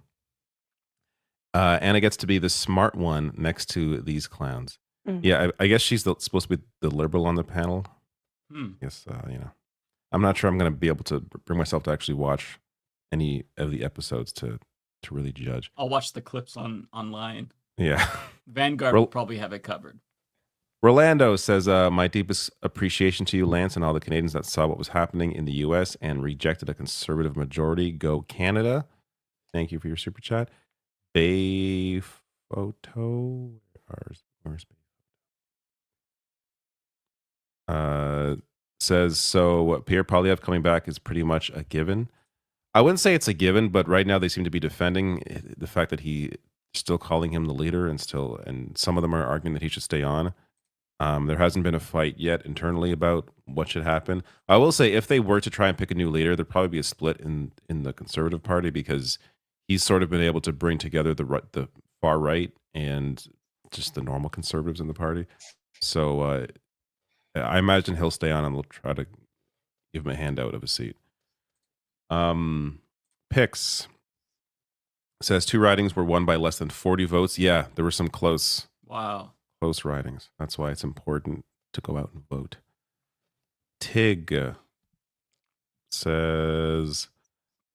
Anna gets to be the smart one next to these clowns. Yeah, I guess she's supposed to be the liberal on the panel. Yes, I'm not sure I'm going to be able to bring myself to actually watch any of the episodes to really judge. I'll watch the clips online. Yeah. Vanguard will probably have it covered. Rolando says, my deepest appreciation to you, Lance, and all the Canadians that saw what was happening in the U.S. and rejected a conservative majority. Go Canada. Thank you for your super chat. Bay Photo. Where's says, so Pierre Poilievre coming back is pretty much a given. I wouldn't say it's a given, but right now they seem to be defending the fact that he's still calling him the leader, and some of them are arguing that he should stay on. There hasn't been a fight yet internally about what should happen. I will say, if they were to try and pick a new leader, there'd probably be a split in the Conservative Party, because he's sort of been able to bring together the far right and just the normal conservatives in the party. So I imagine he'll stay on, and they'll try to give him a handout of a seat. Pix says 2 ridings were won by less than 40 votes. Yeah, there were some close ridings. That's why it's important to go out and vote. Tig says,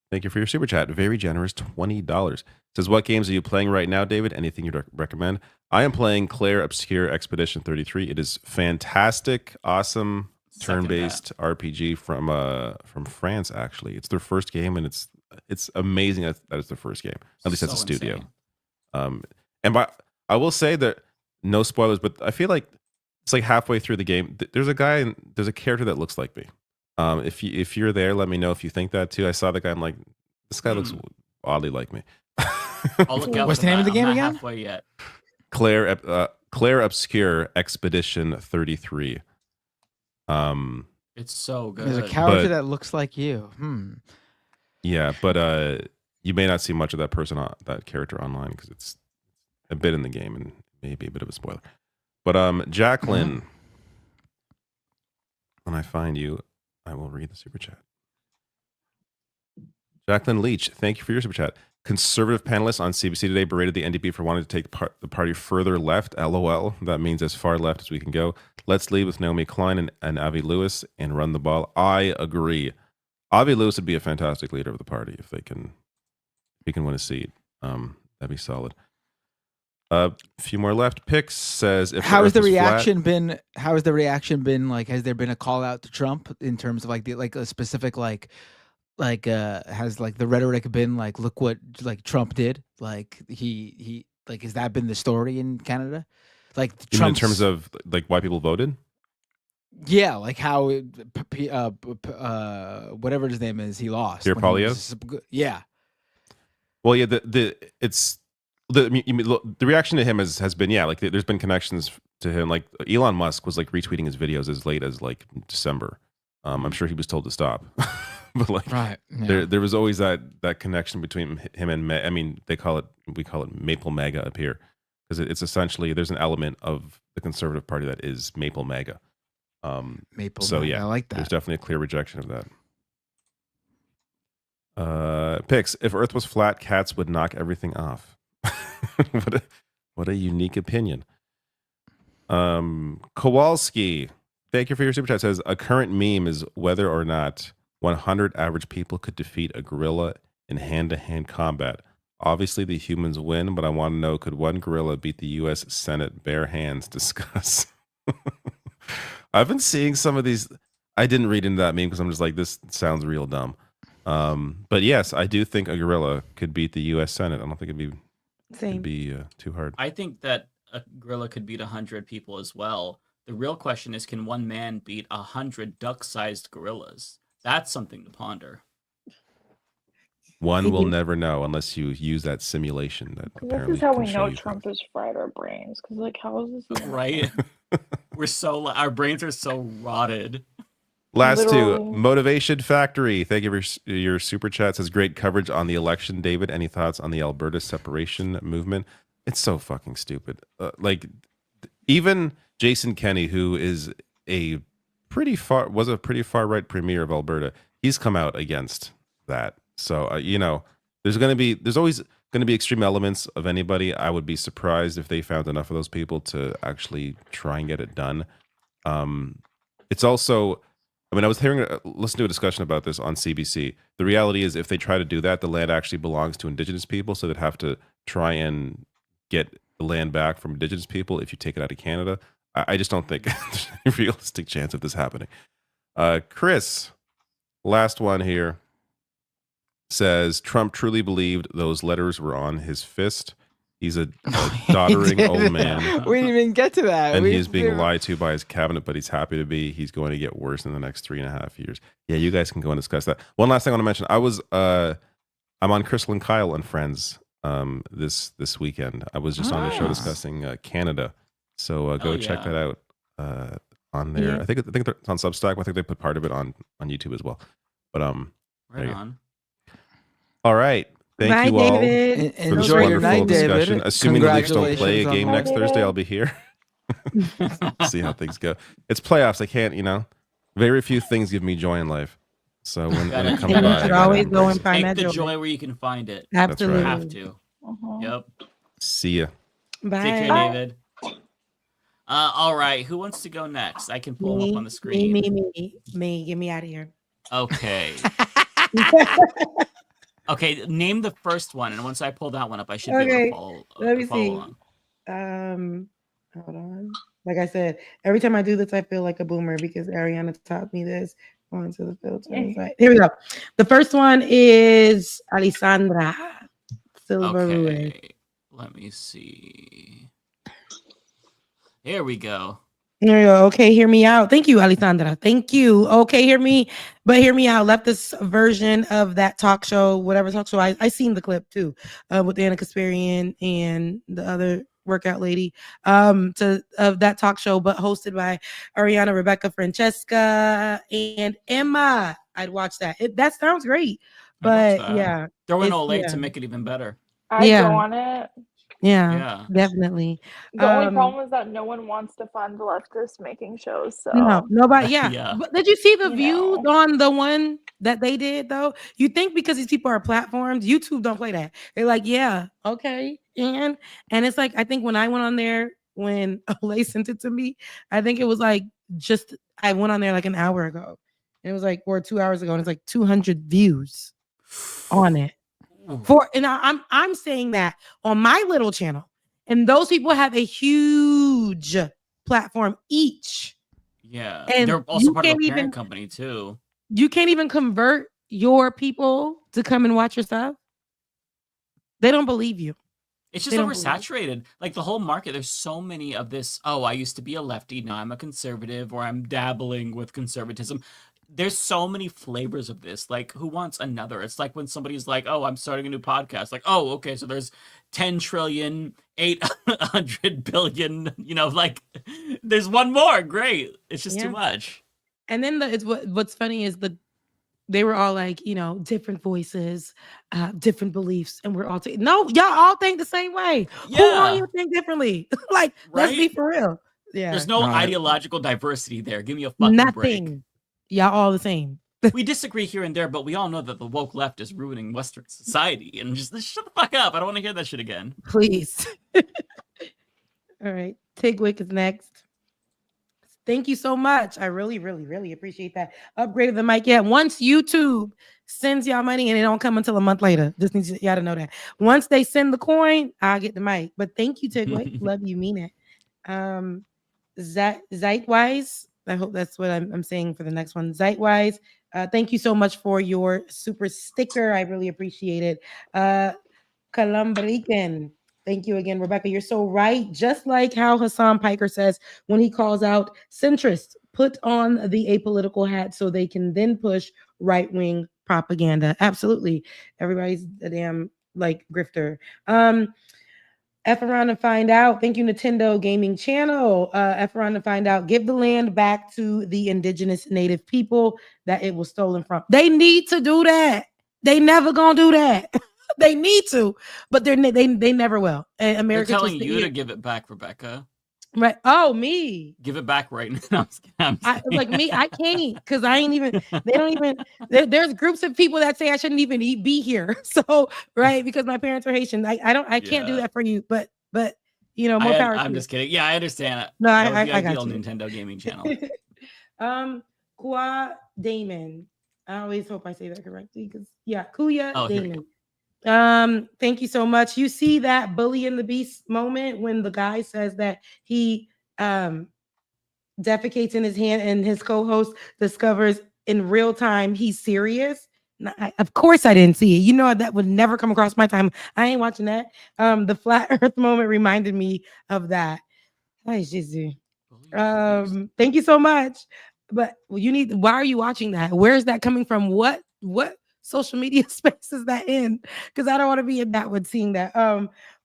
thank you for your super chat. Very generous, $20. Says, what games are you playing right now, David? Anything you'd recommend? I am playing Claire Obscure Expedition 33. It is fantastic, awesome, turn-based RPG from France. Actually, it's their first game, and it's amazing that it's their first game. At least as a studio. I will say that, no spoilers, but I feel like it's like halfway through the game. There's a character that looks like me. If you're there, let me know if you think that too. I saw the guy. I'm like, this guy looks oddly like me. I'll look out. What's the name of the game again? Halfway yet. Claire Obscure Expedition 33. It's so good. There's a character that looks like you. Yeah, but you may not see much of that character online, because it's a bit in the game and maybe a bit of a spoiler. But Jacqueline, when I find you, I will read the super chat. Jacqueline Leach, thank you for your super chat. Conservative panelists on CBC today berated the NDP for wanting to take the party further left. LOL. That means as far left as we can go. Let's lead with Naomi Klein and Avi Lewis and run the ball. I agree. Avi Lewis would be a fantastic leader of the party if he can win a seat. That'd be solid. A few more left. Pix says, how has the reaction been? How has the reaction been? Like, has there been a call out to Trump in terms of a specific has the rhetoric been like, look what Trump did? Like he has that been the story in Canada? Like in terms of why people voted? Yeah, like how whatever his name is, he lost. Pierre Poilievre? Yeah. Well, yeah, the reaction to him has been, there's been connections to him. Like Elon Musk was retweeting his videos as late as December. I'm sure he was told to stop. But right, yeah. there was always that connection between him and we call it Maple MAGA up here, because it's essentially, there's an element of the Conservative Party that is Maple MAGA. Maple So nut, yeah, I like there's that. definitely a clear rejection of that. Pix, if Earth was flat, cats would knock everything off. what a unique opinion. Kowalski, thank you for your super chat. Says a current meme is whether or not 100 average people could defeat a gorilla in hand-to-hand combat. Obviously, the humans win, but I want to know, could one gorilla beat the U.S. Senate bare hands? Discuss. I've been seeing some of these. I didn't read into that meme because I'm just like, this sounds real dumb. But yes, I do think a gorilla could beat the U.S. Senate. I don't think it'd be too hard. I think that a gorilla could beat 100 people as well. The real question is, can one man beat 100 duck-sized gorillas? That's something to ponder. One will never know unless you use that simulation. That This apparently is how can we show know you Trump has fried our brains. Because, like, how is this even Right? Our brains are so rotted. Last two, Literally. Motivation Factory. Thank you for your super chat. Says great coverage on the election, David. Any thoughts on the Alberta separation movement? It's so fucking stupid. Like even Jason Kenney, who is a pretty far right premier of Alberta, he's come out against that. So there's always going to be extreme elements of anybody. I would be surprised if they found enough of those people to actually try and get it done. It's also, I mean, I was listening to a discussion about this on CBC. The reality is, if they try to do that, the land actually belongs to Indigenous people, so they'd have to try and get the land back from Indigenous people if you take it out of Canada. I just don't think there's any realistic chance of this happening. Chris, last one here, says Trump truly believed those letters were on his fist. He's a doddering old man. We didn't even get to that. And he's being lied to by his cabinet, but he's happy to be. He's going to get worse in the next 3.5 years. Yeah, you guys can go and discuss that. One last thing I want to mention. I'm on Crystal and Kyle and Friends this weekend. I was just on the show discussing Canada. So go check that out on there. Yeah. I think it's on Substack. I think they put part of it on YouTube as well. But right on. All right. Thank you all for this Enjoy your night, discussion. David. Assuming the Leafs don't play a game next Thursday, I'll be here. See how things go. It's playoffs. I can't, very few things give me joy in life. So when it comes by, you should always go and find that the joy where you can find it. Absolutely. You have to. Yep. See ya. Bye. Take care, David. All right. Who wants to go next? I can pull them up on the screen. Me. Get me out of here. Okay. Okay, name the first one, and once I pull that one up, I should be able to follow. Let me see. Along. Hold on. Like I said, every time I do this, I feel like a boomer because Ariana taught me this. Going to the filters. Right. Here we go. The first one is Alessandra Silva Ruiz. Let me see. Here we go. There you go. Okay, hear me out. Thank you, Alessandra. Thank you. Okay, hear me out. Leftist version of that talk show, whatever talk show. I seen the clip too, with Anna Kasparian and the other workout lady, of that talk show, but hosted by Ariana, Rebecca, Francesca, and Emma. I'd watch that. That sounds great. But yeah, throw in Olay to make it even better. I go on it. Yeah, definitely. The only problem is that no one wants to fund leftists making shows. So no, nobody. Yeah. But did you see the views on the one that they did though? You think because these people are platformed, YouTube don't play that. They're like, yeah, okay, and it's like I think when I went on there when Olay sent it to me, I think it was like I went on there like an hour ago. And it was like 2 hours ago, and it's like 200 views on it. And I'm saying that on my little channel, and those people have a huge platform each. Yeah, and they're also part of a parent company too. You can't even convert your people to come and watch your stuff. They don't believe you. It's just oversaturated. Like the whole market, there's so many of this. Oh, I used to be a lefty, now I'm a conservative, or I'm dabbling with conservatism. There's so many flavors of this. Like, who wants another? It's like when somebody's like, oh, I'm starting a new podcast. Like, oh, okay, so there's 10 trillion, 800 billion, like, there's one more. Great. It's just too much. And then what's funny is they were all like, different voices, different beliefs, and we're all no, y'all all think the same way. Yeah. Who all you think differently? Like, let's be for real. Yeah. There's no All right. ideological diversity there. Give me a fucking break. Nothing. Y'all all the same. We disagree here and there, but we all know that the woke left is ruining Western society. And just shut the fuck up. I don't want to hear that shit again. Please. All right. Tigwick is next. Thank you so much. I really, really, really appreciate that. Upgraded the mic. Yeah. Once YouTube sends y'all money and it don't come until a month later. Just need y'all to know that. Once they send the coin, I'll get the mic. But thank you, Tigwick. Love you, mean it. Zeitwise. I hope that's what I'm saying for the next one. Zeitwise. Thank you so much for your super sticker. I really appreciate it. Columbrican. Thank you again, Rebecca. You're so right. Just like how Hassan Piker says when he calls out centrists, put on the apolitical hat so they can then push right-wing propaganda. Absolutely. Everybody's a damn like grifter. F around and find out. Thank you, Nintendo Gaming Channel. F around and find out. Give the land back to the indigenous native people that it was stolen from. They need to do that. They never gonna do that. They need to, but they never will. And They're America telling you to give it back, Rebecca. right? Oh, me. Give it back right now. I'm Like me, I can't because I ain't even. They don't even. There's groups of people that say I shouldn't even be here. So right, because my parents are Haitian. I can't do that for you. But you know, more power. I'm just kidding. Yeah, I understand it. No, that was I the got ideal you. Nintendo Gaming Channel. Kwa Damon. I always hope I say that correctly because Kuya Here we Damon. Thank you so much. You see that Bully and the Beast moment when the guy says that he defecates in his hand and his co-host discovers in real time he's serious. Of course I didn't see it. You know that would never come across my time. I ain't watching that. The flat earth moment reminded me of that. Hi, Jizu. Thank you so much. But why are you watching that? Where is that coming from? What social media space is that in? Because I don't want to be in that one seeing that.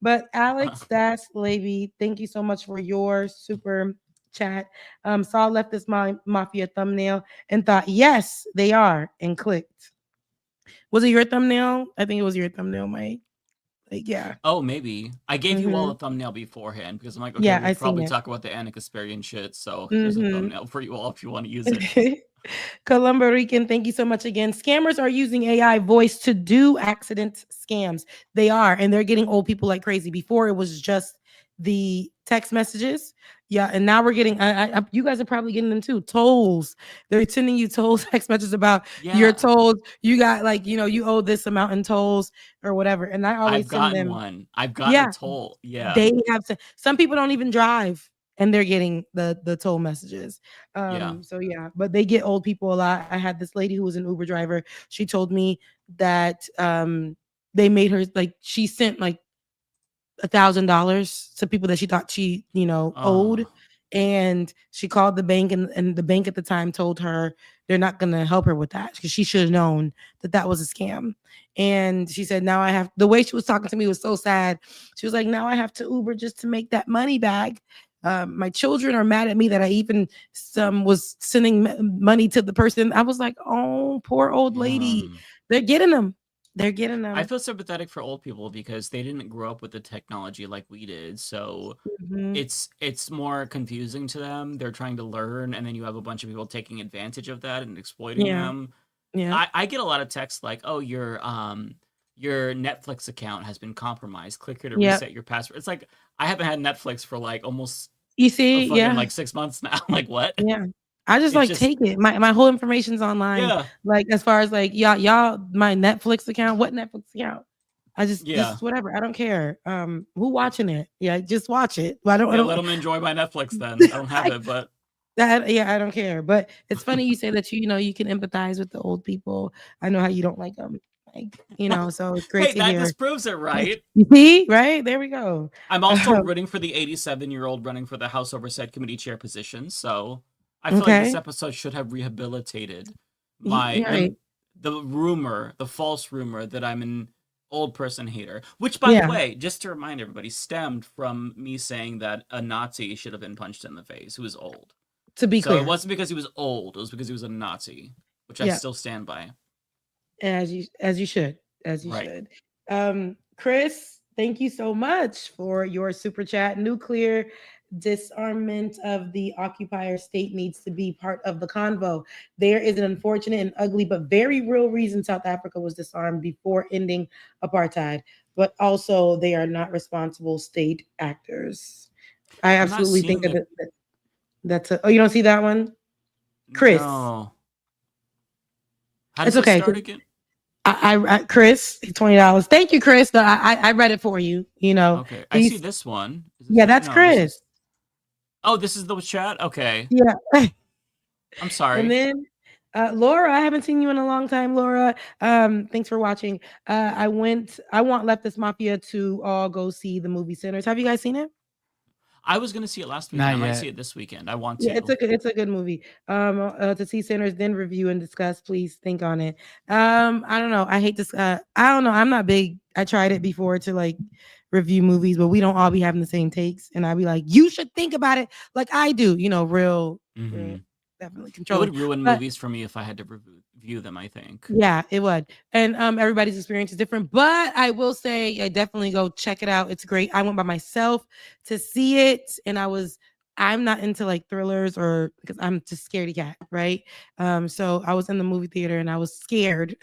But Alex Das Levy, thank you so much for your super chat. Saw Leftist Mafia thumbnail and thought, yes, they are, and clicked. Was it your thumbnail? I think it was your thumbnail, Mike. Like, yeah. Oh, maybe. I gave you all a thumbnail beforehand because I'm like, okay, Yeah, we'll I probably seen it. talk about the Anna Kasparian shit. So here's a thumbnail for you all if you want to use it. Columbo Rican, thank you so much again. Scammers are using AI voice to do accident scams. They are, and they're getting old people like crazy. Before it was just the text messages. Yeah, and now we're getting, you guys are probably getting them too. Tolls. They're sending you tolls, text messages about your tolls. You got like, you owe this amount in tolls or whatever. And I always I've gotten send them one. I've gotten a toll. Yeah. They have to, some people don't even drive and they're getting the toll messages. So yeah, but they get old people a lot. I had this lady who was an Uber driver. She told me that they made her like, she sent like $1,000 to people that she thought she owed, and she called the bank, and the bank at the time told her they're not going to help her with that because she should have known that was a scam. And she said, now I have, the way she was talking to me was so sad. She was like, now I have to Uber just to make that money back. My children are mad at me that I even was sending money to the person. I was like, oh, poor old lady. They're getting them. They're getting them. I feel sympathetic for old people because they didn't grow up with the technology like we did. So it's more confusing to them. They're trying to learn, and then you have a bunch of people taking advantage of that and exploiting them. Yeah. I get a lot of texts like, oh, your Netflix account has been compromised. Click here to reset your password. It's like, I haven't had Netflix for like almost like 6 months now. Like, what? Yeah. I just take it. My whole information's online. Yeah. Like as far as like y'all, my Netflix account, what Netflix account? I just whatever. I don't care. Who watching it? Yeah, just watch it. I don't let them enjoy my Netflix then. I don't have it, but I don't care. But it's funny you say that you can empathize with the old people. I know how you don't like them. Like, so it's great to hear. That just proves it, right? You see? Right? There we go. I'm also rooting for the 87-year-old running for the House Oversight Committee chair position. So I feel like this episode should have rehabilitated the false rumor that I'm an old person hater. Which, by the way, just to remind everybody, stemmed from me saying that a Nazi should have been punched in the face who was old. To be clear. So it wasn't because he was old. It was because he was a Nazi, which I still stand by. As you should. Chris, thank you so much for your super chat. Nuclear disarmament of the occupier state needs to be part of the convo. There is an unfortunate and ugly but very real reason South Africa was disarmed before ending apartheid, but also they are not responsible state actors. I I'm not absolutely think seeing that the. that's a. Oh, you don't see that one, Chris? No. How It's does it okay. start again? I Chris, $20. Thank you, Chris. No, I read it for you. You know, Okay, I see this one. Is this yeah, it? that's No, this Chris. is. Oh, this is the chat. Okay. Yeah. I'm sorry. And then Laura, I haven't seen you in a long time, Laura. Thanks for watching. I want Leftist Mafia to all go see the movie Sinners. Have you guys seen it? I was gonna see it last weekend. Not I might yet. see it this weekend. I want Yeah, to. it's a good movie. To see Sinners, then review and discuss. Please think on it. I don't know. I hate this. I don't know. I'm not big. I tried it before to like review movies, but we don't all be having the same takes. And I'd be like, you should think about it like I do. You know, real definitely It controlling. would ruin But movies for me if I had to review them, I think. yeah, it would. And everybody's experience is different. But I will say, I definitely go check it out. It's great. I went by myself to see it, and I'm not into like thrillers or because I'm just scaredy cat, right? So I was in the movie theater and I was scared.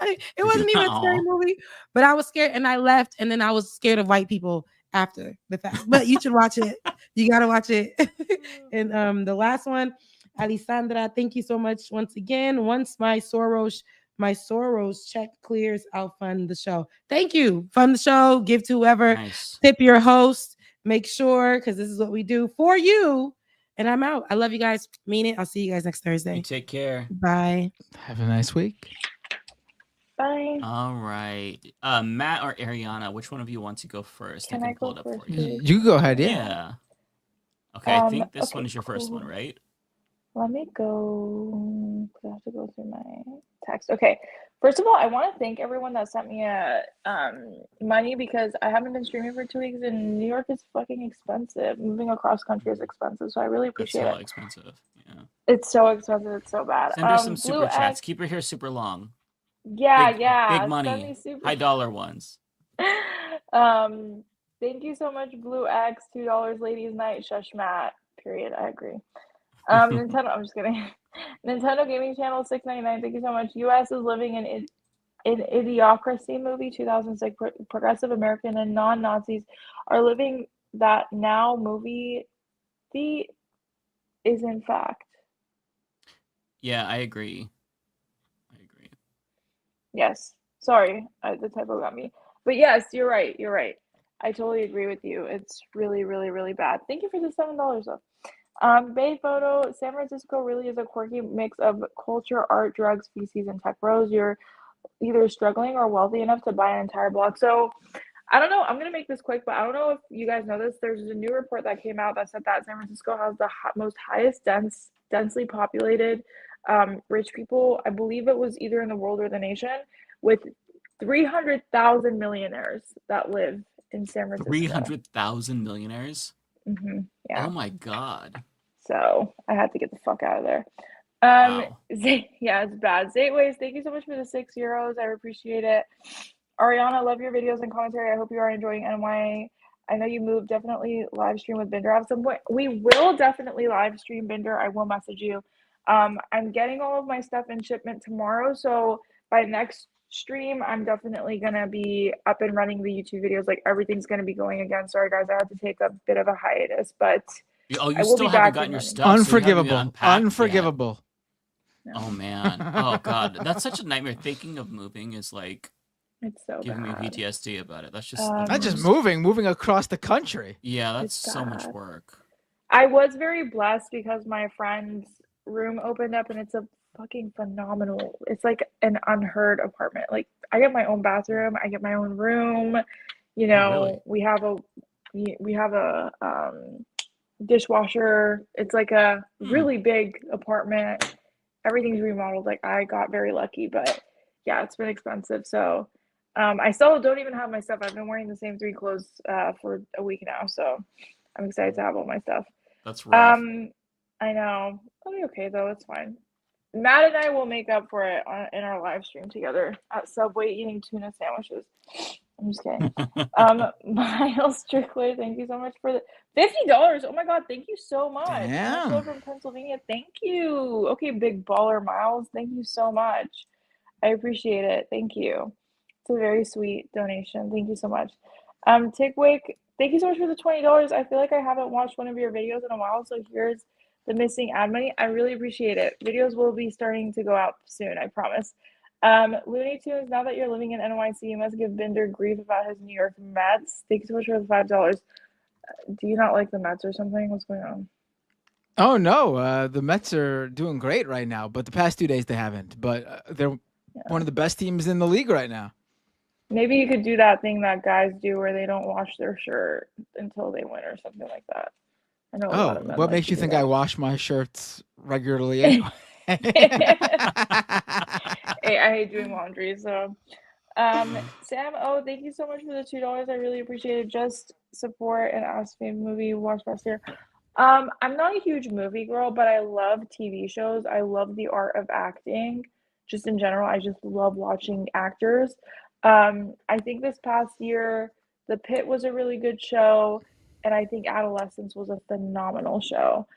It wasn't even a scary Aw. movie, but I was scared and I left, and then I was scared of white people after the fact. But you should watch it. You gotta watch it. And the last one, Alessandra, thank you so much once again. Once my Soros check clears, I'll fund the show. Thank you. Fund the show. Give to whoever. Nice. Tip your host. Make sure, because this is what we do for you. And I'm out. I love you guys. Mean it. I'll see you guys next Thursday. You take care. Bye. Have a nice week. Bye. All right. Matt or Ariana, which one of you wants to go first? Can I I can pull go it up for first, you. please? You go ahead. Yeah. Yeah. Okay, I think this Okay, one is your first one, cool. right? Let me go. I have to go through my text. Okay. First of all, I want to thank everyone that sent me money because I haven't been streaming for 2 weeks and New York is fucking expensive. Moving across country is expensive, so I really It's appreciate hella it. expensive. Yeah. It's so expensive. It's so bad. Send her some Blue super chats. X. Keep her hair super long. Yeah, Big send money. me super. High dollar ones. Thank you so much, Blue X. $2 ladies night. Shush Matt. Period. I agree. Nintendo. I'm just kidding. Nintendo Gaming Channel $6.99. Thank you so much. U.S. is living in Idiocracy movie 2006. Progressive American and non-Nazis are living that now movie. The is in fact. Yeah, I agree. Yes. Sorry, the typo got me. But yes, you're right. You're right. I totally agree with you. It's really, really, really bad. Thank you for the $7 though. Bay Photo, San Francisco really is a quirky mix of culture, art, drugs, feces, and tech bros. You're either struggling or wealthy enough to buy an entire block. So I don't know. I'm going to make this quick, but I don't know if you guys know this. There's a new report that came out that said that San Francisco has the most densely populated rich people. I believe it was either in the world or the nation, with 300,000 millionaires that live in San Francisco. 300,000 millionaires? Yeah. Oh my god. So I had to get the fuck out of there. Wow. Yeah, it's bad. Zateways, thank you so much for the €6. I appreciate it. Ariana, love your videos and commentary. I hope you are enjoying NY. I know you moved. Definitely live stream with Binder at some point. We will definitely live stream Binder. I will message you. I'm getting all of my stuff in shipment tomorrow. So by next stream, I'm definitely going to be up and running the YouTube videos. Like everything's going to be going again. Sorry guys, I had to take a bit of a hiatus, but Oh, you I will still be haven't back gotten your and stuff. running. So you haven't even Unforgivable. unpacked yet. Unforgivable. Oh man. Oh god. That's such a nightmare. Thinking of moving is like It's so giving bad. me PTSD about it. That's just Not just moving across the country. Yeah, that's It's so much bad. work. I was very blessed because my friend's room opened up and it's a fucking phenomenal. It's like an unheard apartment. Like I get my own bathroom, I get my own room. You know, really? we have a dishwasher. It's like a really big apartment. Everything's remodeled. Like I got very lucky, but yeah, it's been expensive. So I still don't even have my stuff. I've been wearing the same 3 clothes for a week now, so I'm excited to have all my stuff. That's rough. I know. I'll be okay though. It's fine. Matt and I will make up for it in our live stream together at Subway eating tuna sandwiches. I'm just kidding. Miles Strickler, thank you so much for the $50. Oh my God, thank you so much. Damn. Much love from Pennsylvania. Thank you. Okay, big baller Miles. Thank you so much. I appreciate it. Thank you. It's a very sweet donation. Thank you so much. Tickwick, thank you so much for the $20. I feel like I haven't watched one of your videos in a while, so here's the missing ad money. I really appreciate it. Videos will be starting to go out soon, I promise. Looney Tunes, now that you're living in NYC, you must give Binder grief about his New York Mets. Thank you so much for the $5. Do you not like the Mets or something? What's going on? Oh no, the Mets are doing great right now, but the past 2 days they haven't. But they're one of the best teams in the league right now. Maybe you could do that thing that guys do where they don't wash their shirt until they win or something like that. I know a lot Oh, of men what like makes to you do think that. I wash my shirts regularly anyway? Hey, I hate doing laundry, so Sam, oh, thank you so much for the $2. I really appreciate it. Just support and ask me movie watch last year. I'm not a huge movie girl, but I love TV shows. I love the art of acting. Just in general, I just love watching actors. I think this past year, The Pit was a really good show, and I think Adolescence was a phenomenal show.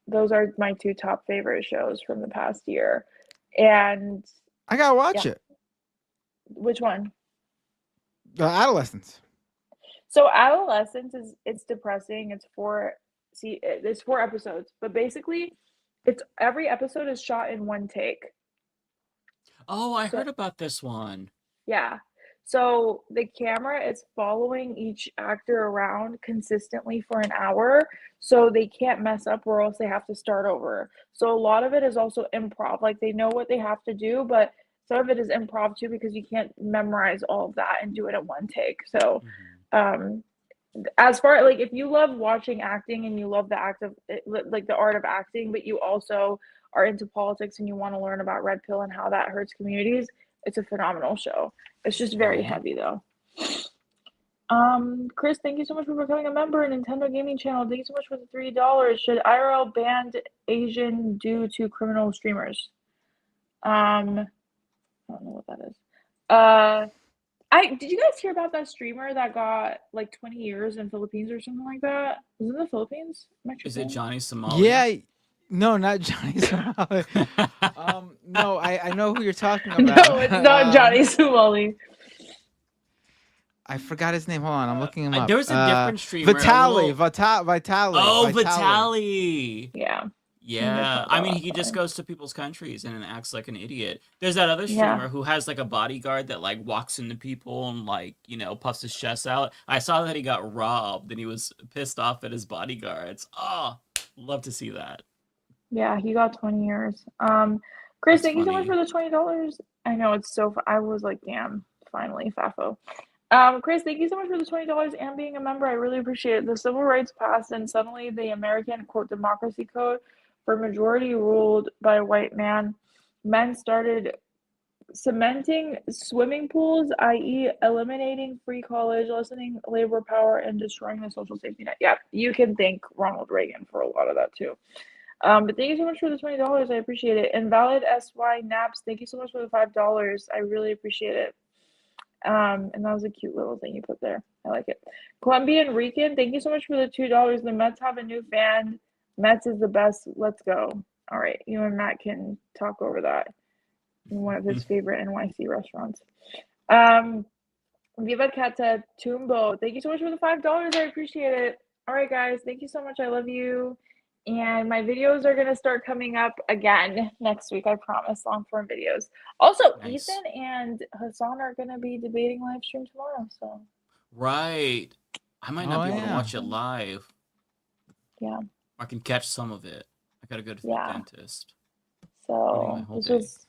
Those are my two top favorite shows from the past year. And I gotta watch it. Which one? Adolescence. So Adolescence it's depressing. There's 4 episodes, but basically it's every episode is shot in one take. Oh, I heard about this one. Yeah. So the camera is following each actor around consistently for an hour, so they can't mess up or else they have to start over. So a lot of it is also improv. Like they know what they have to do, but some of it is improv too because you can't memorize all of that and do it at one take. So as far like if you love watching acting and you love the act of like the art of acting, but you also are into politics and you want to learn about red pill and how that hurts communities, it's a phenomenal show. It's just very heavy though. Chris, thank you so much for becoming a member of Nintendo Gaming Channel. Thank you so much for the $3. Should IRL ban Asian due to criminal streamers? I don't know what that is. Did you guys hear about that streamer that got like 20 years in Philippines or something like that? Was it in the Philippines? Is it Johnny Somalia? Yeah. No, not Johnny Somali. No, I know who you're talking about. No, it's not Johnny Somali. I forgot his name. Hold on, I'm looking him up. There was a different streamer. Vitaly. Oh, Vitaly. Yeah. Yeah, I mean, he just goes to people's countries and acts like an idiot. There's that other streamer who has like a bodyguard that like walks into people and like, you know, puffs his chest out. I saw that he got robbed and he was pissed off at his bodyguards. Oh, love to see that. Yeah, he got 20 years. Chris, That's thank you so much funny. for the $20. I know it's so I was like, damn, finally, Fafo. Chris, thank you so much for the $20 and being a member. I really appreciate it. The civil rights passed and suddenly the American quote democracy code for majority ruled by a white man. Men started cementing swimming pools, i.e. eliminating free college, lessening labor power, and destroying the social safety net. Yeah, you can thank Ronald Reagan for a lot of that too. But thank you so much for the $20. I appreciate it. Invalid SY Naps, thank you so much for the $5. I really appreciate it. And that was a cute little thing you put there. I like it. Colombian Rican, thank you so much for the $2. The Mets have a new fan. Mets is the best. Let's go. All right, you and Matt can talk over that in one of his favorite NYC restaurants. Viva Cata Tumbo, thank you so much for the $5. I appreciate it. All right, guys, thank you so much. I love you. And my videos are going to start coming up again next week. I promise, long form videos. Also, Nice. Ethan and Hassan are going to be debating live stream tomorrow. So, Right. I might not be able to yeah. watch it live. yeah. I can catch some of it. I gotta go to the dentist. So, whole this day. was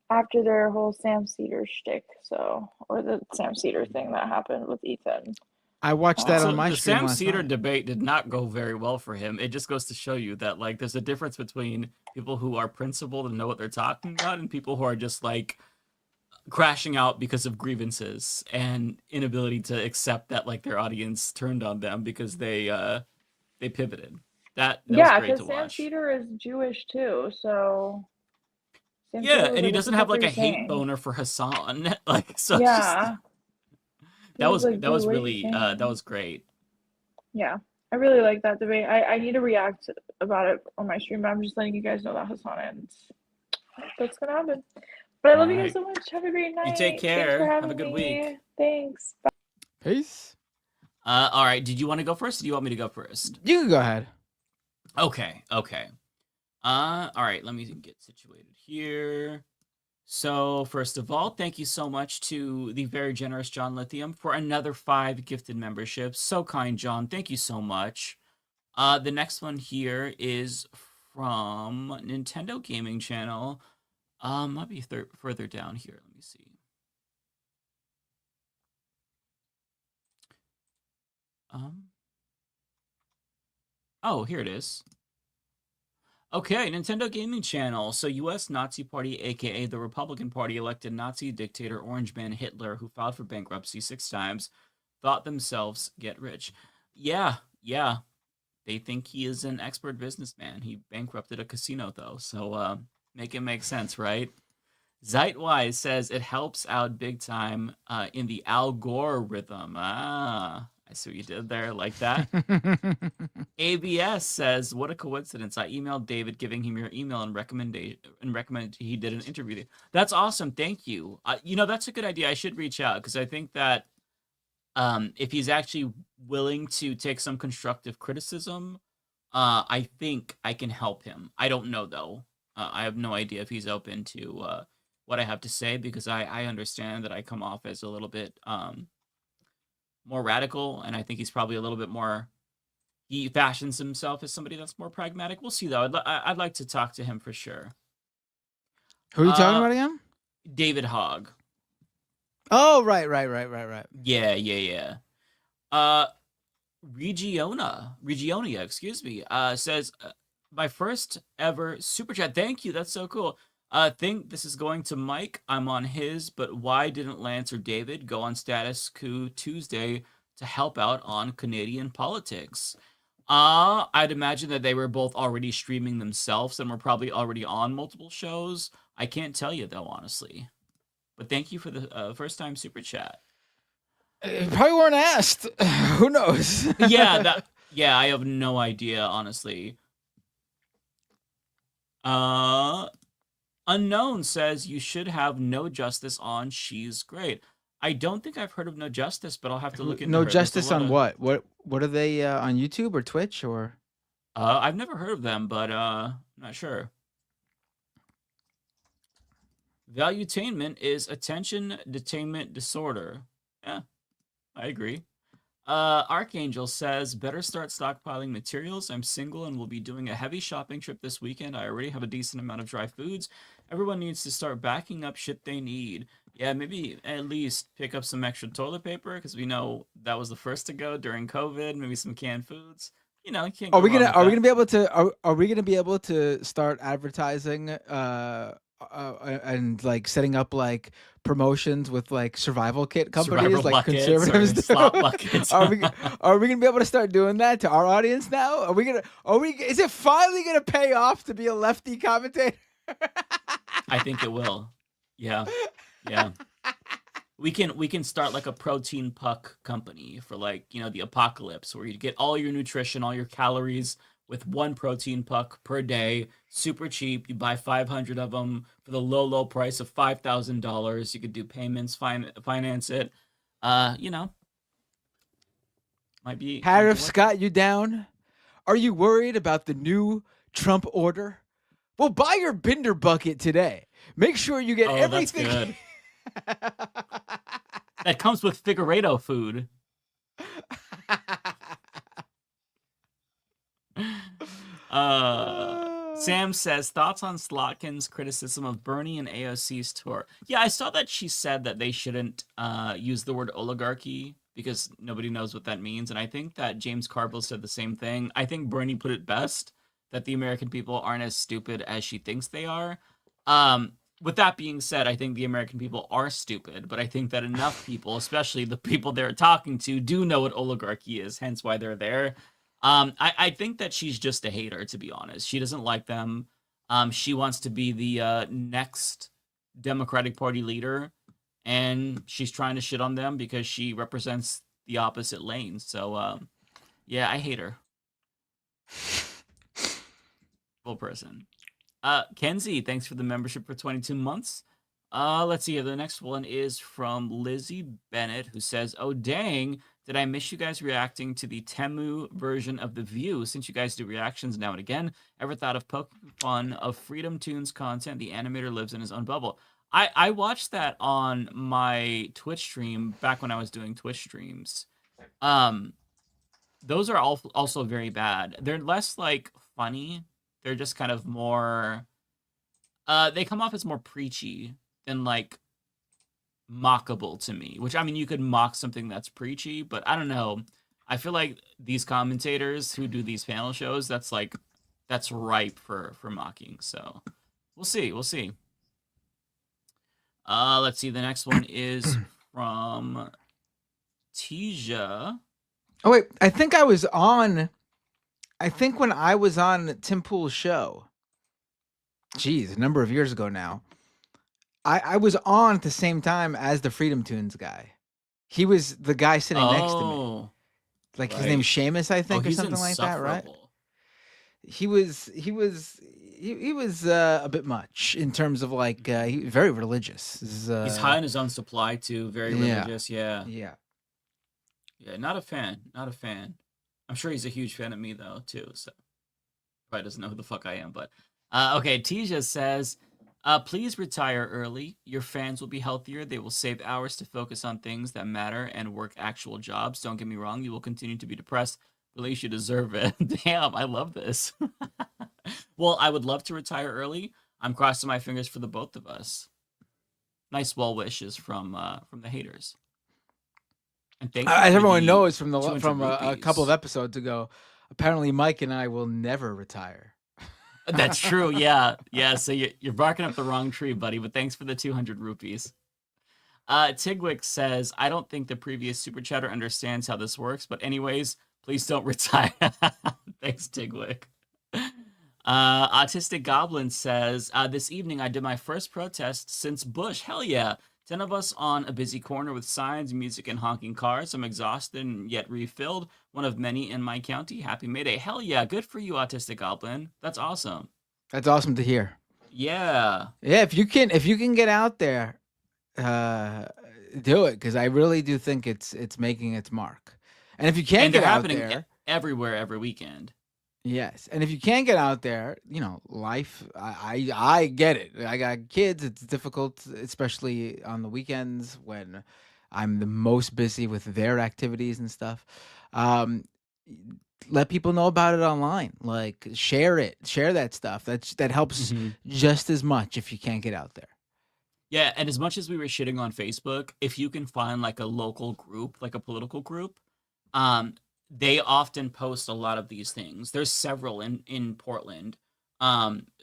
after their whole Sam Cedar shtick. So, or the Sam Cedar thing that happened with Ethan. I watched that So on my the stream Sam last Cedar night. debate did not go very well for him. It just goes to show you that like there's a difference between people who are principled and know what they're talking about and people who are just like crashing out because of grievances and inability to accept that like their audience turned on them because they pivoted. That was Yeah, great because to Sam watch. Cedar is Jewish too. So Sam Yeah, Taylor was and he like, "What doesn't the have fuck like are a you hate saying?" boner for Hassan. Like, so it's just Yeah. He was like, that "Dude, was what are you really saying?" that was great. Yeah, I really like that debate. I need to react about it on my stream, but I'm just letting you guys know that Hassan ends. That's gonna happen. But I All love you guys right. so much. Have a great You take night. Thanks for care. Have a having good me. week. Thanks. Bye. Peace. All right. Did you want to go first? Or do you want me to go first? You can go ahead. Okay. Okay. All right. Let me get situated here. So, first of all, thank you so much to the very generous John Lithium for another 5 gifted memberships. So kind, John. Thank you so much. The next one here is from Nintendo Gaming Channel. Might be further down here. Let me see. Oh, here it is. Okay, Nintendo Gaming Channel. So, U.S. Nazi Party, aka the Republican Party, elected Nazi dictator Orange Man Hitler, who filed for bankruptcy 6 times, thought themselves get rich. Yeah. They think he is an expert businessman. He bankrupted a casino, though. So, make it make sense, right? Zeitwise says it helps out big time in the Al Gore rhythm. I see what you did there, like that. ABS says, "What a coincidence! I emailed David, giving him your email and recommended he did an interview with you. That's awesome. Thank you. That's a good idea. I should reach out because I think that if he's actually willing to take some constructive criticism, I think I can help him. I don't know though. I have no idea if he's open to what I have to say because I understand that I come off as a little bit more radical, and I think he's probably a little bit more. He fashions himself as somebody that's more pragmatic. We'll see though. I'd like to talk to him for sure. Who are you talking about again? David Hogg. Oh, right. Yeah. Regionia, excuse me, says, my first ever super chat. Thank you. That's so cool. Think this is going to Mike. I'm on his, but why didn't Lance or David go on Status Coup Tuesday to help out on Canadian politics? I'd imagine that they were both already streaming themselves and were probably already on multiple shows. I can't tell you though, honestly. But thank you for the first time super chat. Probably weren't asked. Who knows? Yeah, I have no idea, honestly. Unknown says you should have No Justice on She's Great. I don't think I've heard of No Justice, but I'll have to look into No her. Justice on what? What are they on YouTube or Twitch or? I've never heard of them, but not sure. Valuetainment is attention detainment disorder. Yeah, I agree. Archangel says, better start stockpiling materials. I'm single and will be doing a heavy shopping trip this weekend. I already have a decent amount of dry foods. Everyone needs to start backing up shit they need. Yeah, maybe at least pick up some extra toilet paper because we know that was the first to go during COVID. Maybe some canned foods. You can't go Are we wrong gonna with that. are we gonna be able to start advertising and like setting up like promotions with like survival kit companies Survival like buckets conservatives or do? slot buckets. Are we gonna be able to start doing that to our audience now? Is it finally gonna pay off to be a lefty commentator? I think it will. Yeah. We can start like a protein puck company for like, the apocalypse where you get all your nutrition, all your calories with one protein puck per day, super cheap. You buy 500 of them for the low price of $5,000. You could do payments, finance it. Might be. Tariffs got you down? Are you worried about the new Trump order? Well, buy your Binder bucket today. Make sure you get everything. That's good. That comes with Figueredo food. Sam says, thoughts on Slotkin's criticism of Bernie and AOC's tour. Yeah, I saw that she said that they shouldn't use the word oligarchy because nobody knows what that means. And I think that James Carville said the same thing. I think Bernie put it best, that the American people aren't as stupid as she thinks they are. With that being said, I think the American people are stupid, but I think that enough people, especially the people they're talking to, do know what oligarchy is, hence why they're there. I think that she's just a hater, to be honest. She doesn't like them. She wants to be the next Democratic Party leader, and she's trying to shit on them because she represents the opposite lane. So, yeah, I hate her. Full person. Kenzie, thanks for the membership for 22 months. Let's see here. The next one is from Lizzie Bennett, who says, "Oh, dang, did I miss you guys reacting to the Temu version of The View? Since you guys do reactions now and again, ever thought of poking fun of Freedom Tunes content? The animator lives in his own bubble." I watched that on my Twitch stream back when I was doing Twitch streams. Those are also very bad. They're less, like, funny. They're just kind of more... they come off as more preachy than, like, mockable to me. Which, I mean, you could mock something that's preachy, but I don't know. I feel like these commentators who do these panel shows, that's ripe for mocking. So, we'll see. We'll see. Let's see. The next one is from Tija. Oh wait, I think when I was on Tim Pool's show, geez, a number of years ago now, I was on at the same time as the Freedom Tunes guy. He was the guy sitting next to me. Like his name's Seamus, I think, or something like that, right? He was a bit much in terms of like he very religious. He's high on his own supply too, very religious. Yeah. Not a fan. Not a fan. I'm sure he's a huge fan of me though too. So probably doesn't know who the fuck I am. But okay, Tija says, "Please retire early. Your fans will be healthier. They will save hours to focus on things that matter and work actual jobs. Don't get me wrong. You will continue to be depressed. At least you deserve it." Damn, I love this. Well, I would love to retire early. I'm crossing my fingers for the both of us. Nice well wishes from the haters. And thank you as for everyone the knows from 200 a rupees. couple of episodes ago, apparently Mike and I will never retire. That's true. Yeah. So you're barking up the wrong tree, buddy. But thanks for the 200 rupees. Tigwick says, "I don't think the previous super chatter understands how this works, but anyways, please don't retire." Thanks, Tigwick. Autistic Goblin says, "This evening I did my first protest since Bush. Hell yeah. 10 of us on a busy corner with signs, music, and honking cars. I'm exhausted and yet refilled. One of many in my county. Happy May Day." Hell yeah. Good for you, Autistic Goblin. That's awesome. That's awesome to hear. Yeah. Yeah, if you can get out there, do it, because I really do think it's making its mark. And if you can't And they're get out happening there, everywhere every weekend. yes, and if you can't get out there, life. I get it. I got kids. It's difficult, especially on the weekends when I'm the most busy with their activities and stuff. Let people know about it online. Like share that stuff. That helps just as much if you can't get out there. Yeah, and as much as we were shitting on Facebook, if you can find like a local group, like a political group, they often post a lot of these things. There's several in Portland.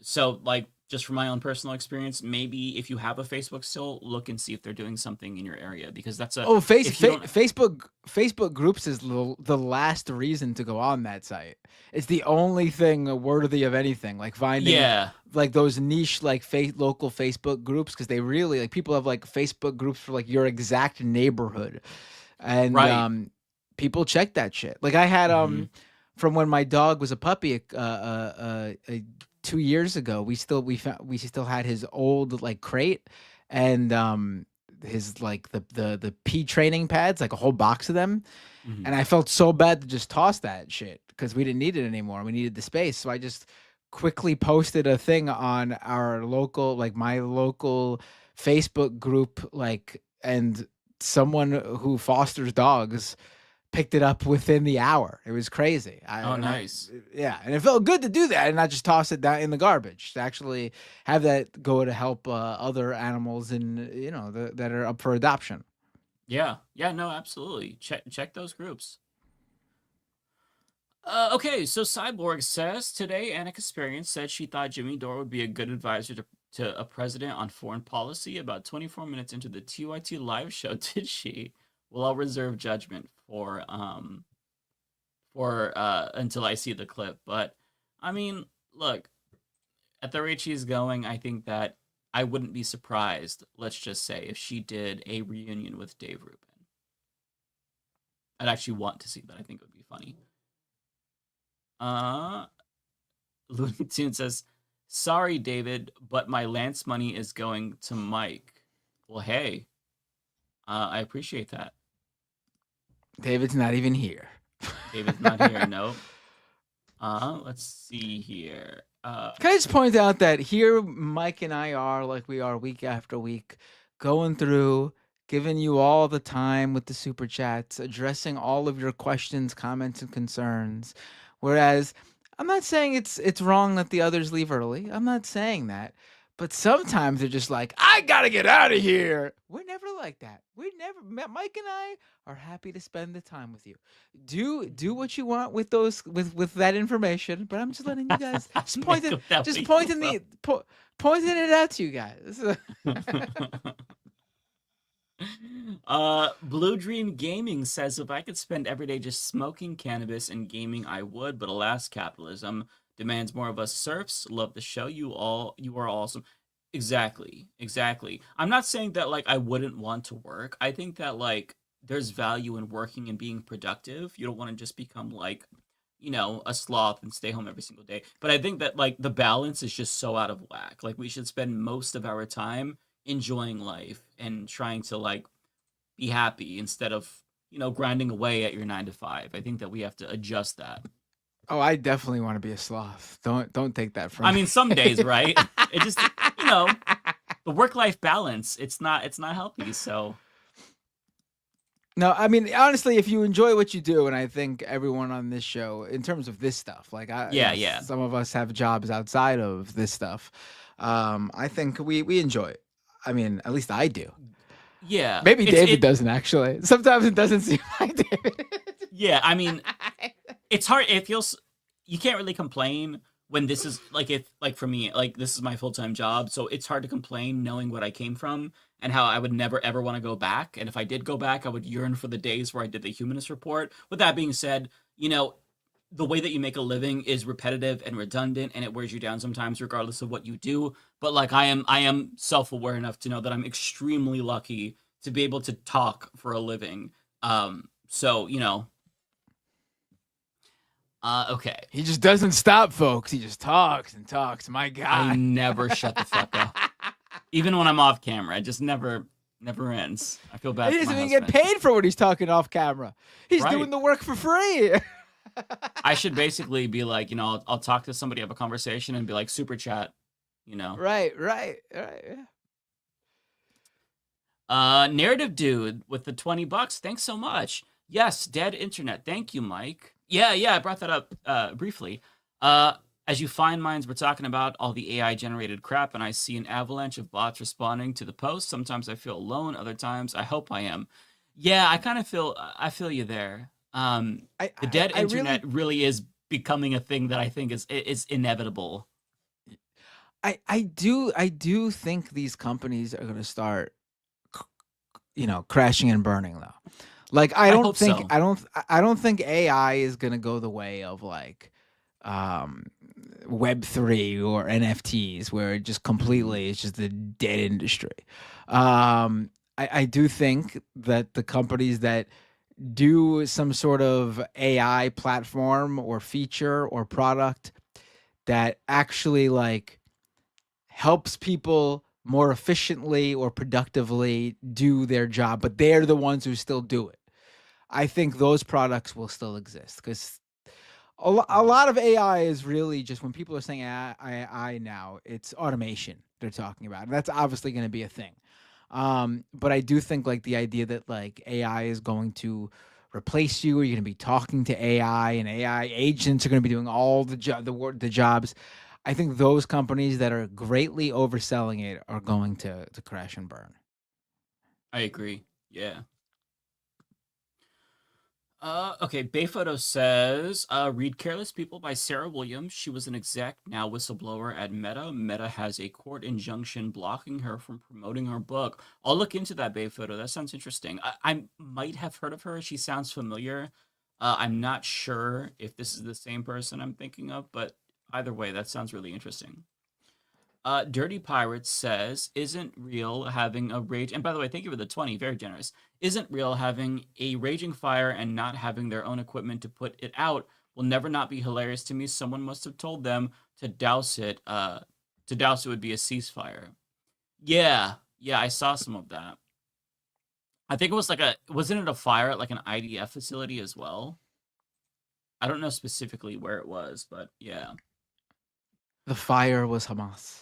So like just from my own personal experience, maybe if you have a Facebook still, look and see if they're doing something in your area, because that's a Facebook groups is the last reason to go on that site. It's the only thing worthy of anything, like finding like those niche like local Facebook groups, because they really like people have like Facebook groups for like your exact neighborhood, and people check that shit. Like I had from when my dog was a puppy 2 years ago, we still had his old like crate and his like the pee training pads, like a whole box of them. And I felt so bad to just toss that shit because we didn't need it anymore. We needed the space. So I just quickly posted a thing on our local, like my local Facebook group, like, and someone who fosters dogs picked it up within the hour. It was crazy. Nice. And it felt good to do that and not just toss it down in the garbage, to actually have that go to help other animals and that are up for adoption. Yeah, no, absolutely. Check those groups. Okay, so Cyborg says, "Today Anna Kasparian said she thought Jimmy Dore would be a good advisor to a president on foreign policy about 24 minutes into the TYT live show." Did she? Well, I'll reserve judgment for until I see the clip. But I mean, look, at the rate she's going, I think that I wouldn't be surprised, let's just say, if she did a reunion with Dave Rubin. I'd actually want to see that. I think it would be funny. Looney Tunes says, sorry, David, but my Lance money is going to Mike. Well, hey, I appreciate that. David's not even here. David's not here, nope. Let's see here. Can I just point out that here Mike and I are like we are week after week, going through, giving you all the time with the super chats, addressing all of your questions, comments, and concerns. Whereas I'm not saying it's wrong that the others leave early. I'm not saying that. But sometimes they're just like, I gotta get out of here. We're never like that. Mike and I are happy to spend the time with you. Do what you want with those with that information. But I'm just letting you guys just pointing it out to you guys. Blue Dream Gaming says, if I could spend every day just smoking cannabis and gaming, I would. But alas, capitalism demands more of us serfs. Love the show. You are awesome. Exactly. I'm not saying that like I wouldn't want to work. I think that like there's value in working and being productive. You don't want to just become like, a sloth and stay home every single day. But I think that like the balance is just so out of whack. Like we should spend most of our time enjoying life and trying to like be happy instead of, grinding away at your 9 to 5. I think that we have to adjust that. Oh, I definitely want to be a sloth. Don't take that from me. I mean, some days, right? It just, the work-life balance, it's not healthy, so. No, I mean, honestly, if you enjoy what you do, and I think everyone on this show, in terms of this stuff, like yeah. Some of us have jobs outside of this stuff. I think we enjoy it. I mean, at least I do. Yeah. Maybe David doesn't actually. Sometimes it doesn't seem like David. Yeah, I mean, it's hard. It feels you can't really complain when this is like for me, like this is my full-time job, so it's hard to complain knowing what I came from and how I would never ever want to go back. And if I did go back, I would yearn for the days where I did the Humanist Report. With that being said, the way that you make a living is repetitive and redundant, and it wears you down sometimes, regardless of what you do. But like I am self-aware enough to know that I'm extremely lucky to be able to talk for a living. So okay. He just doesn't stop, folks. He just talks and talks. My God. I never shut the fuck up. Even when I'm off camera, it just never ends. I feel bad. He for doesn't my even get paid for what he's talking off camera. He's Right. doing the work for free. I should basically be like, I'll talk to somebody, have a conversation, and be like, super chat, Right. Yeah. Narrative Dude with the $20. Thanks so much. Yes, dead internet. Thank you, Mike. Yeah, I brought that up briefly. As you find minds, we're talking about all the AI generated crap, and I see an avalanche of bots responding to the post. Sometimes I feel alone. Other times I hope I am. Yeah, I feel you there. The dead internet really is becoming a thing that I think is inevitable. I do think these companies are going to start, crashing and burning though. Like I don't think AI is going to go the way of like Web3 or NFTs, where it just completely it's just a dead industry. I do think that the companies that do some sort of AI platform or feature or product that actually like helps people more efficiently or productively do their job, but they're the ones who still do it. I think those products will still exist because a lot of AI is really just, when people are saying AI now, it's automation they're talking about. And that's obviously going to be a thing. But I do think like the idea that like AI is going to replace you, or you're going to be talking to AI and AI agents are going to be doing all the jobs. I think those companies that are greatly overselling it are going to crash and burn. I agree. Yeah. Okay, Bayphoto says, read Careless People by Sarah Williams. She was an exec, now whistleblower at Meta. Meta has a court injunction blocking her from promoting her book. I'll look into that, Bayphoto. That sounds interesting. I might have heard of her. She sounds familiar. I'm not sure if this is the same person I'm thinking of, but either way, that sounds really interesting. Dirty Pirates says, isn't real having a rage. And by the way, thank you for the 20, very generous. Isn't real having a raging fire and not having their own equipment to put it out will never not be hilarious to me. Someone must have told them to douse it. To douse it would be a ceasefire. Yeah, I saw some of that. I think it was wasn't it a fire at like an IDF facility as well? I don't know specifically where it was, but yeah. The fire was Hamas.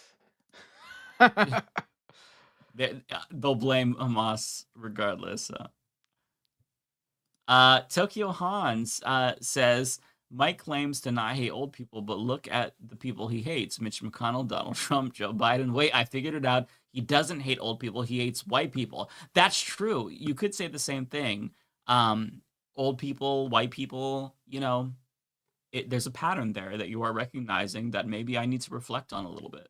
They'll blame Hamas regardless. Tokyo Hans says, Mike claims to not hate old people, but look at the people he hates. Mitch McConnell, Donald Trump, Joe Biden. Wait, I figured it out. He doesn't hate old people. He hates white people. That's true. You could say the same thing. Old people, white people, there's a pattern there that you are recognizing that maybe I need to reflect on a little bit.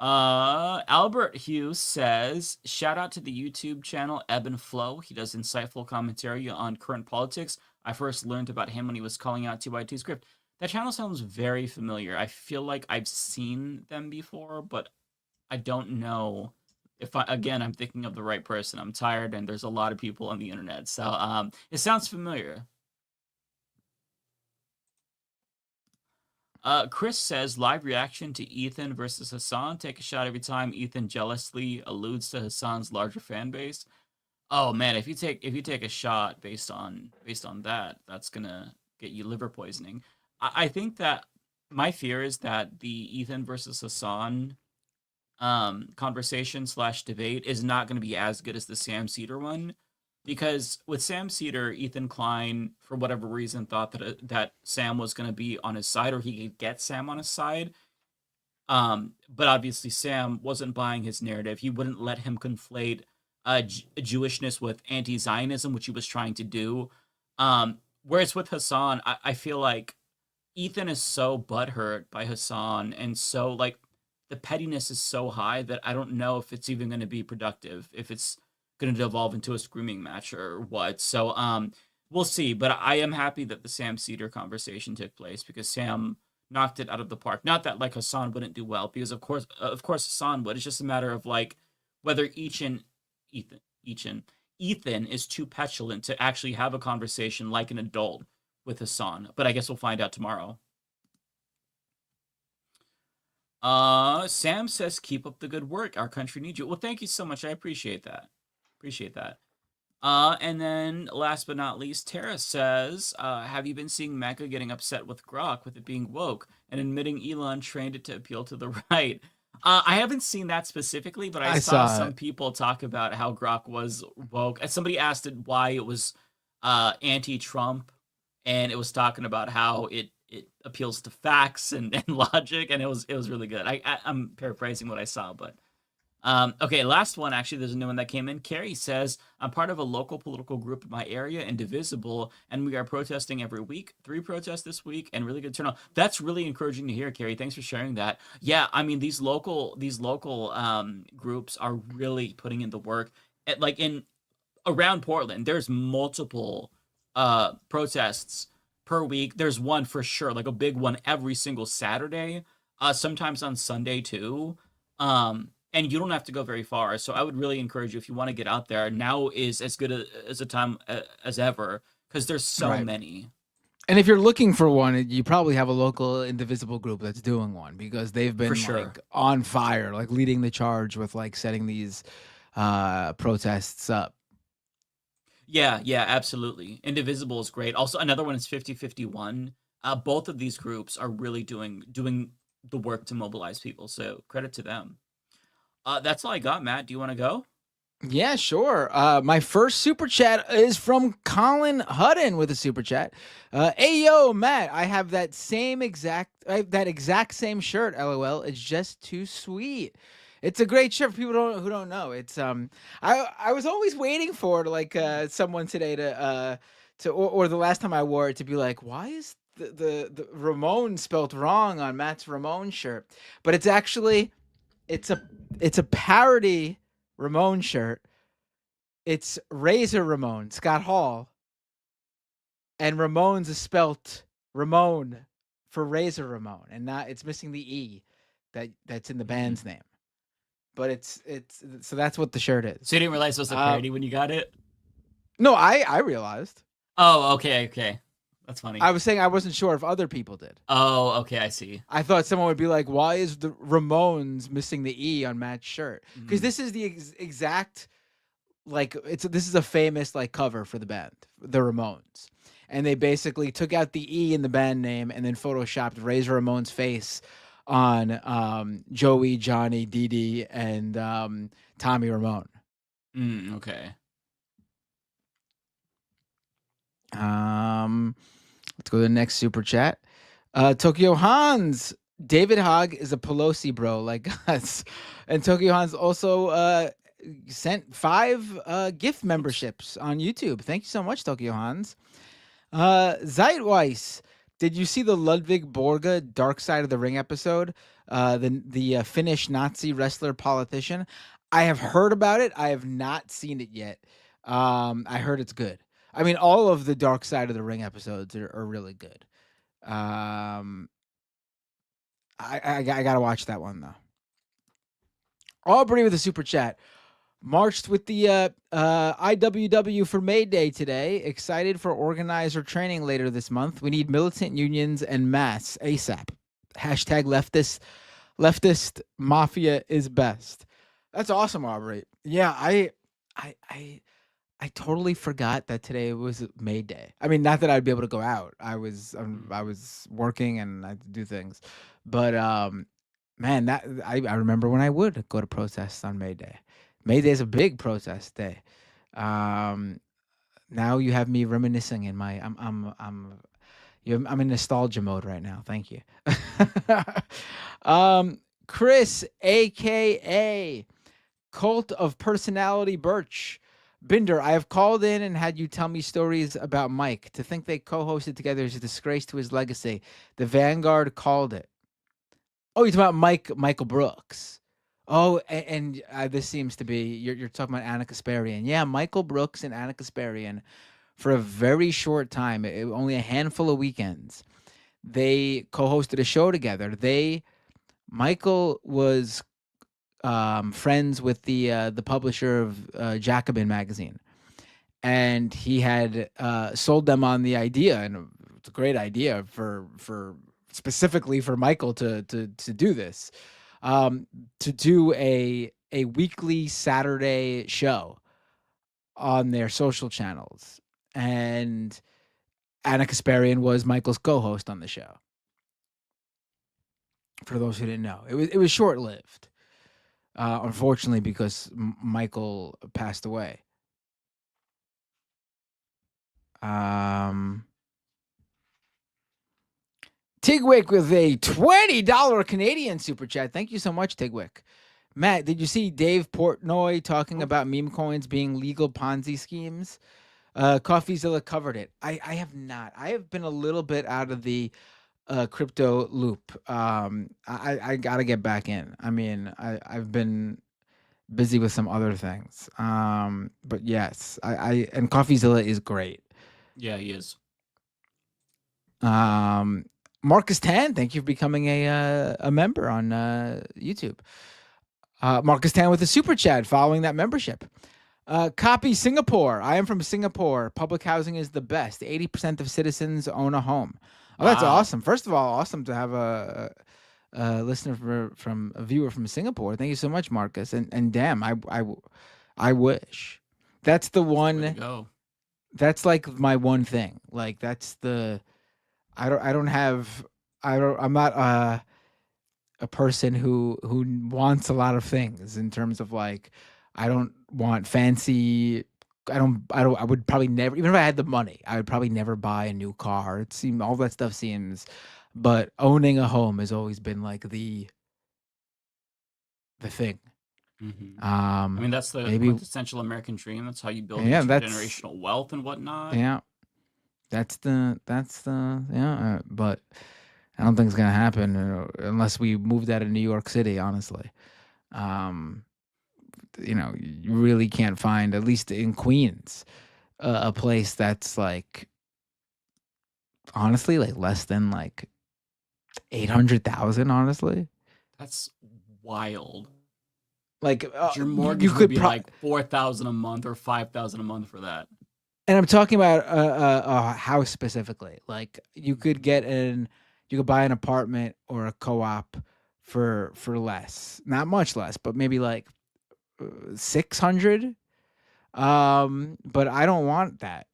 Albert Hughes says, shout out to the YouTube channel Ebb and Flow. He does insightful commentary on current politics. I first learned about him when he was calling out 2x2 script. That channel sounds very familiar. I feel like I've seen them before, but I don't know if I'm thinking of the right person. I'm tired and there's a lot of people on the internet. So it sounds familiar. Chris says, live reaction to Ethan versus Hassan. Take a shot every time Ethan jealously alludes to Hassan's larger fan base. Oh man, if you take a shot based on that, that's gonna get you liver poisoning. I think that my fear is that the Ethan versus Hassan conversation / debate is not going to be as good as the Sam Cedar one, because with Sam Cedar, Ethan Klein, for whatever reason, thought that Sam was going to be on his side, or he could get Sam on his side. But obviously Sam wasn't buying his narrative. He wouldn't let him conflate Jewishness with anti-Zionism, which he was trying to do. Whereas with Hassan, I feel like Ethan is so butthurt by Hassan, and so like the pettiness is so high that I don't know if it's even going to be productive, if it's going to devolve into a screaming match or what. So we'll see. But I am happy that the Sam Cedar conversation took place, because Sam knocked it out of the park. Not that like Hassan wouldn't do well, because of course Hassan would. It's just a matter of like whether Ethan is too petulant to actually have a conversation like an adult with Hassan. But I guess we'll find out tomorrow. Sam says, keep up the good work. Our country needs you. Well, thank you so much. I appreciate that. And then last but not least, Tara says, have you been seeing Mecca getting upset with Grok with it being woke and admitting Elon trained it to appeal to the right? I haven't seen that specifically, but I saw some people talk about how Grok was woke. Somebody asked it why it was anti-Trump, and it was talking about how it appeals to facts and logic, and it was really good. I'm paraphrasing what I saw, but okay, last one. Actually, there's a new one that came in. Carrie says, I'm part of a local political group in my area, Indivisible, and we are protesting every week. 3 protests this week, and really good turnout. That's really encouraging to hear, Carrie. Thanks for sharing that. Yeah, I mean, these local groups are really putting in the work. Around Portland, there's multiple protests per week. There's one for sure, like a big one every single Saturday, sometimes on Sunday too. And you don't have to go very far. So I would really encourage you, if you want to get out there, now is as good as a time as ever, because there's so many. And if you're looking for one, you probably have a local Indivisible group that's doing one, because they've been like on fire, like leading the charge with like setting these protests up. Yeah, absolutely. Indivisible is great. Also, another one is 5051. Both of these groups are really doing the work to mobilize people. So credit to them. That's all I got, Matt. Do you want to go? Yeah, sure. My first super chat is from Colin Hutton with a super chat. Hey, yo, Matt, I have that exact same shirt. LOL. It's just too sweet. It's a great shirt for people who don't know. It's I was always waiting for someone today to or the last time I wore it to be like, why is the Ramon spelt wrong on Matt's Ramon shirt? But it's actually it's a parody Ramon shirt. It's Razor Ramon, Scott Hall, and Ramones is spelt Ramon for Razor Ramon, and not it's missing the E. that's in the band's name. But it's so that's what the shirt is. So you didn't realize it was a parody when you got it? No, I realized. Oh, okay. That's funny. I was saying I wasn't sure if other people did. Oh, okay, I see. I thought someone would be like, "Why is the Ramones missing the E on Matt's shirt?" Because this is the exact this is a famous like cover for the band, the Ramones, and they basically took out the E in the band name and then photoshopped Razor Ramon's face on Joey, Johnny, Dee Dee, and Tommy Ramone. Okay. Let's go to the next super chat. Tokyo Hans, David Hogg is a Pelosi bro like us, and Tokyo Hans also sent 5 gift memberships on YouTube. Thank you so much, Tokyo Hans. Zeitweiss, did you see the Ludwig Borga Dark Side of the Ring episode? The Finnish Nazi wrestler politician. I have heard about it. I have not seen it yet. I heard it's good. I mean, all of the Dark Side of the Ring episodes are really good. I gotta watch that one though. Aubrey with a super chat. Marched with the IWW for May Day today. Excited for organizer training later this month. We need militant unions and mass ASAP. Hashtag leftist mafia is best. That's awesome, Aubrey. Yeah, I totally forgot that today was May Day. I mean, not that I'd be able to go out. I was working and I had to do things, but man, that I remember when I would go to protests on May Day. May Day is a big protest day. Now you have me reminiscing in my I'm in nostalgia mode right now. Thank you. Chris, aka Cult of Personality Birch. Binder, I have called in and had you tell me stories about Mike. To think they co-hosted together is a disgrace to his legacy. The Vanguard called it. Oh, you're talking about Michael Brooks. Oh, and this seems to be, you're talking about Anna Kasparian. Yeah, Michael Brooks and Anna Kasparian, for a very short time, only a handful of weekends, they co-hosted a show together. Michael was friends with the publisher of Jacobin magazine, and he had sold them on the idea, and it's a great idea for specifically for Michael to do this, to do a weekly Saturday show on their social channels, and Anna Kasparian was Michael's co-host on the show. For those who didn't know, it was short-lived. Unfortunately, because Michael passed away. Tigwick with a $20 Canadian super chat. Thank you so much, Tigwick. Matt, did you see Dave Portnoy talking about meme coins being legal Ponzi schemes? Coffeezilla covered it. I have not. I have been a little bit out of the crypto loop. I gotta get back in. I mean, I've been busy with some other things. But yes, and Coffeezilla is great. Yeah, he is. Marcus Tan, thank you for becoming a member on YouTube. Marcus Tan with a super chat following that membership. Copy Singapore. I am from Singapore. Public housing is the best. 80% of citizens own a home. Oh, that's awesome. First of all, awesome to have a listener from a viewer from Singapore. Thank you so much, Marcus. And damn, I wish. That's the one. That's like my one thing. Like that's the. I'm not a person who wants a lot of things in terms of like, I don't want fancy. I would probably never, even if I had the money, I would probably never buy a new car. It seems all that stuff seems, but owning a home has always been like the thing. Mm-hmm. I mean, that's the quintessential American dream. That's how you build generational wealth and whatnot. Yeah. That's the but I don't think it's gonna happen unless we moved out of New York City. Honestly, you really can't find, at least in Queens, a place that's like, honestly, like less than like 800,000. Honestly, That's wild. Like Your mortgage you would could be like $4,000 a month or $5,000 a month for that. and I'm talking about a house specifically. Like you could you could buy an apartment or a co-op for less, not much less, but maybe like 600. But I don't want that.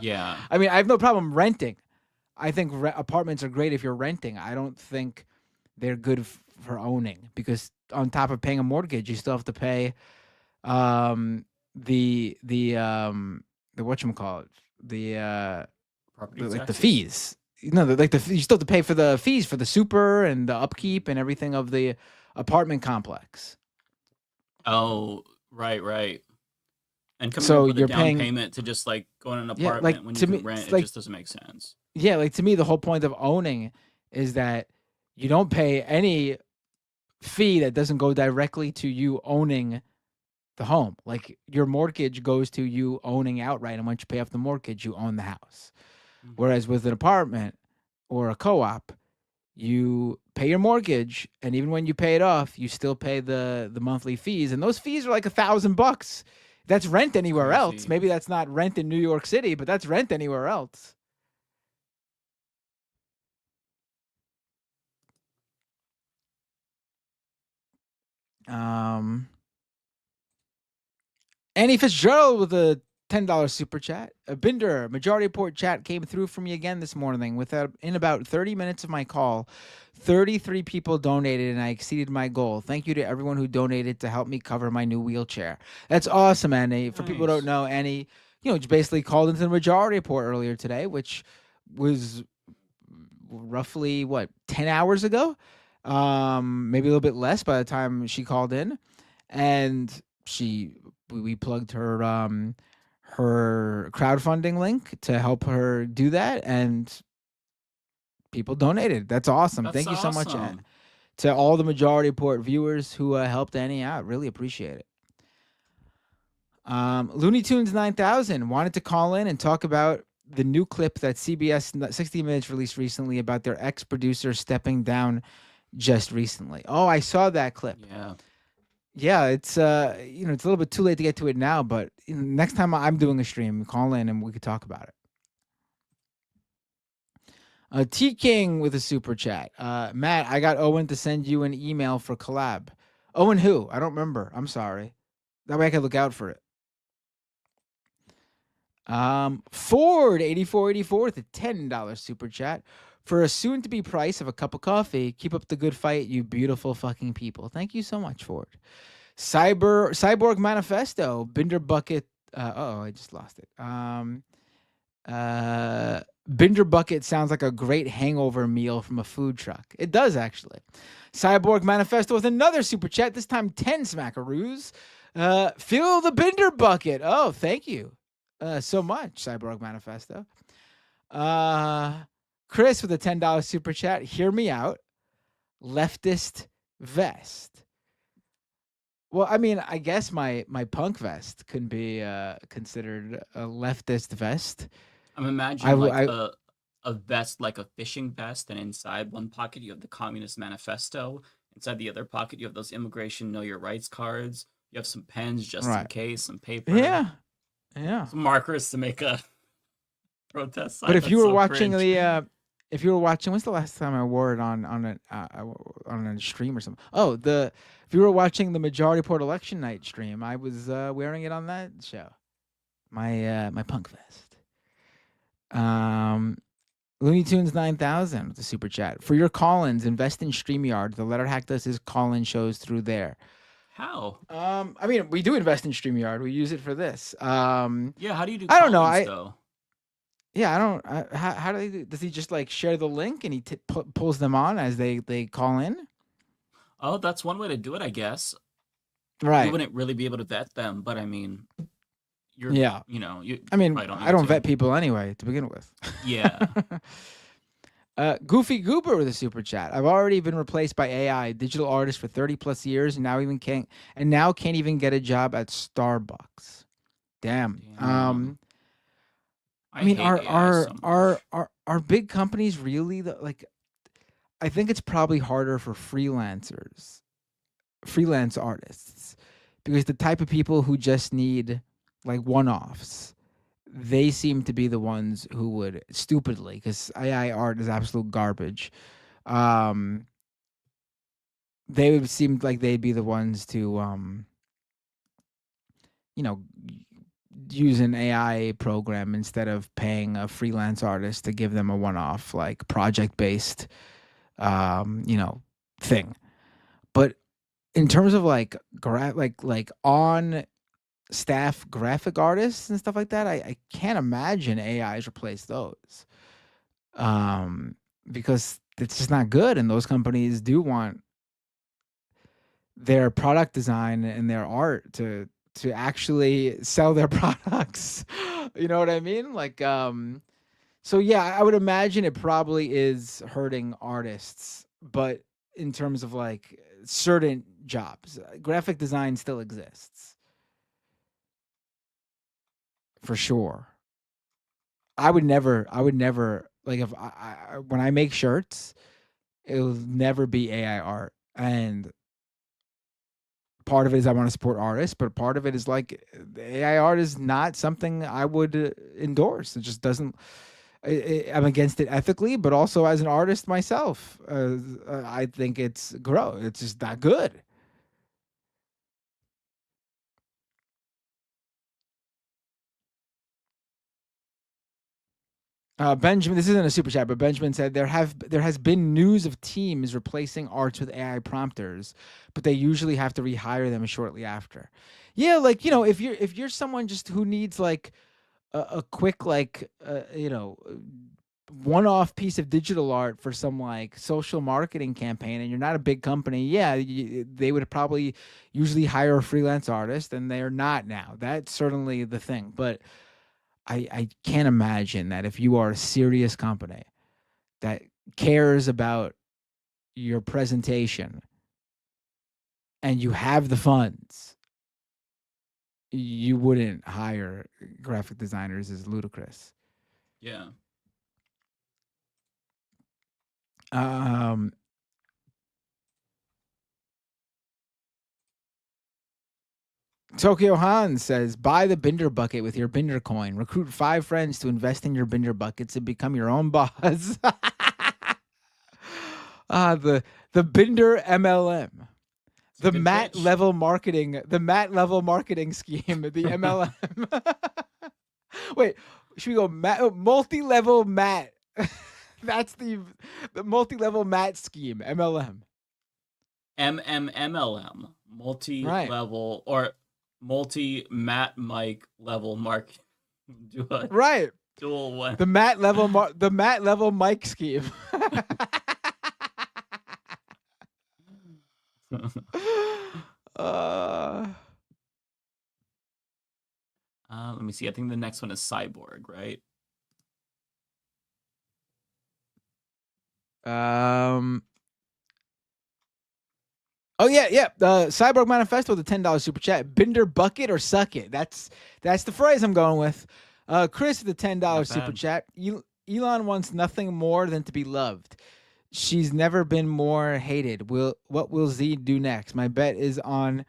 Yeah. I mean, I have no problem renting. I think apartments are great if you're renting. I don't think they're good for owning because on top of paying a mortgage, you still have to pay the whatchamacallit, Property like the taxes? fees. You know, you still have to pay for the fees for the super and the upkeep and everything of the apartment complex. Oh, right. And coming So up with a you're down paying payment to just like go in an Yeah, apartment like when to you can me, rent, it's it like just doesn't make sense. yeah, like to me, the whole point of owning is that you don't pay any fee that doesn't go directly to you owning the home. Like your mortgage goes to you owning outright, and once you pay off the mortgage, you own the house. Whereas with an apartment or a co-op, you pay your mortgage, and even when you pay it off, you still pay the monthly fees, and those fees are like $1,000. That's rent anywhere else. Crazy. Maybe that's not rent in New York City, but that's rent anywhere else. Annie Fitzgerald with a $10 super chat. A Binder majority report chat came through for me again this morning. In about 30 minutes of my call, 33 people donated and I exceeded my goal. Thank you to everyone who donated to help me cover my new wheelchair. That's awesome, Annie. For people who don't know, Annie, just basically called into the majority report earlier today, which was roughly 10 hours ago, maybe a little bit less by the time she called in, and we plugged her her crowdfunding link to help her do that, and people donated. That's awesome. That's Thank you so much awesome. to all the majority report viewers who helped Annie out. Really appreciate it. Looney Tunes 9000 wanted to call in and talk about the new clip that CBS 60 Minutes released recently about their ex-producer stepping down just recently. Oh, I saw that clip. Yeah, it's it's a little bit too late to get to it now, but next time I'm doing a stream, call in and we could talk about it. T King with a super chat. Matt, I got Owen to send you an email for collab. Owen who? I don't remember. I'm sorry. That way I can look out for it. Ford 8484 with a $10 super chat for a soon-to-be price of a cup of coffee. Keep up the good fight, you beautiful fucking people. Thank you so much, Ford. Cyborg Manifesto Binder Bucket. I just lost it. Binder Bucket sounds like a great hangover meal from a food truck. It does actually. Cyborg Manifesto with another super chat. This time 10 smackaroos. Fill the Binder Bucket. Oh, thank you. So much, Cyborg Manifesto. Chris with a $10 super chat. Hear me out. Leftist vest. Well, I mean, I guess my punk vest can be considered a leftist vest. I'm imagining a vest like a fishing vest, and inside one pocket you have the Communist Manifesto. Inside the other pocket you have those immigration know your rights cards. You have some pens just in case, some paper. Yeah. Some markers to make a protest sign. But if That's you were so watching cringe. when's the last time I wore it on a stream or something? Oh, if you were watching the Majority Report election night stream, I was wearing it on that show. My punk vest. Looney Tunes 9000 with the super chat. For your call-ins, invest in StreamYard. The Letter Hack does his call-in shows through there. How? I mean, we do invest in StreamYard. We use it for this. Yeah, how do you do I don't know. call-ins, though? Yeah, I don't. How do they do? Does he just like share the link and he pulls them on as they call in? Oh, that's one way to do it, I guess. Right. You wouldn't really be able to vet them, but I mean, you I mean, probably don't I need don't to. vet people anyway to begin with. Yeah. Goofy Goober with a super chat. I've already been replaced by AI, digital artist for 30 plus years, and now can't even get a job at Starbucks. Damn. I mean, hate AI so much. are big companies really I think it's probably harder for freelance artists, because the type of people who just need like one-offs, they seem to be the ones who would stupidly, because AI art is absolute garbage. They would seem like they'd be the ones to use an AI program instead of paying a freelance artist to give them a one-off, like project-based, thing. But in terms of like on staff graphic artists and stuff like that, I can't imagine AIs replace those, because it's just not good, and those companies do want their product design and their art to actually sell their products. You know what I mean? Like, so yeah, I would imagine it probably is hurting artists, but in terms of like certain jobs, graphic design still exists for sure. I would never like, if I when I make shirts, it will never be AI art, and part of it is I want to support artists, but part of it is like AI art is not something I would endorse. It just doesn't. I'm against it ethically, but also as an artist myself, I think it's gross. It's just not good. Benjamin, this isn't a super chat, but Benjamin said there has been news of teams replacing arts with AI prompters, but they usually have to rehire them shortly after. Yeah, like, if you're someone just who needs like a quick, like, one-off piece of digital art for some like social marketing campaign, and you're not a big company, yeah, they would probably usually hire a freelance artist, and they're not now. That's certainly the thing, but I can't imagine that if you are a serious company that cares about your presentation and you have the funds, you wouldn't hire graphic designers. Is ludicrous. Yeah. Tokyo Han says, buy the Binder bucket with your Binder coin. Recruit 5 friends to invest in your Binder buckets and become your own boss. The Binder MLM. The Matt level marketing scheme, the MLM. Wait, should we go multi-level Matt? That's the multi-level Matt scheme, MLM. MLM, multi-level or multi-Matt Mike level mark. Right. Dual one. The Matt level Mike scheme. Let me see. I think the next one is Cyborg, right? Oh yeah. Cyborg Manifesto with a $10 super chat. Binder bucket or suck it. That's the phrase I'm going with. Chris with the $10 super chat. Elon wants nothing more than to be loved. She's never been more hated. What will Z do next? My bet is on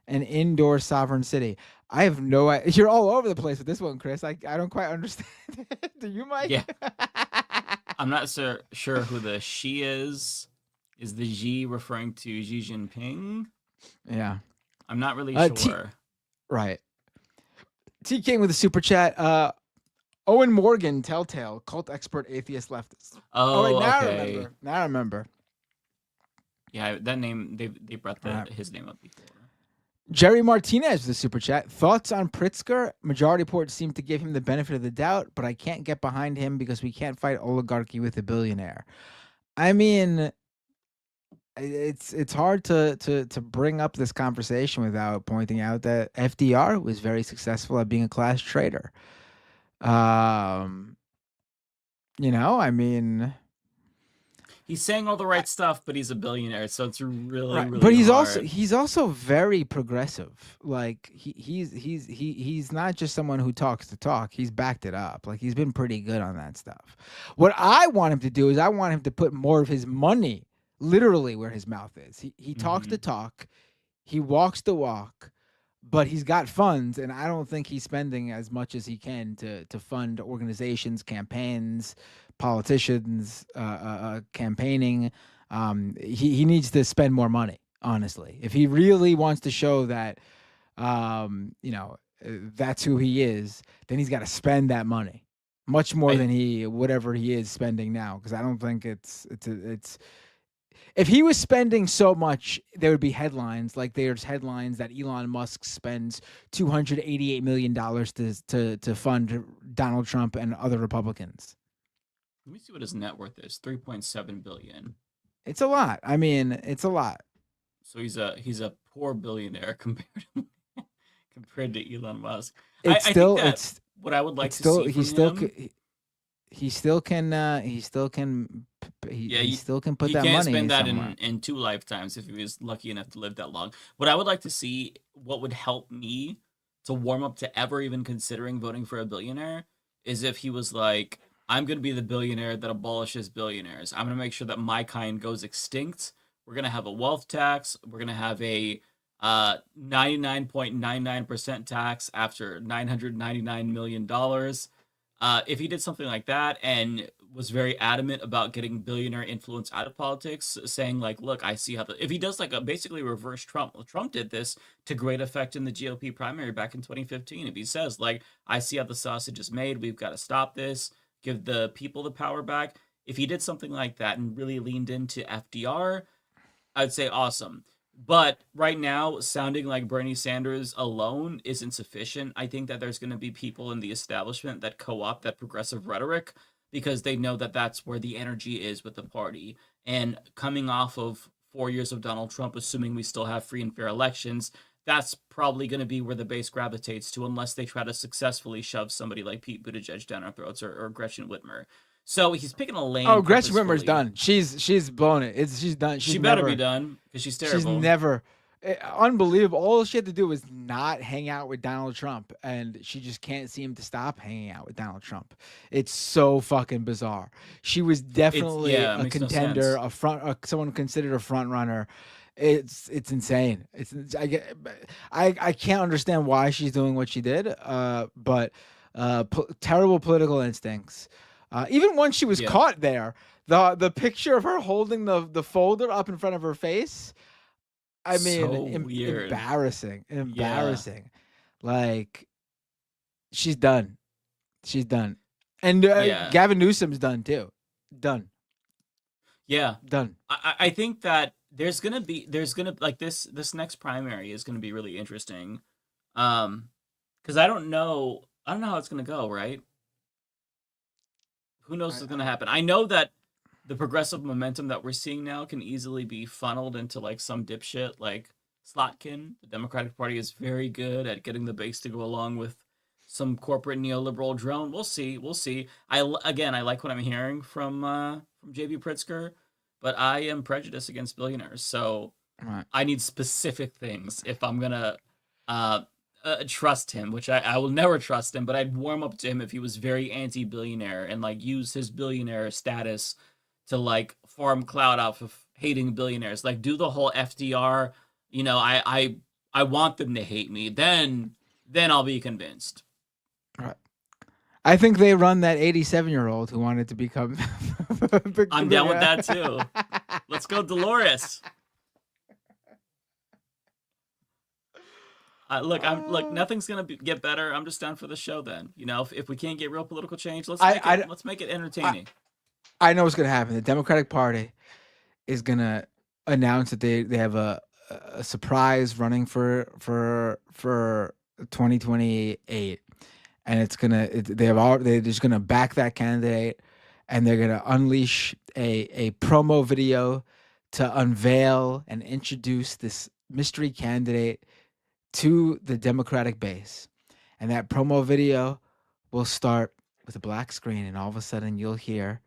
an indoor sovereign city. I have no idea. You're all over the place with this one, Chris. I don't quite understand. Do you, Mike? Yeah. I'm not sure who the she is. Is the Xi referring to Xi Jinping? Yeah. I'm not really sure. Right. T King with a super chat. Owen Morgan, Telltale, cult expert, atheist, leftist. Oh, now okay. I remember. Yeah, that name, they brought his name up before. Jerry Martinez with a super chat. Thoughts on Pritzker? Majority reports seem to give him the benefit of the doubt, but I can't get behind him because we can't fight oligarchy with a billionaire. I mean, it's hard to bring up this conversation without pointing out that FDR was very successful at being a class trader. I mean, he's saying all the right stuff, but he's a billionaire, so it's really, Right. really But hard. he's also very progressive. Like he's not just someone who talks to talk. He's backed it up. Like he's been pretty good on that stuff. What I want him to do is I want him to put more of his money literally where his mouth is. He talks the talk, he walks the walk, but he's got funds, and I don't think he's spending as much as he can to fund organizations, campaigns, politicians, campaigning. He needs to spend more money, honestly, if he really wants to show that that's who he is. Then he's got to spend that money much more than whatever he is spending now, because I don't think it's if he was spending so much, there would be headlines. Like there's headlines that Elon Musk spends $288 million to fund Donald Trump and other Republicans. Let me see what his net worth is. $3.7 billion. It's a lot. I mean, it's a lot. So he's a poor billionaire compared to Elon Musk. It's I still think it's what I would like to still see he from still him. he still can he still can he still can put he that can't money spend that somewhere. in 2 lifetimes if he was lucky enough to live that long. What I would like to see, what would help me to warm up to ever even considering voting for a billionaire, is if he was like, I'm going to be the billionaire that abolishes billionaires. I'm going to make sure that my kind goes extinct. We're going to have a wealth tax. We're going to have a 99.99% tax after $999 million. If he did something like that and was very adamant about getting billionaire influence out of politics, saying like, look, I see how if he does like a basically reverse Trump. Well, Trump did this to great effect in the GOP primary back in 2015. If he says like, I see how the sausage is made, we've got to stop this, give the people the power back. If he did something like that and really leaned into FDR, I'd say awesome. But right now, sounding like Bernie Sanders alone isn't sufficient. I think that there's going to be people in the establishment that co-opt that progressive rhetoric because they know that that's where the energy is with the party. And coming off of 4 years of Donald Trump, assuming we still have free and fair elections, that's probably going to be where the base gravitates to, unless they try to successfully shove somebody like Pete Buttigieg down our throats or Gretchen Whitmer. So he's picking a lane. Oh, Gretchen Whitmer's purposefully. done. She's blown it. She's done. She better be done because she's terrible. She's never unbelievable. All she had to do was not hang out with Donald Trump, and she just can't seem to stop hanging out with Donald Trump. It's so fucking bizarre. She was definitely it a makes no contender, sense. someone considered a front runner. It's insane. I can't understand why she's doing what she did. But terrible political instincts. Even once she was caught there, the picture of her holding the folder up in front of her face, I mean, So weird. embarrassing. Like, she's done. And Gavin Newsom's done too. Done. Yeah. Done. I think that there's gonna like this next primary is gonna be really interesting. Because I don't know how it's gonna go, right? Who knows what's going to happen? I know that the progressive momentum that we're seeing now can easily be funneled into like some dipshit like Slotkin. The Democratic Party is very good at getting the base to go along with some corporate neoliberal drone. We'll see. I like what I'm hearing from JB Pritzker, but I am prejudiced against billionaires. So I need specific things if I'm gonna trust him, which I will never trust him, but I'd warm up to him if he was very anti-billionaire and like use his billionaire status to like farm clout off of hating billionaires. Like do the whole FDR, I want them to hate me. Then I'll be convinced. Right. I think they run that 87-year-old who wanted to become. I'm down with that too. Let's go, Dolores. Look, nothing's gonna get better. I'm just down for the show. Then, if we can't get real political change, let's make it entertaining. I know what's gonna happen. The Democratic Party is gonna announce that they have a surprise running for 2028, and they're just gonna back that candidate, and they're gonna unleash a promo video to unveil and introduce this mystery candidate to the Democratic base. And that promo video will start with a black screen, and all of a sudden you'll hear,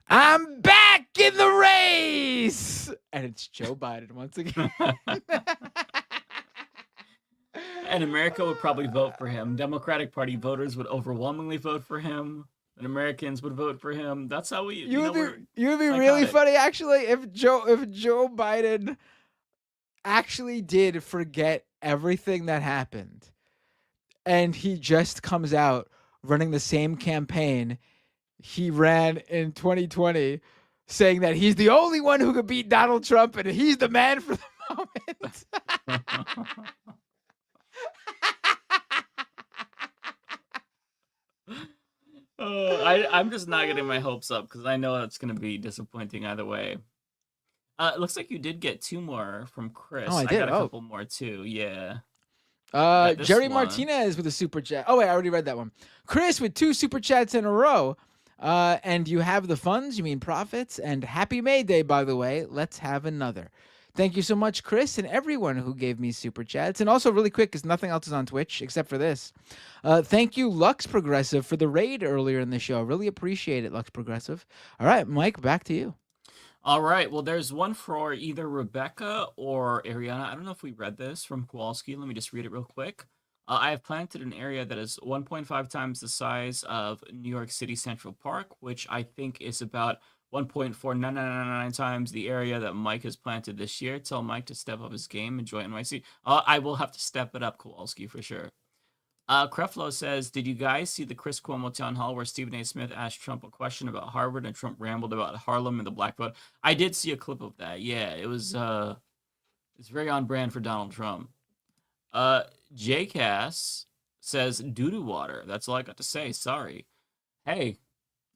"I'm back! back in the race, and it's Joe Biden once again. And America would probably vote for him. Democratic Party voters would overwhelmingly vote for him, and Americans would vote for him. That's how we. You would be psychotic. really funny actually if Joe Biden actually did forget everything that happened, and he just comes out running the same campaign he ran in 2020, saying that he's the only one who could beat Donald Trump and he's the man for the moment. I'm just not getting my hopes up because I know it's going to be disappointing either way. It looks like you did get 2 more from Chris. Oh, I I did? got a Oh. couple more too. Yeah. This Jerry one. Martinez with a super chat. Oh wait, I already read that one. Chris with 2 super chats in a row. And you have the funds, you mean profits, and happy May Day, by the way. Let's have another. Thank you so much, Chris, and everyone who gave me super chats. And also, really quick, because nothing else is on Twitch except for this. Thank you, Lux Progressive, for the raid earlier in the show. Really appreciate it, Lux Progressive. All right, Mike, back to you. All right. Well, there's one for either Rebecca or Ariana. I don't know if we read this from Kowalski. Let me just read it real quick. I have planted an area that is 1.5 times the size of New York City Central Park, which I think is about 1.4999 times the area that Mike has planted this year. Tell Mike to step up his game. Enjoy NYC. I will have to step it up, Kowalski, for sure. Creflo says, did you guys see the Chris Cuomo town hall where Stephen A. Smith asked Trump a question about Harvard and Trump rambled about Harlem and the black vote? I did see a clip of that. Yeah, it was it's very on brand for Donald Trump. JCass says doo-doo water. That's all I got to say. Sorry. Hey,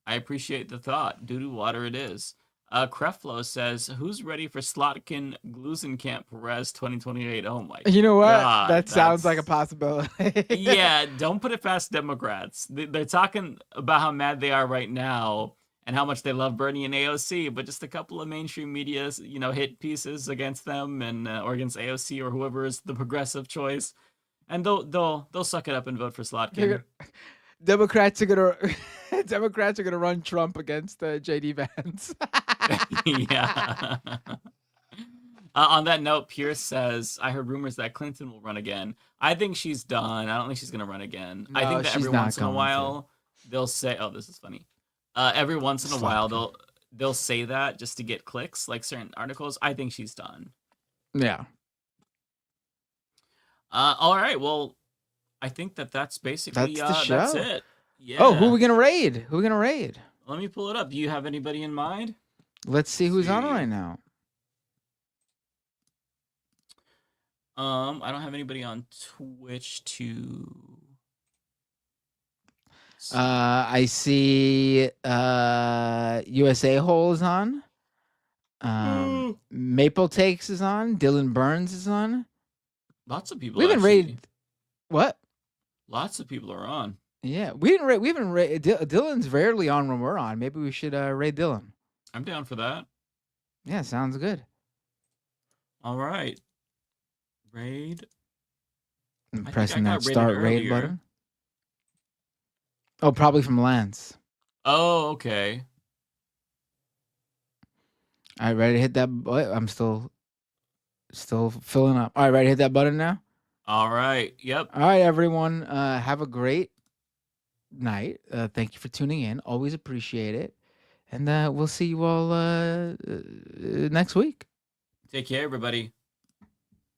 I appreciate the thought. Doo-doo water it is. Creflo says, who's ready for Slotkin Glusenkamp Perez 2028? Oh my god. You know what? God, that sounds like a possibility. Yeah, don't put it past Democrats. They're talking about how mad they are right now and how much they love Bernie and AOC, but just a couple of mainstream media, hit pieces against them and or against AOC or whoever is the progressive choice, and they'll suck it up and vote for Slotkin. Democrats are gonna run Trump against JD Vance. Yeah. On that note, Pierce says, I heard rumors that Clinton will run again. I think she's done. I don't think she's going to run again. I think that every once in a while they'll say, oh, this is funny. Every once in a while they'll say that just to get clicks, like certain articles. I think she's done. Yeah. All right. Well, I think that's basically that's the show. That's it. Yeah. Oh, who are we gonna raid? Let me pull it up. Do you have anybody in mind? Let's see who's on right now. I don't have anybody on Twitch to. I see USA Hole is on. Maple Takes is on. Dylan Burns is on. Lots of people. We haven't raided. What? Lots of people are on. Yeah, we didn't raid. We haven't raid. Dylan's rarely on when we're on. Maybe we should raid Dylan. I'm down for that. Yeah, sounds good. All right. Raid. I'm pressing that start raid button. Oh, probably from Lance. Oh, okay. All right, ready to hit that? I'm still filling up. All right, ready to hit that button now? All right. Yep. All right, everyone. Have a great night. Thank you for tuning in. Always appreciate it. And we'll see you all next week. Take care, everybody.